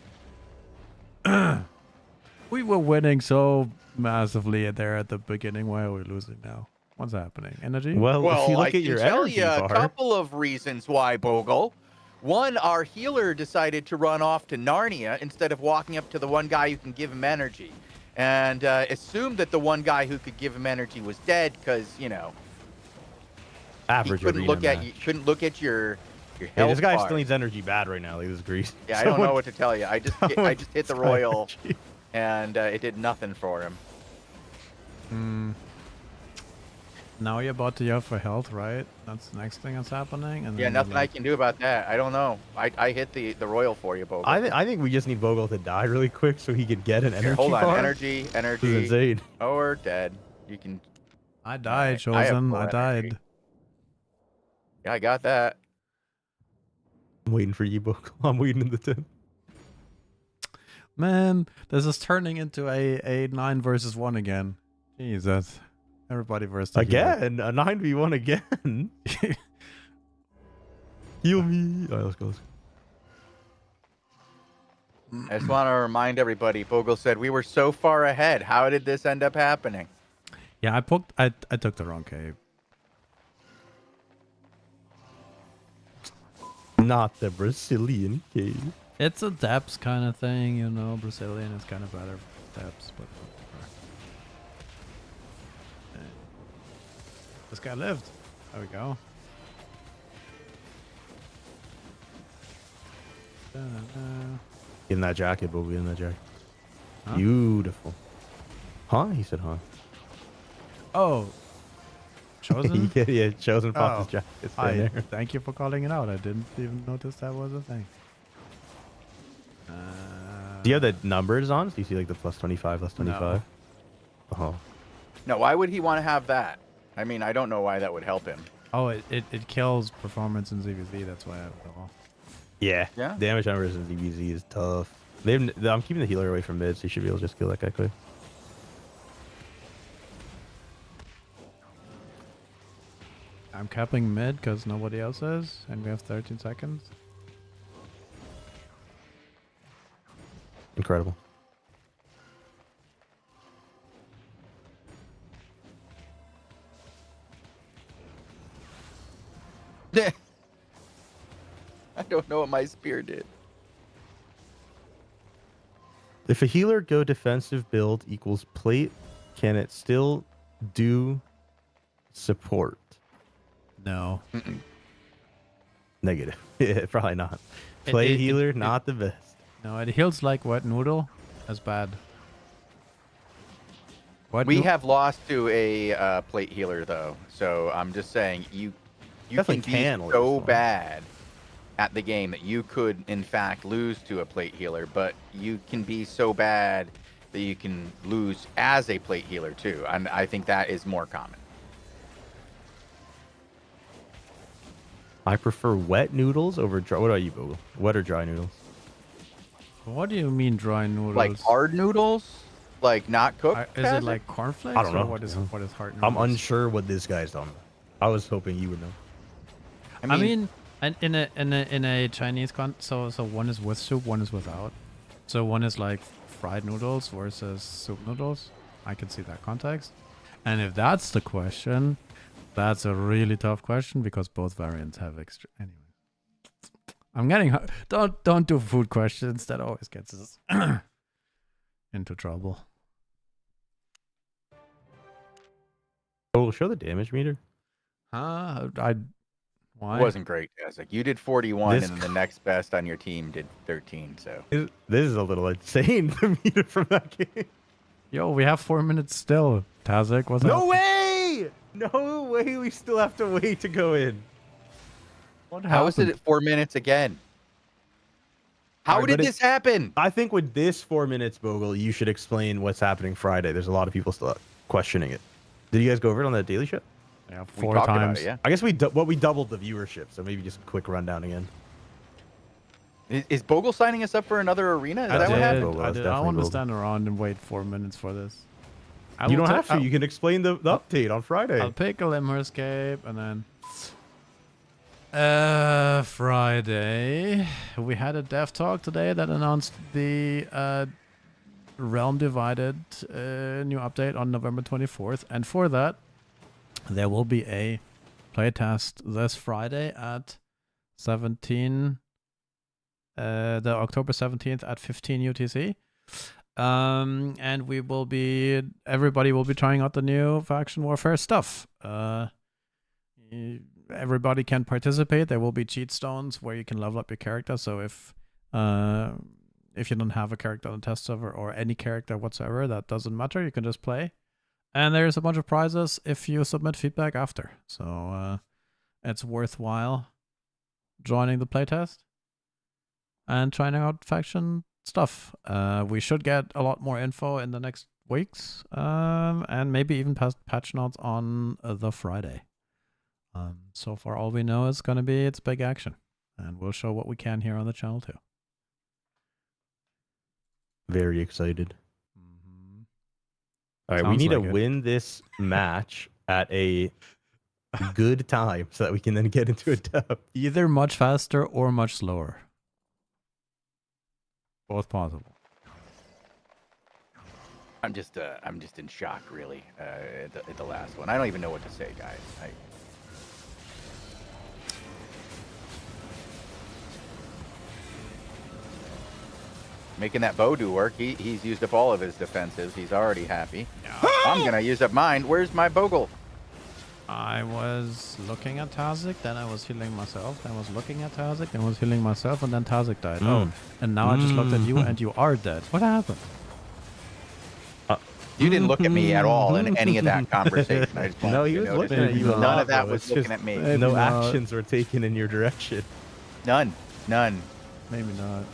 We were winning so massively there at the beginning. Why are we losing now? What's happening? Energy? Well, if you I look can at your tell energy you a bar, couple of reasons why, Bogle. One, our healer decided to run off to Narnia instead of walking up to the one guy who can give him energy, and assumed that the one guy who could give him energy was dead because he average couldn't arena look at match. you, couldn't look at your Hey, health this guy bar. still needs energy bad right now. Like this grease. Yeah, I don't know what to tell you. I just hit the Someone- royal, and it did nothing for him. Now you're about to yell for health, right? That's the next thing that's happening. And Yeah, then nothing you're I like, can do about that. I don't know. I hit the royal for you, Bogle. I think we just need Bogle to die really quick so he could get an energy Here, hold on, bar. energy, This is energy. insane. Oh, we're dead. You can. I died, I have Chosen. full I energy. died. Yeah, I got that. I'm waiting for you, Bogle. I'm waiting in the tent. Man, this is turning into a 9 versus 1 again. Jesus. Everybody versus the healer. Again, a 9v1 again. Heal me. All right, let's go. I just want to remind everybody. Bogle said we were so far ahead. How did this end up happening? Yeah, I took the wrong cave. Not the Brazilian cave. It's a depths kind of thing, Brazilian is kind of better for depths, but this guy lived. There we go. Get in that jacket, Bogey. Get in that jacket. Huh? Beautiful. Huh? He said, huh? Oh, chosen. yeah, chosen popped Oh, his jacket. It's Hi, in there. thank you for calling it out. I didn't even notice that was a thing. Do you have the numbers on? Do you see like the plus 25, plus 25? Oh. No, why would he want to have that? I mean, I don't know why that would help him. Oh, it kills performance in ZVZ. That's why I have it all. Yeah. Yeah? Damage numbers in DBZ is tough. I'm keeping the healer away from mid, so you should be able to just kill that guy quick. I'm capping mid because nobody else is, and we have 13 seconds. Incredible. I don't know what my spear did. If a healer go defensive build equals plate, can it still do support? No. Negative. Yeah, probably not. It- Play it- healer, it- not the best. No, it heals like wet noodle. That's bad. We have lost to a plate healer though, so I'm just saying you Definitely can can be lose so one. bad at the game that you could in fact lose to a plate healer, but you can be so bad that you can lose as a plate healer too, and I think that is more common. I prefer wet noodles over dry. What about you, Bogle? Wet or dry noodles? What do you mean dry noodles? Like hard noodles, like not cooked. Is it like cornflakes? I don't know. Or what is hard noodles? I'm unsure what this guy's talking about. I was hoping you would know. I mean, and in a Chinese so one is with soup, one is without. So one is like fried noodles versus soup noodles. I can see that context. And if that's the question, that's a really tough question because both variants have extra. Anyway, I'm getting don't do food questions. That always gets us into trouble. Oh, show the damage meter. Why? It wasn't great, Jessica. You did 41, This and then the next best on your team did 13. So This is a little insane, the meter from that game. Yo, we have 4 minutes still. Tazek, what's No up? way! No way we still have to wait to go in. What how is it happened? at 4 minutes again? How Alright, did but this happen? I think with this 4 minutes, Bogle, you should explain what's happening Friday. There's a lot of people still questioning it. Did you guys go over it on the daily show? Yeah, We 4 talked times. about it, yeah. I guess we doubled the viewership, so maybe just a quick rundown again. Is Bogle signing us up for another arena? Is I that what did. happened? Bogle, I that's did. I definitely want to Bogle. stand around and wait 4 minutes for this. You don't have to. You can explain the update on Friday. I'll pick a Limher Escape and then. Friday. We had a dev talk today that announced the Realm Divided new update on November 24th. And for that, there will be a playtest this Friday at 17. The October 17th at 15 UTC. And everybody will be trying out the new faction warfare stuff. Everybody can participate. There will be cheat stones where you can level up your character. So if you don't have a character on the test server or any character whatsoever, that doesn't matter. You can just play. And there's a bunch of prizes if you submit feedback after. So it's worthwhile joining the playtest and trying out faction stuff. We should get a lot more info in the next weeks, and maybe even patch notes on the Friday. So far, all we know is going to be it's big action, and we'll show what we can here on the channel too. Very excited. All right, we Sounds need to like it. win this match at a good time so that we can then get into a dub. Either much faster or much slower. Both possible. I'm just in shock, really, at the last one. I don't even know what to say, guys. Making that bow do work. He's used up all of his defensives. He's already happy. I'm gonna use up mine. Where's my Bogle? I was looking at Tazik, then I was healing myself, then I was looking at Tazik, then I was healing myself, and then Tazik died. Oh, and now I just looked at you and you are dead. What happened? You didn't look at me at all in any of that conversation. I just No, want he you was to notice. looking at you a None lot, of that bro. was It's looking just- at me. Maybe No not. actions were taken in your direction. None. Maybe not.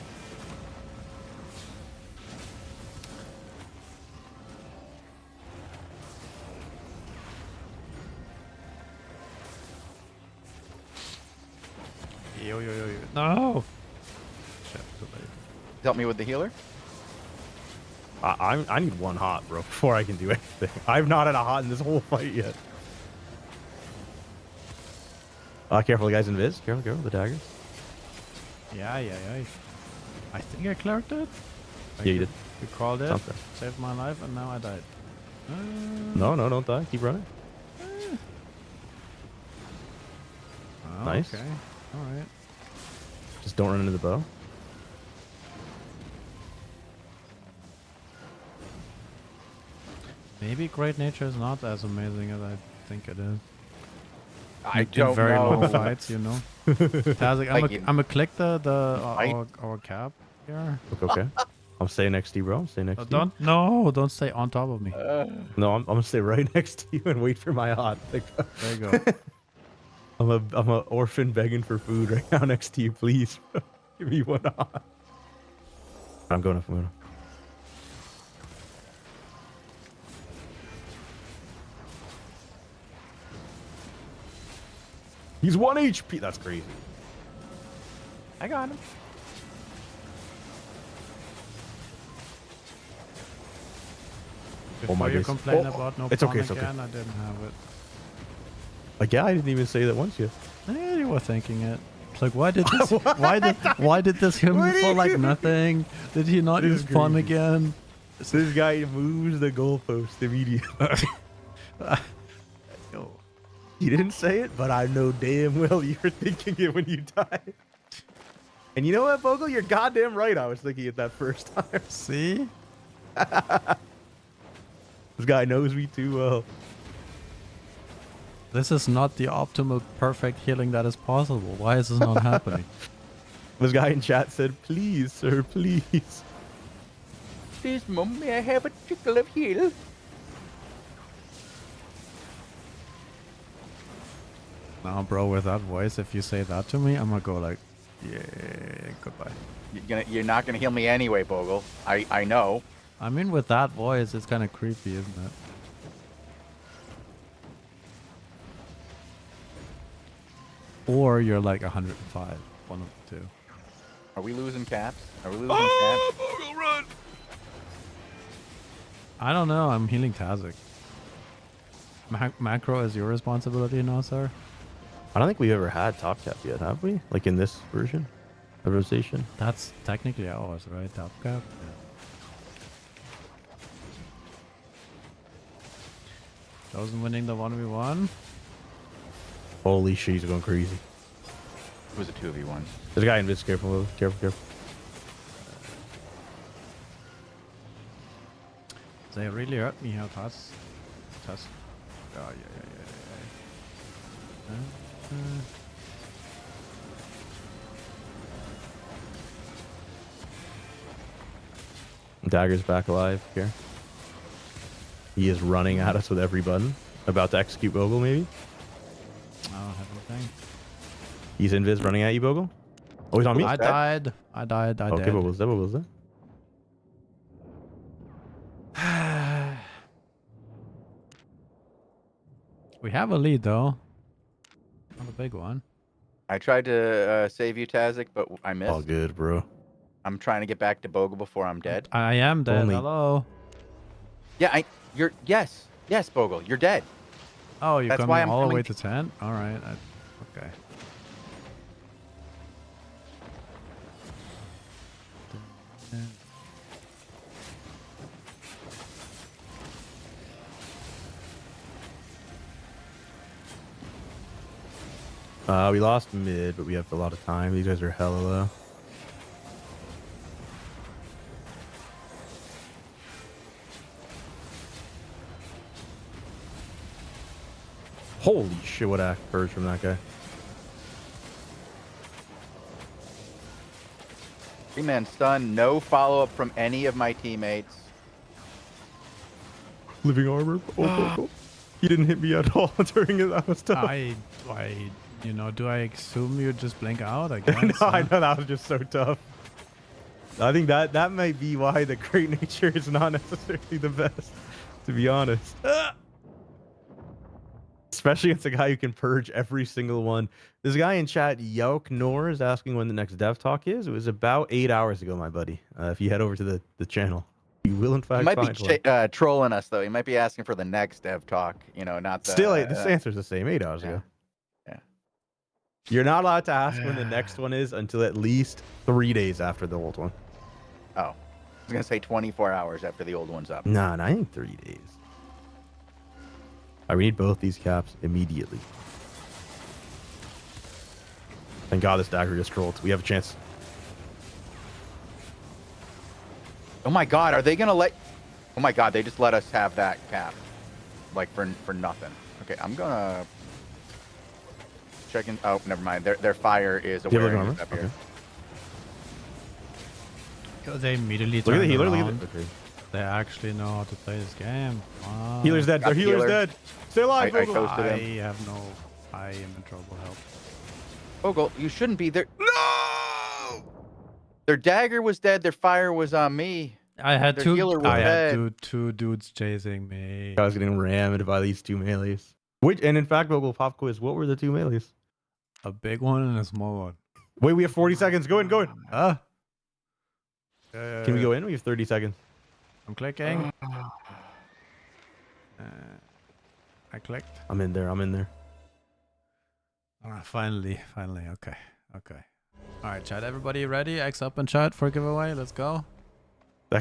Yo. No! Shit, too late. Help me with the healer. I need one hot, bro, before I can do anything. I've not had a hot in this whole fight yet. Careful, the guy's invis. Careful, the daggers. Yeah. I think I cleared it. Yeah, you did. You called it, Something. saved my life, and now I died. No, don't die. Keep running. Oh, Nice. Okay. Alright. Just don't run into the bow. Maybe Great Nature is not as amazing as I think it is. I In don't very know. long fights, you know. Tazik, Like you- I'm gonna click the I- our cap here. Okay. I'm staying next to you, bro. I'm staying next to you. Don't stay on top of me. No, I'm gonna stay right next to you and wait for my hot. Like, There you go. I'm a orphan begging for food right now next to you, please. Give me one hot. I'm going to food. He's 1 HP. That's crazy. I got him. Before my you goodness. complain Oh, about no it's okay, pawn it's okay. again, I didn't have it. Like, yeah, I didn't even say that once yet. Yeah, you were thinking it. It's like, why did this? why did this him What are for you like doing? nothing? Did he not This use is pawn crazy. again? This guy moves the goalpost immediately. Yo. You didn't say it, but I know damn well you were thinking it when you died. And you know what, Bogle? You're goddamn right. I was thinking it that first time. See? This guy knows me too well. This is not the optimal perfect healing that is possible. Why is this not happening? This guy in chat said, "Please, sir, please." Please, Mum, may I have a trickle of heal? Now, bro, with that voice, if you say that to me, I'm gonna go like, yeah, goodbye. You're not gonna heal me anyway, Bogle. I know. I mean, with that voice, it's kind of creepy, isn't it? Or you're like 105, one of the two. Are we losing caps? Are we losing caps? Bogle, run! I don't know. I'm healing Tazik. Macro is your responsibility now, sir. I don't think we've ever had top cap yet, have we? Like in this version of rotation. That's technically ours, right? Top cap. Yeah. Chosen winning the 1v1. Holy shit, he's going crazy. It was a 2v1. There's a guy in this. Careful, careful. They really hurt me here, Taz. Oh, yeah. Dagger's back alive here. He is running at us with every button. About to execute Bogle, maybe? I don't have anything. He's invis running at you, Bogle? Oh, he's on me? I died. I died. Okay, Bogle's there, Bogle's there. We have a lead, though. Not a big one. I tried to save you, Tazik, but I missed. All good, bro. I'm trying to get back to Bogle before I'm dead. I am dead. Only- Hello. Yeah, yes, Bogle, you're dead. Oh, you're That's coming why I'm all the way coming- to 10? All right. Okay. We lost mid, but we have a lot of time. These guys are hella low. Holy shit, what a purge from that guy. 3-man stun, no follow-up from any of my teammates. Living armor. Oh. He didn't hit me at all during it. That was tough. You know, do I assume you just blink out? I guess. No, I know that was just so tough. I think that might be why the great nature is not necessarily the best, to be honest. Especially against a guy who can purge every single one. This guy in chat, Yoke Nor, is asking when the next dev talk is. It was about 8 hours ago, my buddy. If you head over to the channel, you will in fact He might find be one. trolling us though. He might be asking for the next dev talk. You know, not the. Still, this answer's the same. 8 hours ago. Yeah. You're not allowed to ask when the next one is until at least 3 days after the old one. Oh, I was gonna say 24 hours after the old one's up. Nah, I think 3 days. I need both these caps immediately. Thank God this dagger just trolled. We have a chance. Oh my God, are they gonna let? Oh my God, they just let us have that cap, like for nothing. Okay, I'm gonna check in. Oh, never mind. Their fire is Do you have aware armor? up here. Yo, they immediately Look at the turned healer. Look around. at the They actually know how to play this game. Wow. healer's dead. Got Their the healer's healer. dead. Stay alive, I Vogel. toasted I him. have no. I am in trouble. Help. Bogle, you shouldn't be there. No! Their dagger was dead. Their fire was on me. I had Their two. healer was I had dead. two dudes chasing me. I was getting rammed by these two melees. And in fact, Vogel, pop quiz. What were the two melees? A big one and a small one. Wait, we have 40 seconds. Go in, go in. Ah. Can we go in? We have 30 seconds. I'm clicking. I clicked. I'm in there. I'm in there. Finally. Okay. All right, chat. Everybody ready? X up and chat for giveaway. Let's go. The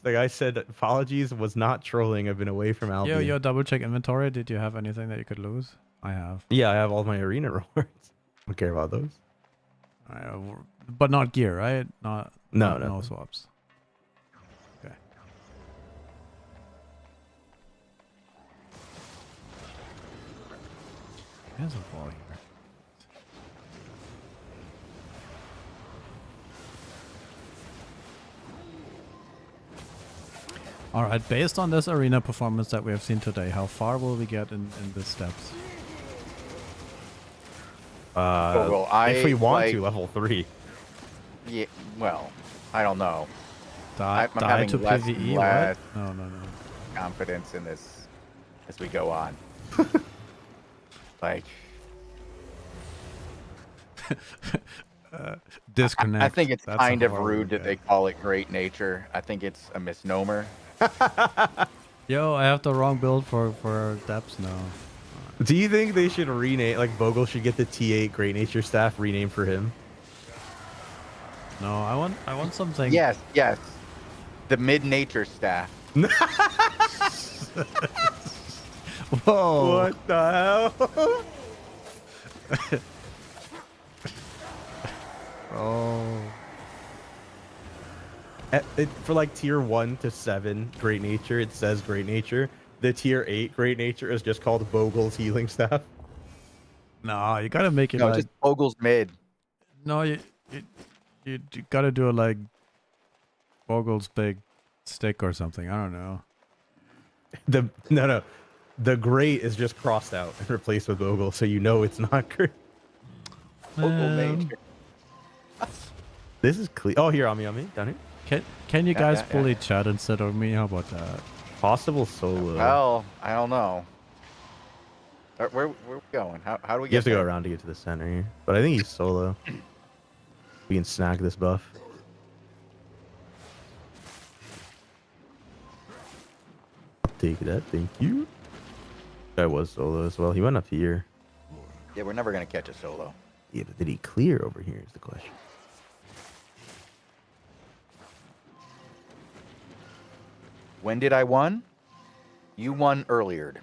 guy said apologies, was not trolling. I've been away from Albion. Yo, double check inventory. Did you have anything that you could lose? I have. Yeah, I have all my arena rewards. Don't care about those. All right, but not gear, right? No. No swaps. Okay. There's a ball here. All right, based on this arena performance that we have seen today, how far will we get in the steps? Well, if we want like- to, level 3. Yeah. Well, I don't know. Die I'm having to less PvE? and less What? No. confidence in this as we go on. Like, Disconnect. I think it's That's a kind of horror rude that game. they call it great nature. I think it's a misnomer. Yo, I have the wrong build for depths now. Do you think they should rename, like Vogel should get the T8 Great Nature staff renamed for him? No, I want something. Yes. The mid-nature staff. Whoa. What the hell? Oh. For like tier 1 to 7 Great Nature, it says Great Nature. The tier 8 Great Nature is just called Vogel's Healing Staff. No, you gotta make it No, like. just Ogle's mid. No, you gotta do it like Bogle's big stick or something. I don't know. No. The Great is just crossed out and replaced with Vogel, so you know it's not great. Ogle nature. This is clear. Oh, here, on me, down here. Can you Yeah, guys yeah. bully chat instead of me? How about that? Possible solo. Well, I don't know. Where are we going? How do we You get have to go there? around to get to the center here. But I think he's solo. We can snag this buff. I'll take that, thank you. Guy was solo as well. He went up here. Yeah, we're never gonna catch a solo. Yeah, but did he clear over here is the question. When did I won? You won earlier.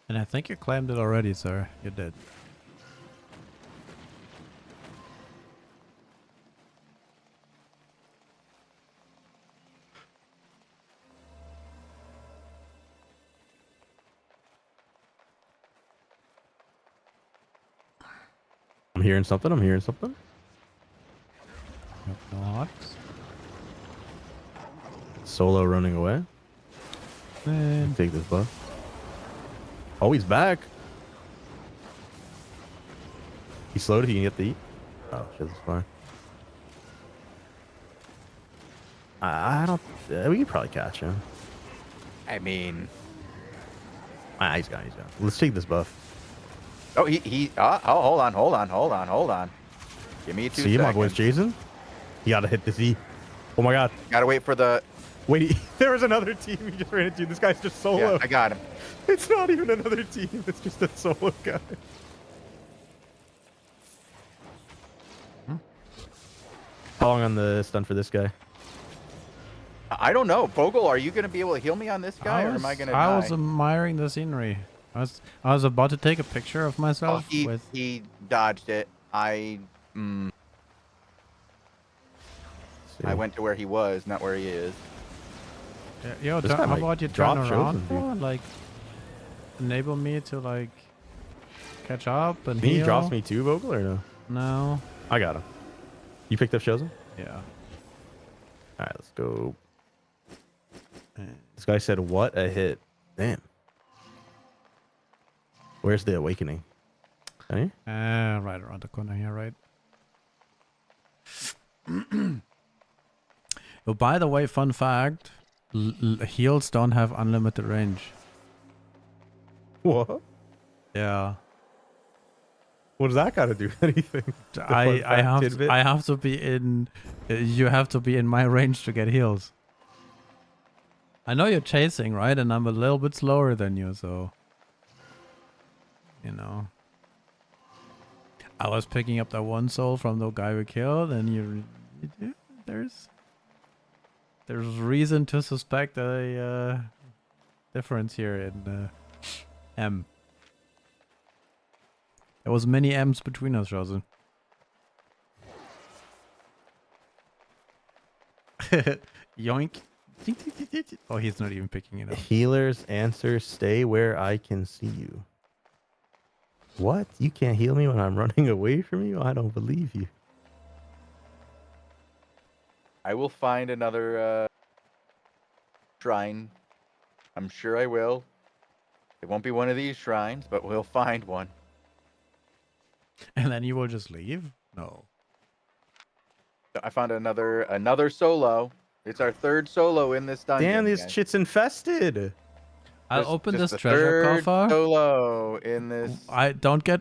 And I think you claimed it already, sir. You did. hearing something. I'm hearing something. Not. Solo running away. And Take this buff. Oh, he's back. He slowed it. He can get the eat. Oh, shit, that's fine. I don't. We could probably catch him. I mean, He's gone. He's gone. Let's take this buff. oh, hold on. Give me 2 See seconds. my boy's chasing. He gotta hit this E. Oh my god. Gotta wait for the. Wait, there was another team he just ran into. This guy's just solo. Yeah, I got him. It's not even another team. It's just a solo guy. How long on the stun for this guy? I don't know. Vogel, are you gonna be able to heal me on this guy, or am I gonna die? I was admiring the scenery. I was about to take a picture of Oh, myself with. he dodged it. I went to where he was, not where he is. Yo, This guy how might about you drop turn shows around, and bro, and like enable me to like catch up and He heal? drops me too, Vogel, or no? No. I got him. You picked up Chosen? Yeah. Alright, let's go. This guy said, what a hit. Damn. Where's the awakening? Hey? Right around the corner here, right? Oh, by the way, fun fact: heals don't have unlimited range. What? Yeah. What does that got to do with anything? I have to be in. You have to be in my range to get heals. I know you're chasing, right? And I'm a little bit slower than you, so you know. I was picking up that one soul from the guy we killed, and there's reason to suspect a difference here in M. There was many M's between us, Chosen. Yoink. Oh, he's not even picking it up. Healer's answer, stay where I can see you. What? You can't heal me when I'm running away from you? I don't believe you. I will find another shrine. I'm sure I will. It won't be one of these shrines, but we'll find one. And then you will just leave? No. I found another solo. It's our third solo in this dungeon. Damn, this guys. shit's infested. I'll Just- open just this the treasure third coffer. Solo in this. I don't get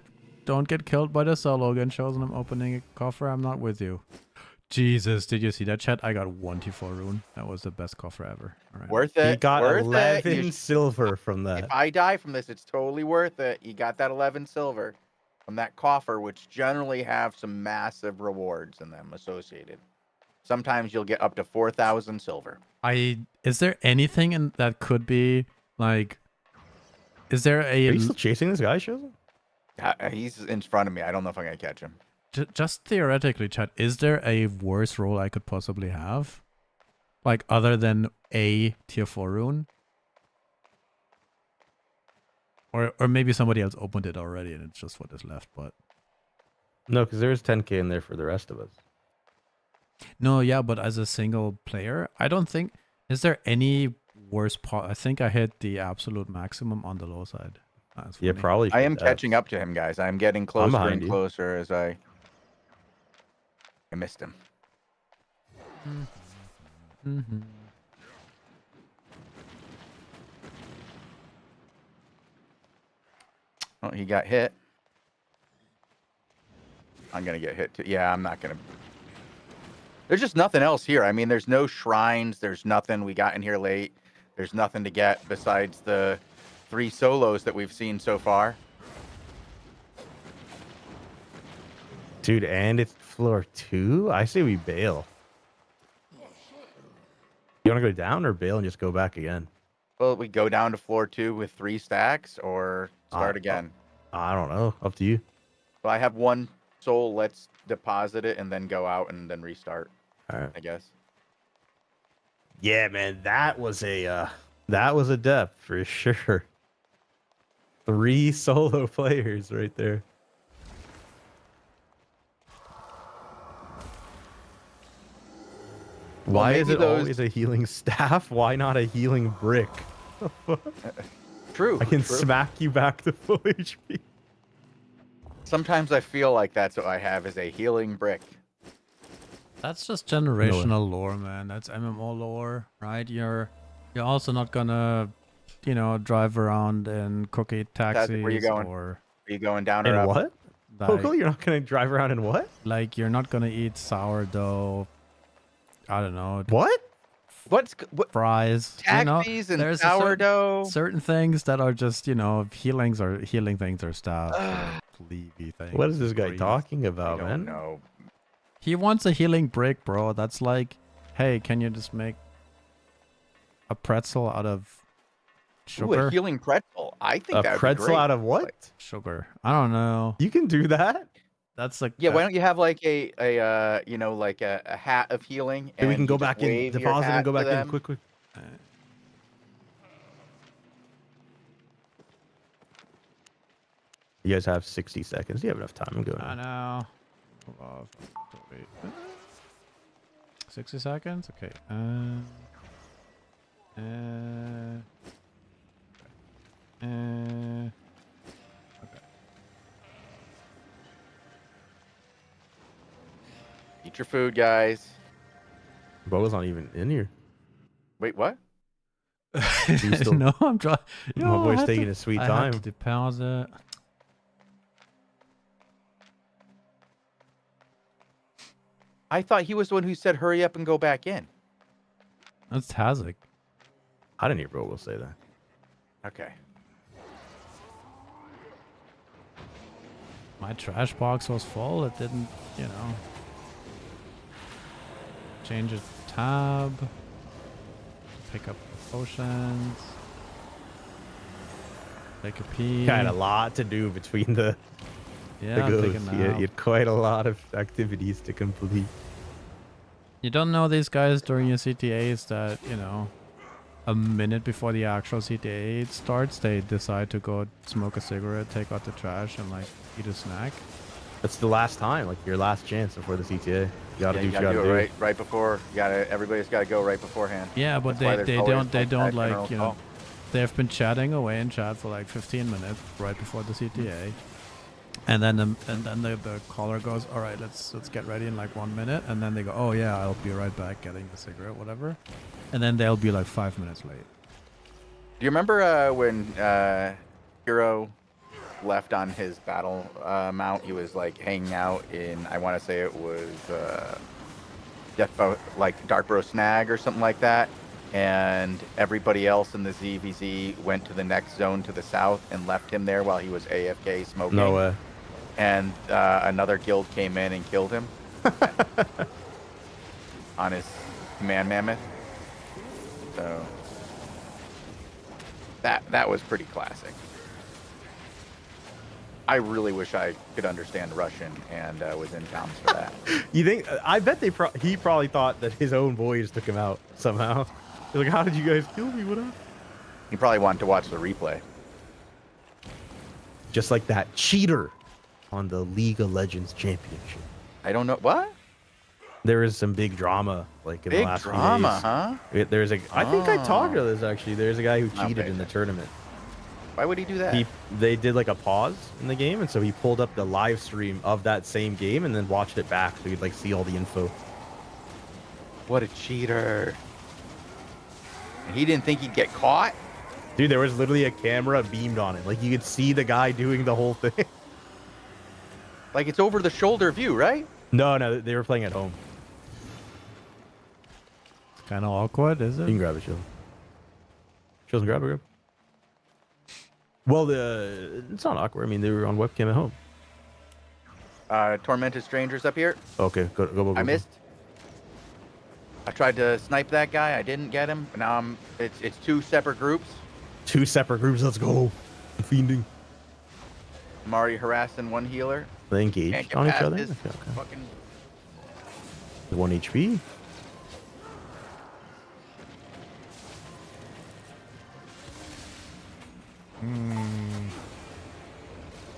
killed by the solo again, Chosen. I'm opening a coffer. I'm not with you. Jesus, did you see that, chat? I got 1t4 rune. That was the best coffer ever. All right. Worth it. He got worth 11 it. silver from that. If I die from this, it's totally worth it. You got that 11 silver from that coffer, which generally have some massive rewards in them associated. Sometimes you'll get up to 4,000 silver. Is there anything in that could be like? Is there Are you a still chasing this guy, Chosen? He's in front of me. I don't know if I'm gonna catch him. just theoretically, chat? Is there a worse role I could possibly have, like other than a tier 4 rune? Or maybe somebody else opened it already and it's just what is left, but No, because there's 10k in there for the rest of us. no, yeah, but as a single player, I don't think, is there any worse part? I think I hit the absolute maximum on the low side. That's Yeah, funny. probably. I am should have. catching up to him, guys. I'm getting closer behind and you. closer as I missed him. Mhm. Oh, he got hit. I'm gonna get hit too. Yeah, I'm not gonna. There's just nothing else here. I mean, there's no shrines. There's nothing. We got in here late. There's nothing to get besides the 3 solos that we've seen so far. Dude, and it's floor 2? I say we bail. You want to go down or bail and just go back again? Well, we go down to floor 2 with 3 stacks or start Uh, again. I don't know. Up to you. Well, I have 1 soul. Let's deposit it and then go out and then restart, All right. I guess. Yeah, man, that was a depth for sure. 3 solo players right there. Why is maybe it always a healing staff? Why not a healing brick? True. I can true. smack you back to full HP. Sometimes I feel like that's what I have is a healing brick. That's just generational lore, man. That's MMO lore, right? You're also not gonna, drive around in cookie taxis where you going? or Are you going down or And up? what? Coco, you're not gonna drive around in what? like you're not gonna eat sourdough. I don't know. What? What? Fries. Taxis and there's sourdough? certain things that are just, healing things or stuff. or Levy things. What is this guy breeze. talking I about, don't man? know. He wants a healing brick, bro. That's like, hey, can you just make a pretzel out of Ooh, a sugar? healing pretzel. I think A that would be pretzel great. out of what? Sugar. I don't know. You can do that? That's like Yeah, why don't you have like a hat of healing? Maybe we and can you go just back in, wave your deposit hat and go to back in. them? Quick. You guys have 60 seconds. You have enough time. I'm going. I know. Hold on. Wait. 60 seconds? Okay. Okay. Eat your food, guys. Bo's not even in here. Wait, what? still- No, I'm trying. My boy's taking his sweet I time. have to pause it. I thought he was the one who said hurry up and go back in. That's Tazik. I didn't hear Bogo say that. Okay. My trash box was full. It didn't, change a tab. Pick up the potions. Take a pee. Got a lot to do between the Yeah, goes. take a nap. You had quite a lot of activities to complete. You don't know these guys during your CTAs that, a minute before the actual CTA starts, they decide to go smoke a cigarette, take out the trash, and eat a snack. That's the last time, like your last chance before the CTA. You gotta do you what gotta you do gotta it right before. Everybody's gotta go right beforehand. Yeah, but That's why they there's always don't that general call. they've been chatting away in chat for 15 minutes right before the CTA. And then the caller goes, all right, let's get ready in 1 minute. And then they go, oh yeah, I'll be right back getting the cigarette, whatever. And then they'll be 5 minutes late. Do you remember when Hero left on his battle mount? He was hanging out in, I want to say it was Darkbro Snag or something like that. And everybody else in the ZVZ went to the next zone to the south and left him there while he was AFK smoking. No way. And another guild came in and killed him on his command mammoth. So that was pretty classic. I really wish I could understand Russian and was in comms for that. You think? I bet he probably thought that his own boys took him out somehow. He's like, how did you guys kill me? What up? He probably wanted to watch the replay. Just like that cheater on the League of Legends Championship. I don't know what. There is some big drama, in the Big last drama, few days. huh? There's I think I talked Oh. about this actually. There's a guy who cheated Okay. in the tournament. Why would he do that? They did a pause in the game, and so he pulled up the live stream of that same game and then watched it back so he'd see all the info. What a cheater! And he didn't think he'd get caught. Dude, there was literally a camera beamed on it. You could see the guy doing the whole thing. It's over the shoulder view, right? No, they were playing at home. It's kind of awkward, is You can it? grab it, Shield. Shield and grab it. Well, it's not awkward. I mean, they were on webcam at home. Tormented strangers up here. Okay, go. I missed. I tried to snipe that guy. I didn't get him. Now it's two separate groups. 2 separate groups. Let's go. I'm fiending. I'm already harassing one healer. They Can't engaged get on each past other. his Okay. fucking. 1 HP.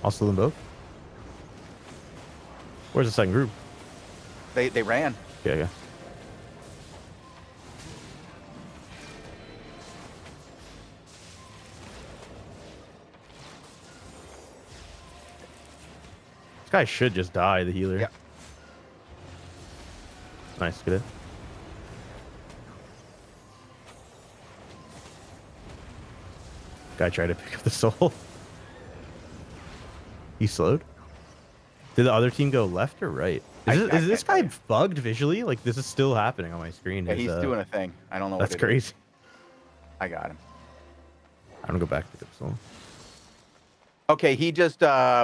I'll steal them both. Where's the second group? They ran. Yeah. guy should just die, the healer. Yep. Nice, good. Guy tried to pick up the soul. He slowed. Did the other team go left or right? Is this guy bugged visually? Like, this is still happening on my screen. Yeah, he's doing a thing. I don't know That's what crazy. I got him. I'm gonna go back to the soul. Okay, he just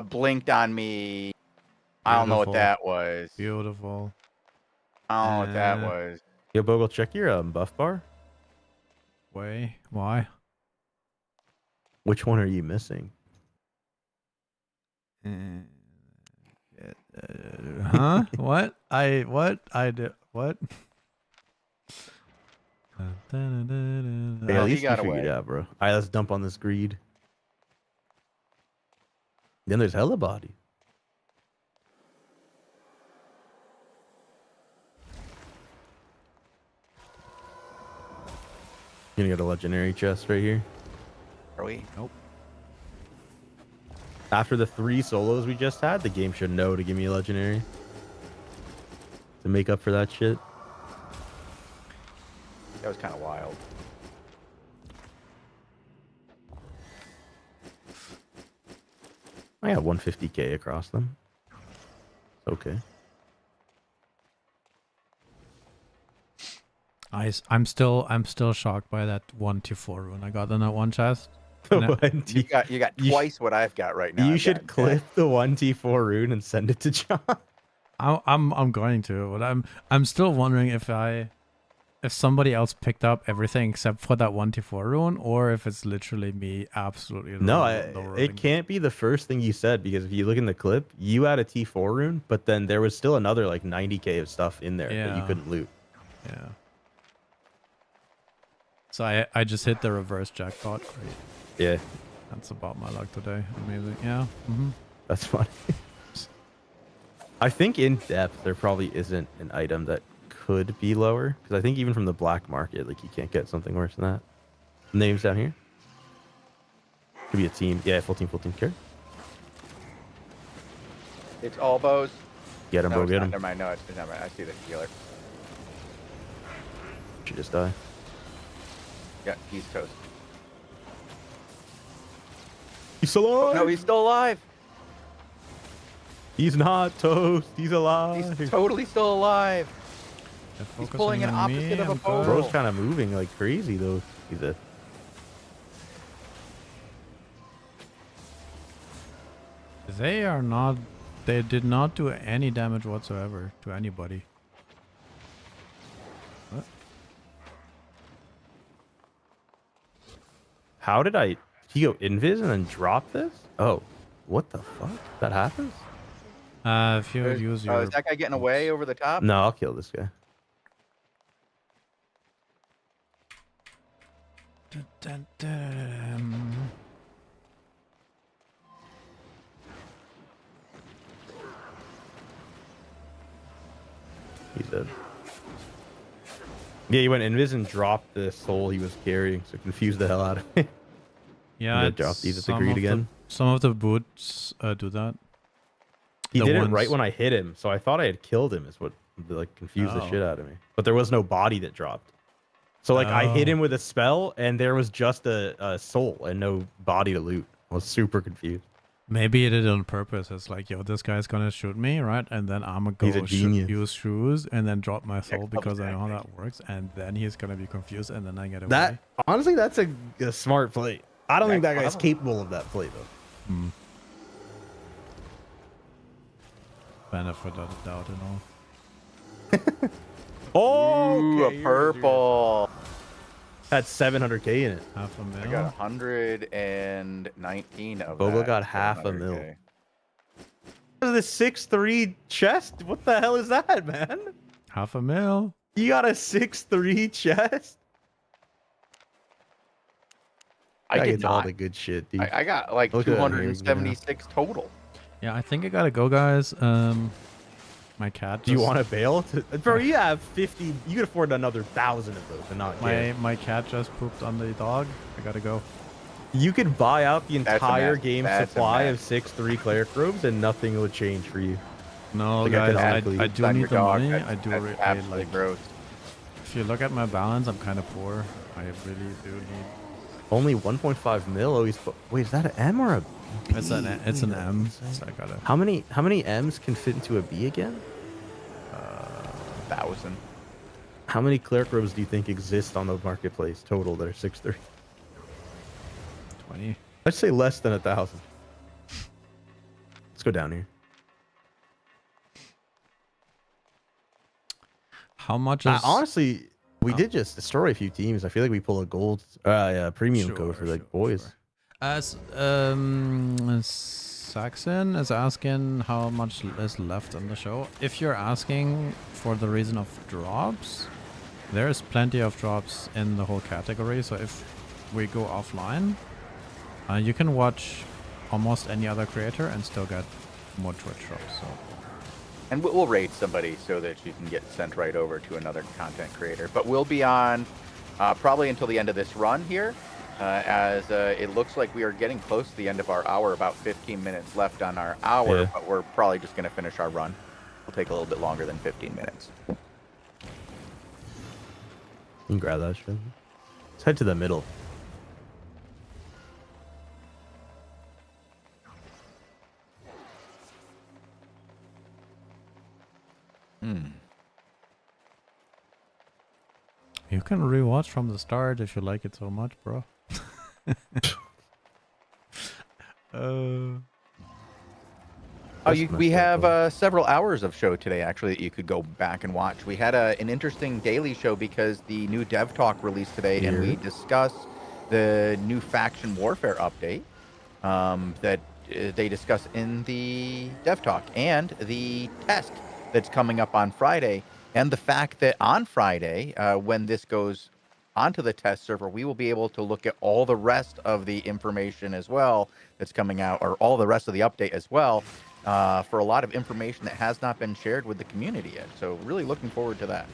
blinked on me. I don't know what Beautiful. that was. Beautiful. I don't know what that was. Yo, Bogle, check your buff bar. Why? Which one are you missing? Huh? What? I did what? Hey, at he least you got figured it away. out, bro. All right, let's dump on this greed. Then there's hella body. Gonna get a legendary chest right here. Are we? Nope. After the 3 solos we just had, the game should know to give me a legendary. To make up for that shit. That was kind of wild. I got 150k across them. Okay. I'm still shocked by that 1-4 rune I got in that one chest. The No. You got You twice what I've got right now. You I've should got clip the 1T4 rune and send it to John. I'm going to, but I'm still wondering if somebody else picked up everything except for that 1T4 rune, or if it's literally me absolutely. No, low-rolling. it can't be the first thing you said, because if you look in the clip, you had a T4 rune, but then there was still another like 90k of stuff in there that you Yeah. couldn't loot. Yeah. So I just hit the reverse jackpot. Great. Yeah, That's about my luck today. Amazing. Yeah. Mm-hmm. that's funny. I think in depth there probably isn't an item that could be lower, because I think even from the black market, like, you can't get something worse than that. Names down here. Could be a team. Yeah, full team care. It's all bows. Get him, No, bro. it's Get not. him. Never mind. No, it's never mind. I see the healer. Should just die. Yeah, he's toast. He's still alive. No, he's still alive. He's not toast. He's alive. He's totally still alive. He's pulling an opposite of a bow. Bro's kind of moving like crazy though. He's a. They are not. They did not do any damage whatsoever to anybody. What? How did he go invis and then drop this? Oh, what the fuck? That happens? If you use your. Is that guy getting away over the top? No, I'll kill this guy. Dun, dun, dun. He's dead. Yeah, he went invis and dropped the soul he was carrying, so confused the hell out of me. Yeah, gonna it's drop these at the some greed of again. Some of the boots do that. He The did it ones- right when I hit him, so I thought I had killed him. Is what like confused the Oh. shit out of me. But there was no body that dropped. So like I hit Oh. him with a spell, and there was just a soul and no body to loot. I was super confused. Maybe he did it on purpose. It's like, yo, this guy's gonna shoot me, right? And then I'm gonna He's a go genius. use shoes and then drop my soul double because I know how tag. that works. And then he's gonna be confused, and then I get away. That honestly, that's a smart play. I don't think that That's guy's clever. capable of that play though. Benefit of the doubt and all. Oh, Ooh, a purple. Had 700k in it. Half a I mil. got 119 of Bogo that. got half a mil. 100K. The 6'3" chest? What the hell is that, man? Half a mil. You got a 6'3" chest? I Guy did gets all not. the good shit, dude. I got like Look at that, here we go. 276 total. Yeah, I think I gotta go, guys. My cat. Do you just- want to bail? Bro, you have 50. You could afford another 1,000 of those and not care. My cat just pooped on the dog. I gotta go. You could buy out the That's a entire mess. game That's a supply mess. of 6-3 cleric robes and nothing would change for you. No, Like, guys, economically. I do On need your the dog, money. that's- I do. that's I absolutely like. gross. If you look at my balance, I'm kind of poor. I really do need. Only 1.5 mil. Oh, wait, is that an M or a B? It's an M. So I gotta. How many M's can fit into a B again? 1,000. How many cleric robes do you think exist on the marketplace total that are 6-3? 20. Let's say less than 1,000. Let's go down here. How much is? Honestly, we Oh. did just destroy a few teams. I feel like we pull a gold, premium code for like Sure. boys. As Saxon is asking how much is left in the show. If you're asking for the reason of drops, there's plenty of drops in the whole category. So if we go offline, you can watch almost any other creator and still get more Twitch drops. So And we'll rate somebody so that you can get sent right over to another content creator. But we'll be on probably until the end of this run here, as it looks like we are getting close to the end of our hour, about 15 minutes left on our hour, Yeah. but we're probably just going to finish our run. It'll take a little bit longer than 15 minutes. You can grab that shit. Let's head to the middle. you can rewatch from the start if you like it so much, bro. We have several hours of show today, actually, that you could go back and watch. We had an interesting daily show because the new Dev Talk released today, and we discussed the new faction warfare update that they discuss in the Dev Talk, and the test that's coming up on Friday, and the fact that on Friday, when this goes onto the test server, we will be able to look at all the rest of the information as well that's coming out, or all the rest of the update as well, for a lot of information that has not been shared with the community yet. So really looking forward to that.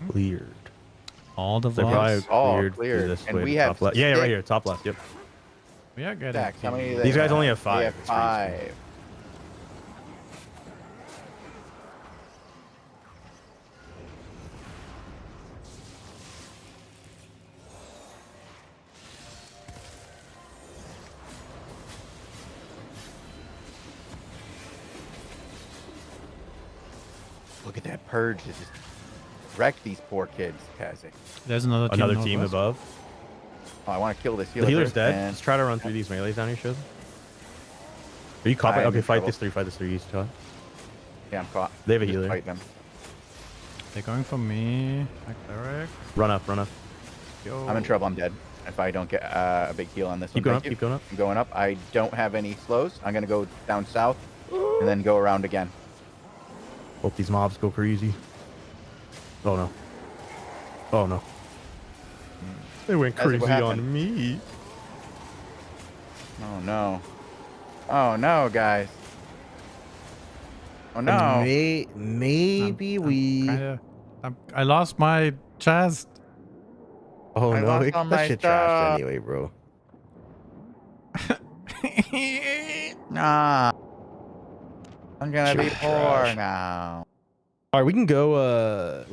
Cleared. All the They're probably vlogs. all cleared. cleared. To this And way we to have top left. Yeah, right six- here, top left. Yep. We are getting. Zach, how many do they These guys only have They 5. have It's pretty easy. 5. Look at that purge. It just wrecked these poor kids, Kazik. There's another Team northwest. above. Oh, I want to kill this The healer. healer's first, dead. and- Let's try to run through these melees down here, shows. Are you caught? I'm Okay, in fight trouble. this 3. Fight this 3 east, Todd. Yeah, I'm caught. They have a Just healer. fighting them. They're going for me. My cleric. Run up, run up. Yo. I'm in trouble. I'm dead. If I don't get a big heal on this Keep one. going up, Thank you. keep going up. I'm going up. I don't have any slows. I'm going to go down south and then go around again. Hope these mobs go crazy. Oh no. Oh no. They went That's what crazy on happened. me. Oh, no. Oh, no, guys. Oh, no. Maybe I lost my chest. Oh I no, lost all that my shit stuff. trashed anyway, bro. Nah. I'm going to be Trash. poor now. All right, we can go.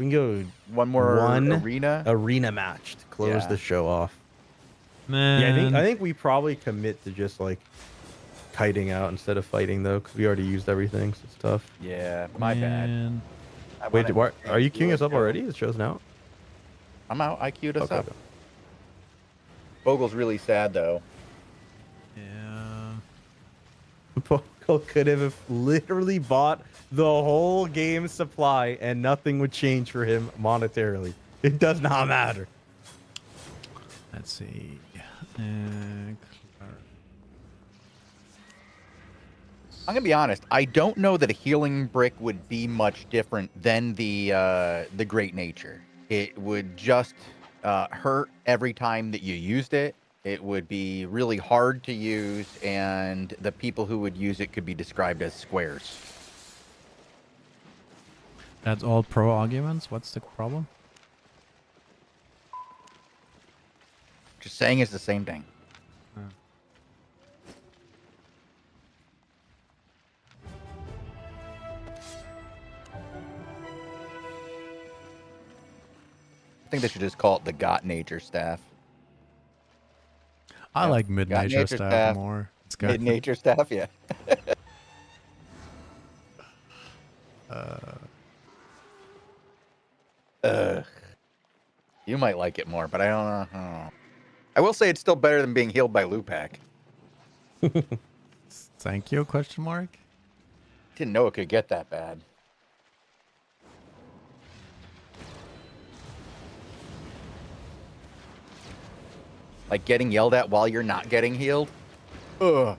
One more One arena. arena match to close Yeah. the show off. Man. Yeah, I think we probably commit to just like kiting out instead of fighting though, because we already used everything. So it's tough. Yeah, my bad. Man. I Wait, wanted are you queuing us up to- already? The show's now. I'm out. I queued us Okay, up. okay. Vogel's really sad, though. Yeah. Vogel could have literally bought the whole game supply and nothing would change for him monetarily. It does not matter. Let's see. I'm gonna be honest. I don't know that a healing brick would be much different than the Great Nature. It would just hurt every time that you used it. It would be really hard to use, and the people who would use it could be described as squares. That's all pro arguments. What's the problem? Just saying it's the same thing. I think they should just call it the Got Nature staff. I Yep. like Got mid-nature nature staff staff. more. It's got Nature staff, yeah. You might like it more, but I don't know. I will say it's still better than being healed by Lupac. Thank you? Question mark. Didn't know it could get that bad. Like getting yelled at while you're not getting healed? Ugh.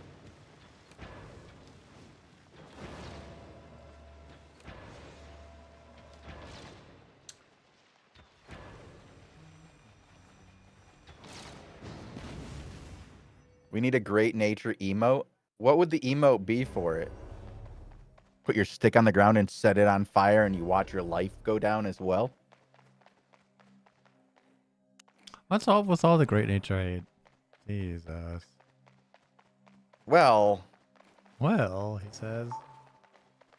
We need a great nature emote. What would the emote be for it? Put your stick on the ground and set it on fire and you watch your life go down as well? What's all with all the great nature hate? Jesus. Well, Well, he says.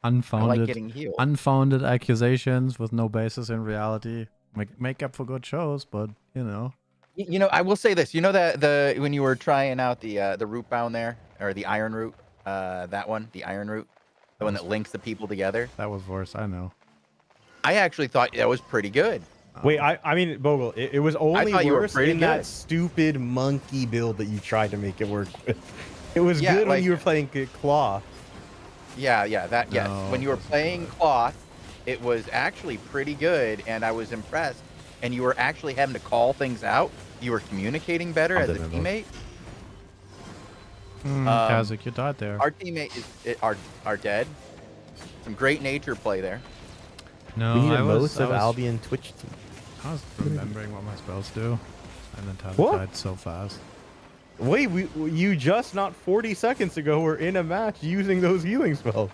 I Unfounded, like getting healed. unfounded accusations with no basis in reality. Make up for good shows, but you know. You know, I will say this. You know that when you were trying out the root bound there, or the iron root, that one, the iron root, the one that links the people together. That was worse. I know. I actually thought that was pretty good. Wait, I mean, Bogle, it was only thought you were worse pretty in good. that stupid monkey build that you tried to make it work with. It was Yeah, good when like- you were playing Claw. Yeah, yes. No, When you were it wasn't playing good. cloth, it was actually pretty good, and I was impressed. And you were actually having to call things out. You were communicating better I as a didn't know. teammate. Kazik, you died there. Our teammate are dead. Some great nature play there. No, We need I a was, most I of was, Albion Twitch team. I was remembering what my spells do, and then Kazik What? died so fast. Wait, you just not 40 seconds ago were in a match using those healing spells.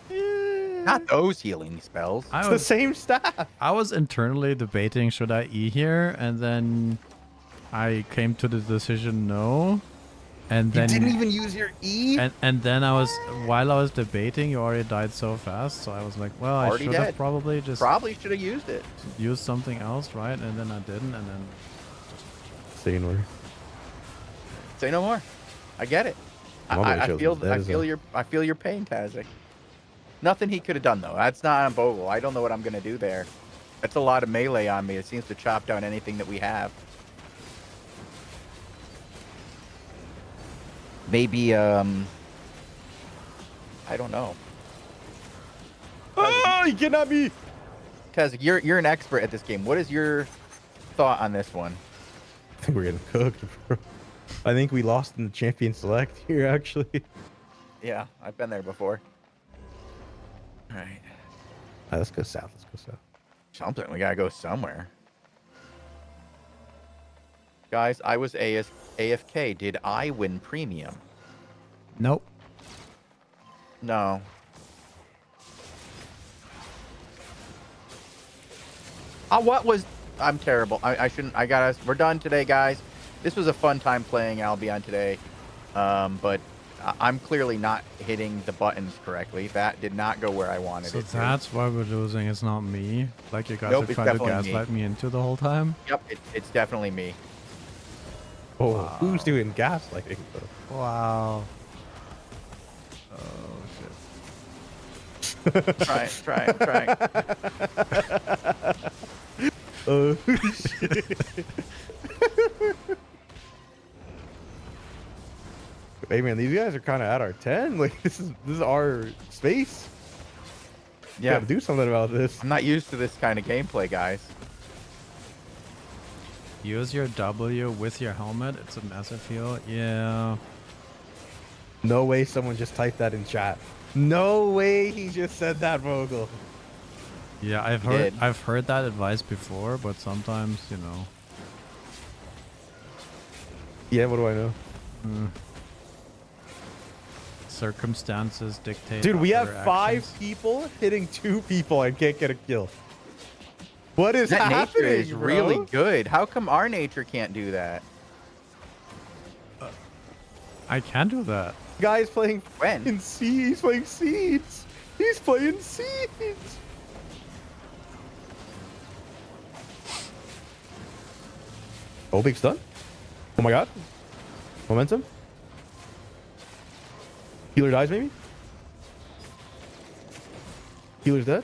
Not those healing spells. It's the same staff. I was internally debating should I E here, and then I came to the decision no. And then You didn't even use your E? and then while I was debating, you already died so fast, so I was like, well, I Already should have dead. probably just Probably should have used it. used something else, right? And then I didn't, and then Saying word. Say no more. I get it. Normally it I shows feel us dead as well. I feel your pain, Tazik. Nothing he could have done though. That's not on Bogle. I don't know what I'm gonna do there. That's a lot of melee on me. It seems to chop down anything that we have. Maybe I don't know. Oh, you cannot be. Tazik, you're an expert at this game. What is your thought on this one? I think we're getting cooked, bro. I think we lost in the champion select here, actually. Yeah, I've been there before. All right. Let's go south. Let's go south. Something. We gotta go somewhere. Guys, I was AFK. Did I win premium? nope. No. What was... I'm terrible. I shouldn't... I got us... We're done today, guys. This was a fun time playing Albion today. But I'm clearly not hitting the buttons correctly. That did not go where I wanted So it to. that's why we're losing. It's not me. Like you guys Nope, are it's trying to definitely me. gaslight me into the whole time. Yep, it's definitely me. Oh, Wow. who's doing gaslighting, though? Wow. Oh shit. Try it. Oh, hey man, these guys are kind of at our 10. Like this is our space. We Yeah, gotta do something about this. I'm not used to this kind of gameplay, guys. Use your W with your helmet. It's a massive heal. Yeah. No way someone just typed that in chat. No way he just said that, Vogel. Yeah, He did. I've heard that advice before, but sometimes, you know. Yeah, what do I know? Circumstances dictate. Dude, we have other 5 actions. people hitting 2 people and can't get a kill. What is That happening, nature is bro? really good. How come our nature can't do that? I can do that. Guy's playing When? in Seeds. He's playing Seeds. He's playing Seeds. Oh, big stun. Oh my god. Momentum. Healer dies maybe? Healer's dead?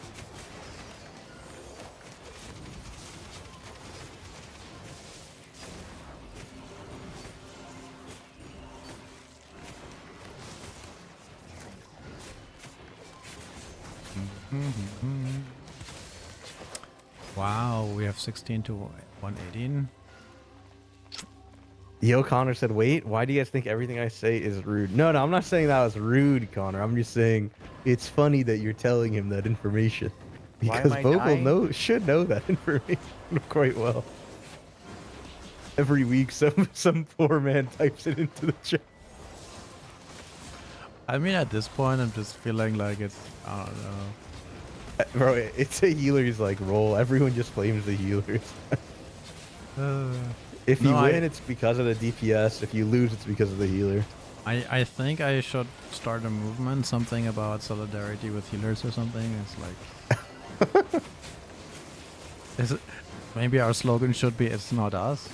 Wow, we have 16 to 118. Yo, Connor said, wait, why do you guys think everything I say is rude? No, I'm not saying that was rude, Connor. I'm just saying it's funny that you're telling him that information. Why am Because I Vogel dying? should know that information quite well. Every week, some poor man types it into the chat. I mean, at this point, I'm just feeling like it's, I don't know. Bro, it's a healer's like role. Everyone just flames the healers. If you No, win, it's because of the DPS. If you lose, it's because of the healer. I think I should start a movement, something about solidarity with healers or something. It's like, is it? Maybe our slogan should be "It's not us."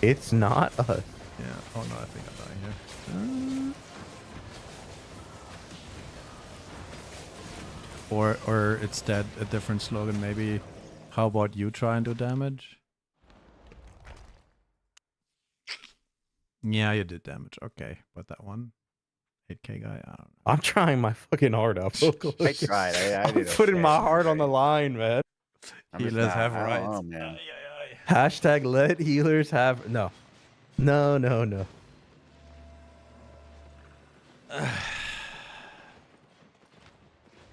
It's not us. Yeah. Oh no, I think I'm dying here. Or it's that a different slogan. Maybe, how about you try and do damage? Yeah, you did damage. Okay, but that one, 8K guy. I don't know. I'm trying my fucking heart out. I tried. I I'm did putting okay. my heart on the line, man. I'm just Healers not- have I don't rights. know, man. Hashtag let healers have no.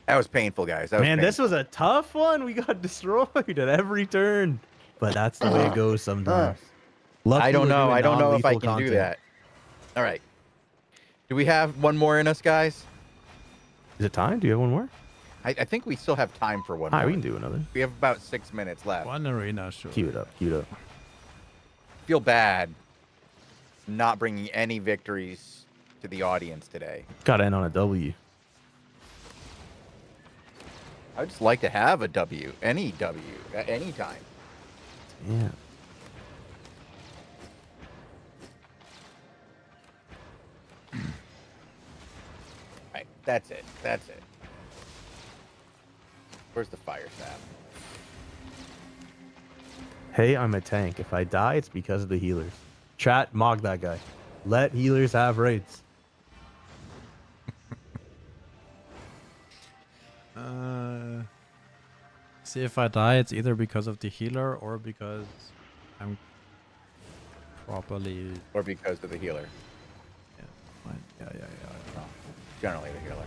That was painful, guys. That was Man, this painful. was a tough one. We got destroyed at every turn. But that's the way it goes sometimes. Luckily, I don't we're know. doing I don't know if I can non-lethal do content. that. All right. Do we have one more in us, guys? Is it time? Do you have one more? I think we still have time for one All right, more. we can do another. We have about 6 minutes left. One arena, sure. Cue it up. Cue it up. Feel bad not bringing any victories to the audience today. Gotta end on a W. I would just like to have a W, any W, at any time. Yeah. Right, that's it. That's it. Where's the fire sap? Hey, I'm a tank. If I die, it's because of the healers. Chat, mock that guy. Let healers have raids. See, if I die, it's either because of the healer or because I'm properly. Or because of the healer? Yeah, fine. Yeah. Oh, generally the healer.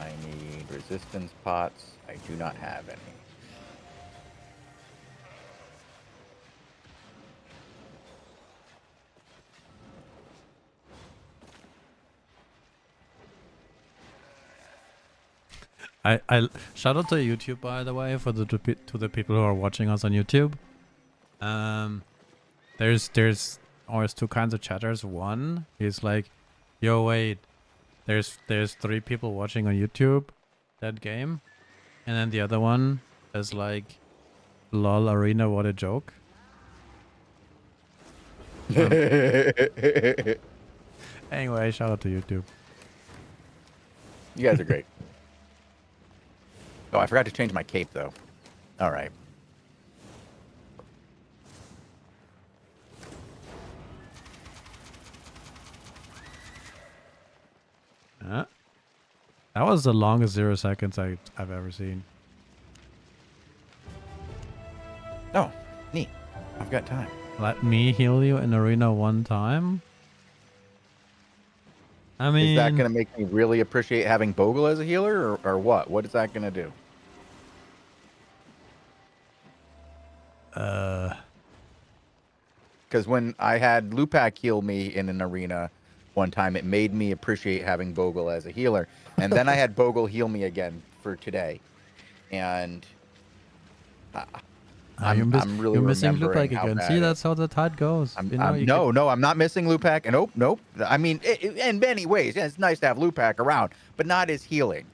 I need resistance pots. I do not have any. I shout out to YouTube, by the way, for the to the people who are watching us on YouTube. There's always two kinds of chatters. One is like, yo, wait, there's 3 people watching on YouTube that game, and then the other one is like, lol arena, what a joke. Anyway, shout out to YouTube. You guys are great. Oh, I forgot to change my cape, though. All right. That was the longest 0 seconds I've ever seen. Oh, neat. I've got time. Let me heal you in arena one time. I mean, Is that going to make me really appreciate having Bogle as a healer, or what? What is that going to do? Because when I had Lupak heal me in an arena one time, it made me appreciate having Bogle as a healer. And then I had Bogle heal me again for today. And I'm really you're missing remembering Lupac how again. bad See, it- that's how the tide goes. I'm, You know, you no, I'm not missing Lupac. Nope. I mean, in many ways, yeah, it's nice to have Lupac around, but not as healing.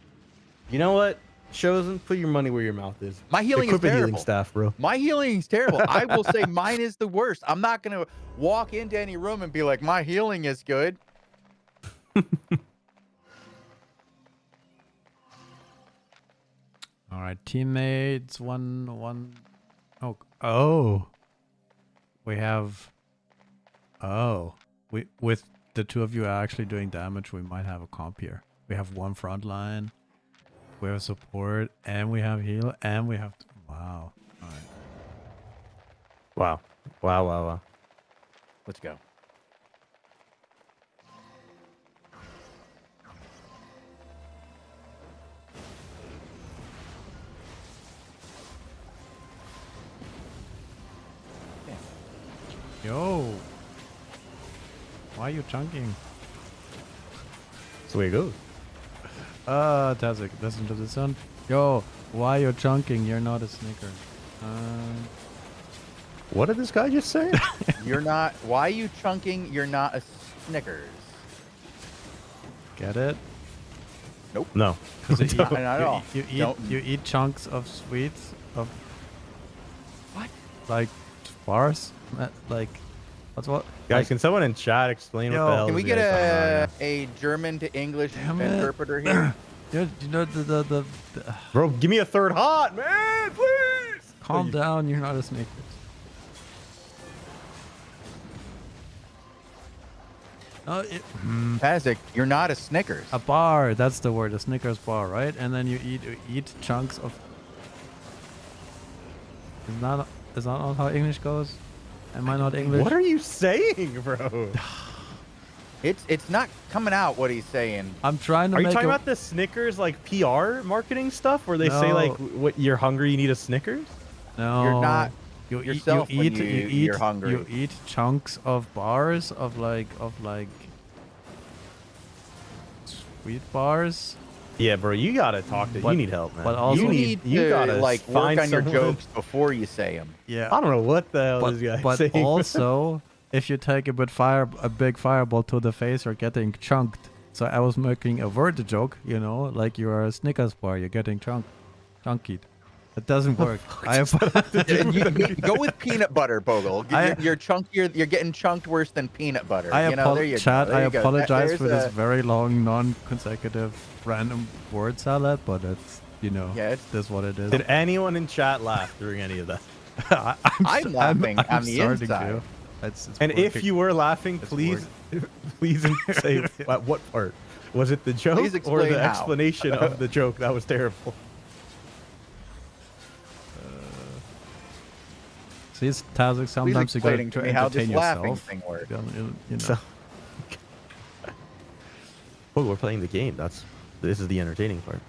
You know what? Chosen, put your money where your mouth is. My healing is Equip a healing terrible. staff, bro. My healing is terrible. I will say mine is the worst. I'm not going to walk into any room and be like, my healing is good. All right, teammates. One. Oh. We have. Oh, with the two of you actually doing damage, we might have a comp here. We have one front line. We have support, and we have heal, and we have. Wow. All right. Wow. Let's go. Yo. Why are you chunking? That's the way it goes. Tazik, listen to the sound. Yo, why you chunking? You're not a snicker. What did this guy just say? You're not. Why are you chunking? You're not a Snickers. Get it? No. Because Not at all. you eat chunks of sweets of What? like bars, like what? Guys, Like, can someone in chat explain what Yo, the hell Can we is get you guys talking a German to English Damn it. interpreter here? you know the about? Bro, give me a third hot, man, please. calm down. You're not a snicker. Pazik, you're not a Snickers. A bar. That's the word. A Snickers bar, right? And then you eat chunks of. Is that not how English goes? Am I not English? What are you saying, bro? It's not coming out what he's saying. I'm trying to Are you make talking a- about the Snickers like PR marketing stuff where they say like No. what you're hungry, you need a Snickers? No. You're not You yourself when you're hungry. You eat chunks of bars of like sweet bars. Yeah, bro, you gotta talk to. But- you need help, man. but also- You need you to gotta like work find on your someone- jokes before you say them. Yeah. I don't know what the hell this guy But saying. also, if you take a big fireball to the face, you're getting chunked. So I was making a word joke, you know, like you're a Snickers bar, you're getting chunkied. It doesn't work. I have You go with peanut butter, Bogle. You're chunkier. You're getting chunked worse than peanut butter. There you go. Chat, There I you go. apologize There's for this very long, non-consecutive, random word salad, but it's, you know, Yeah, it's- this what it is. Did anyone in chat laugh during any of that? I'm laughing on the starting inside. to. It's And if working. you were laughing, It's please say at what part. Was it the joke Please or explain the how. explanation of the joke that was terrible? See, it's Tazik, sometimes you gotta explaining to me how this entertain laughing yourself. thing works. You know. So, oh, we're playing the game. This is the entertaining part.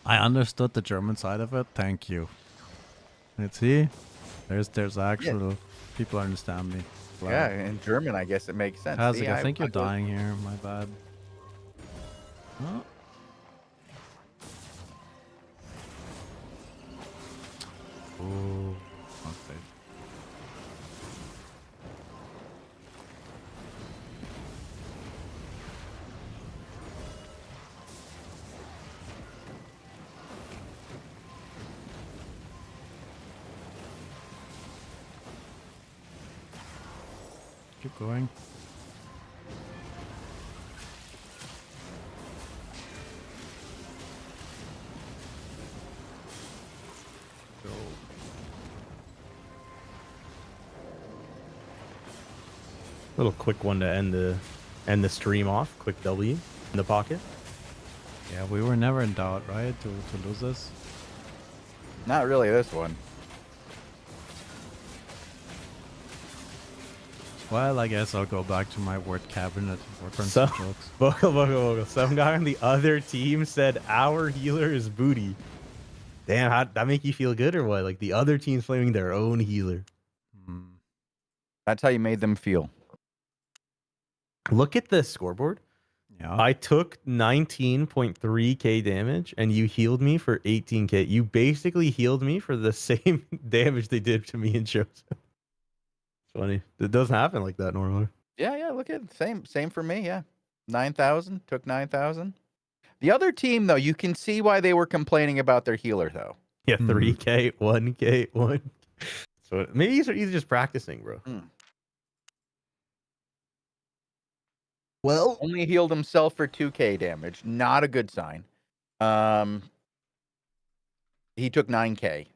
I understood the German side of it. Thank you. Let's see. There's actual people understand me. Wow. Yeah, in German, I guess it makes sense. Tazik, See, I think you're go- dying here. My bad. Oh. Ooh. Okay. Keep going. Go. Little quick one to end the stream off. Quick W in the pocket. Yeah, we were never in doubt, right? To lose this. Not really this one. Well, I guess I'll go back to my word cabinet and work on So- some jokes. Bogle. Some guy on the other team said our healer is booty. Damn, how'd that make you feel good or what? Like the other team's flaming their own healer. Hmm. That's how you made them feel. Look at the scoreboard. Yeah. I took 19.3k damage, and you healed me for 18k. You basically healed me for the same damage they did to me in Chosen. It's funny. It doesn't happen like that normally. Yeah, look at same for me, yeah. 9,000, took 9,000. The other team, though, you can see why they were complaining about their healer, though. Yeah, Mhm. 3k, 1k, 1. So maybe he's just practicing, bro. Well, Only healed himself for 2k damage. Not a good sign. He took 9k.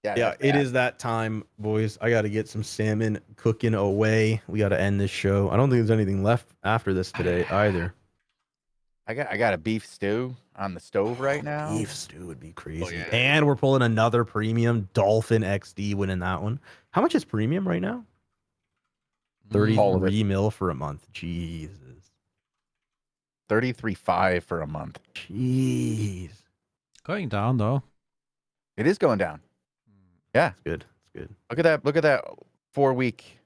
yeah, it is that time, boys. I got to get some salmon cooking away. We got to end this show. I don't think there's anything left after this today either. I got a beef stew on the stove right now. Beef stew would be crazy. Oh, yeah. And we're pulling another premium. Dolphin XD winning that one. How much is premium right now? All of it. 33 mil for a month. Jesus. 33.5 for a month. Jeez. Going down though. It is going down. Yeah. It's good. It's good. Look at that 4-week.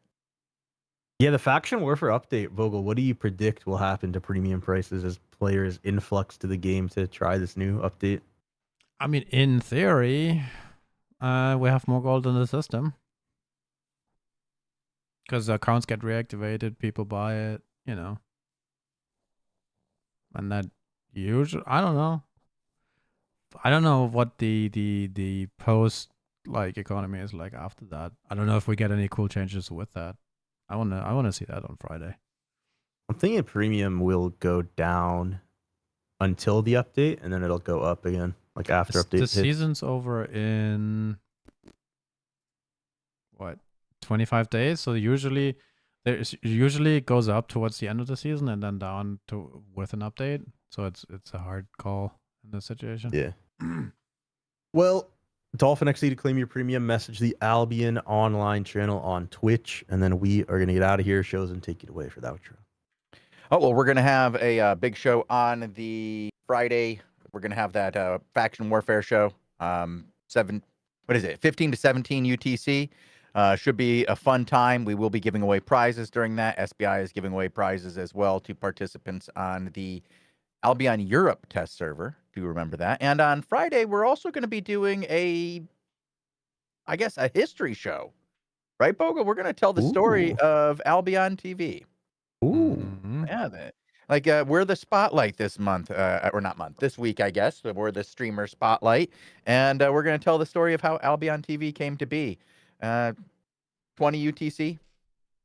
Yeah, the faction warfare update, Vogel. What do you predict will happen to premium prices as players influx to the game to try this new update? I mean, in theory, we have more gold in the system. Because the accounts get reactivated, people buy it, you know. And that usually, I don't know. I don't know what the post like economy is like after that. I don't know if we get any cool changes with that. I wanna see that on Friday. I'm thinking premium will go down until the update, and then it'll go up again, like after update. The hits. season's over in what 25 days. So usually it goes up towards the end of the season and then down to with an update. So it's a hard call in this situation. Yeah. Well, Dolphin XD to claim your premium, message the Albion Online channel on Twitch, and then we are gonna get out of here. Shows and take it away for the outro. Oh, well, we're going to have a big show on the Friday. We're going to have that faction warfare show. 15 to 17 UTC. Should be a fun time. We will be giving away prizes during that. SBI is giving away prizes as well to participants on the Albion Europe test server. Do remember that. And on Friday, we're also going to be doing a history show. Right, Boga? We're going to tell the story of AlbionTV. Ooh. Mhm. Yeah, we're the spotlight this month, or not month, this week, I guess. We're the streamer spotlight, and we're going to tell the story of how Albion TV came to be. 20 UTC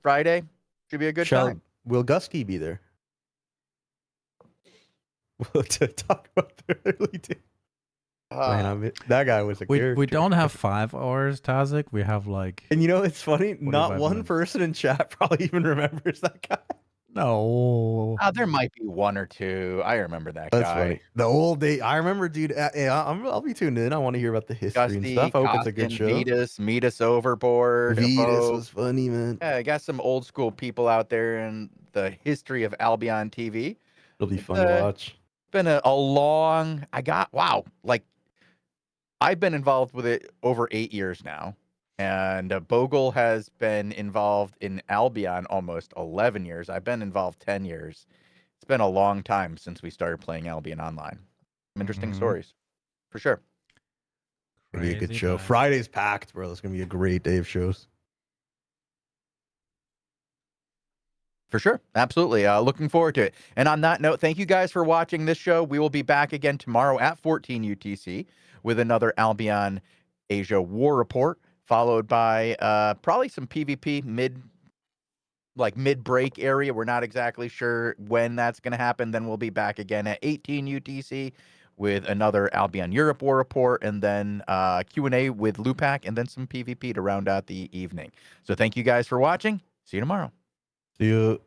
Friday should be a good time. Will Gusky be there? To talk about the early days. Man, that guy was a character. We don't have 5 hours, Tazik. We have like. And you know, it's funny. Not 45 one minutes. person in chat probably even remembers that guy. No. There might be one or two. I remember that That's guy. funny. The old day. I remember, dude. I'll be tuned in. I want to hear about the history and Gusty, stuff. I hope it's a good show. Vetus Overboard. Vetus was funny, man. Yeah, I got some old school people out there in the history of Albion TV. It'll be fun to watch. Been a long. I've been involved with it over 8 years now. And Bogle has been involved in Albion almost 11 years. I've been involved 10 years. It's been a long time since we started playing Albion Online. Some interesting stories, for sure. It'll be a good Crazy show. time. Friday's packed, bro. It's going to be a great day of shows. For sure. Absolutely. Looking forward to it. And on that note, thank you guys for watching this show. We will be back again tomorrow at 14 UTC with another Albion Asia War Report, followed by probably some PvP mid-break area. We're not exactly sure when that's going to happen. Then we'll be back again at 18 UTC with another Albion Europe War Report, and then Q&A with Lupac, and then some PvP to round out the evening. So thank you guys for watching. See you tomorrow. See you.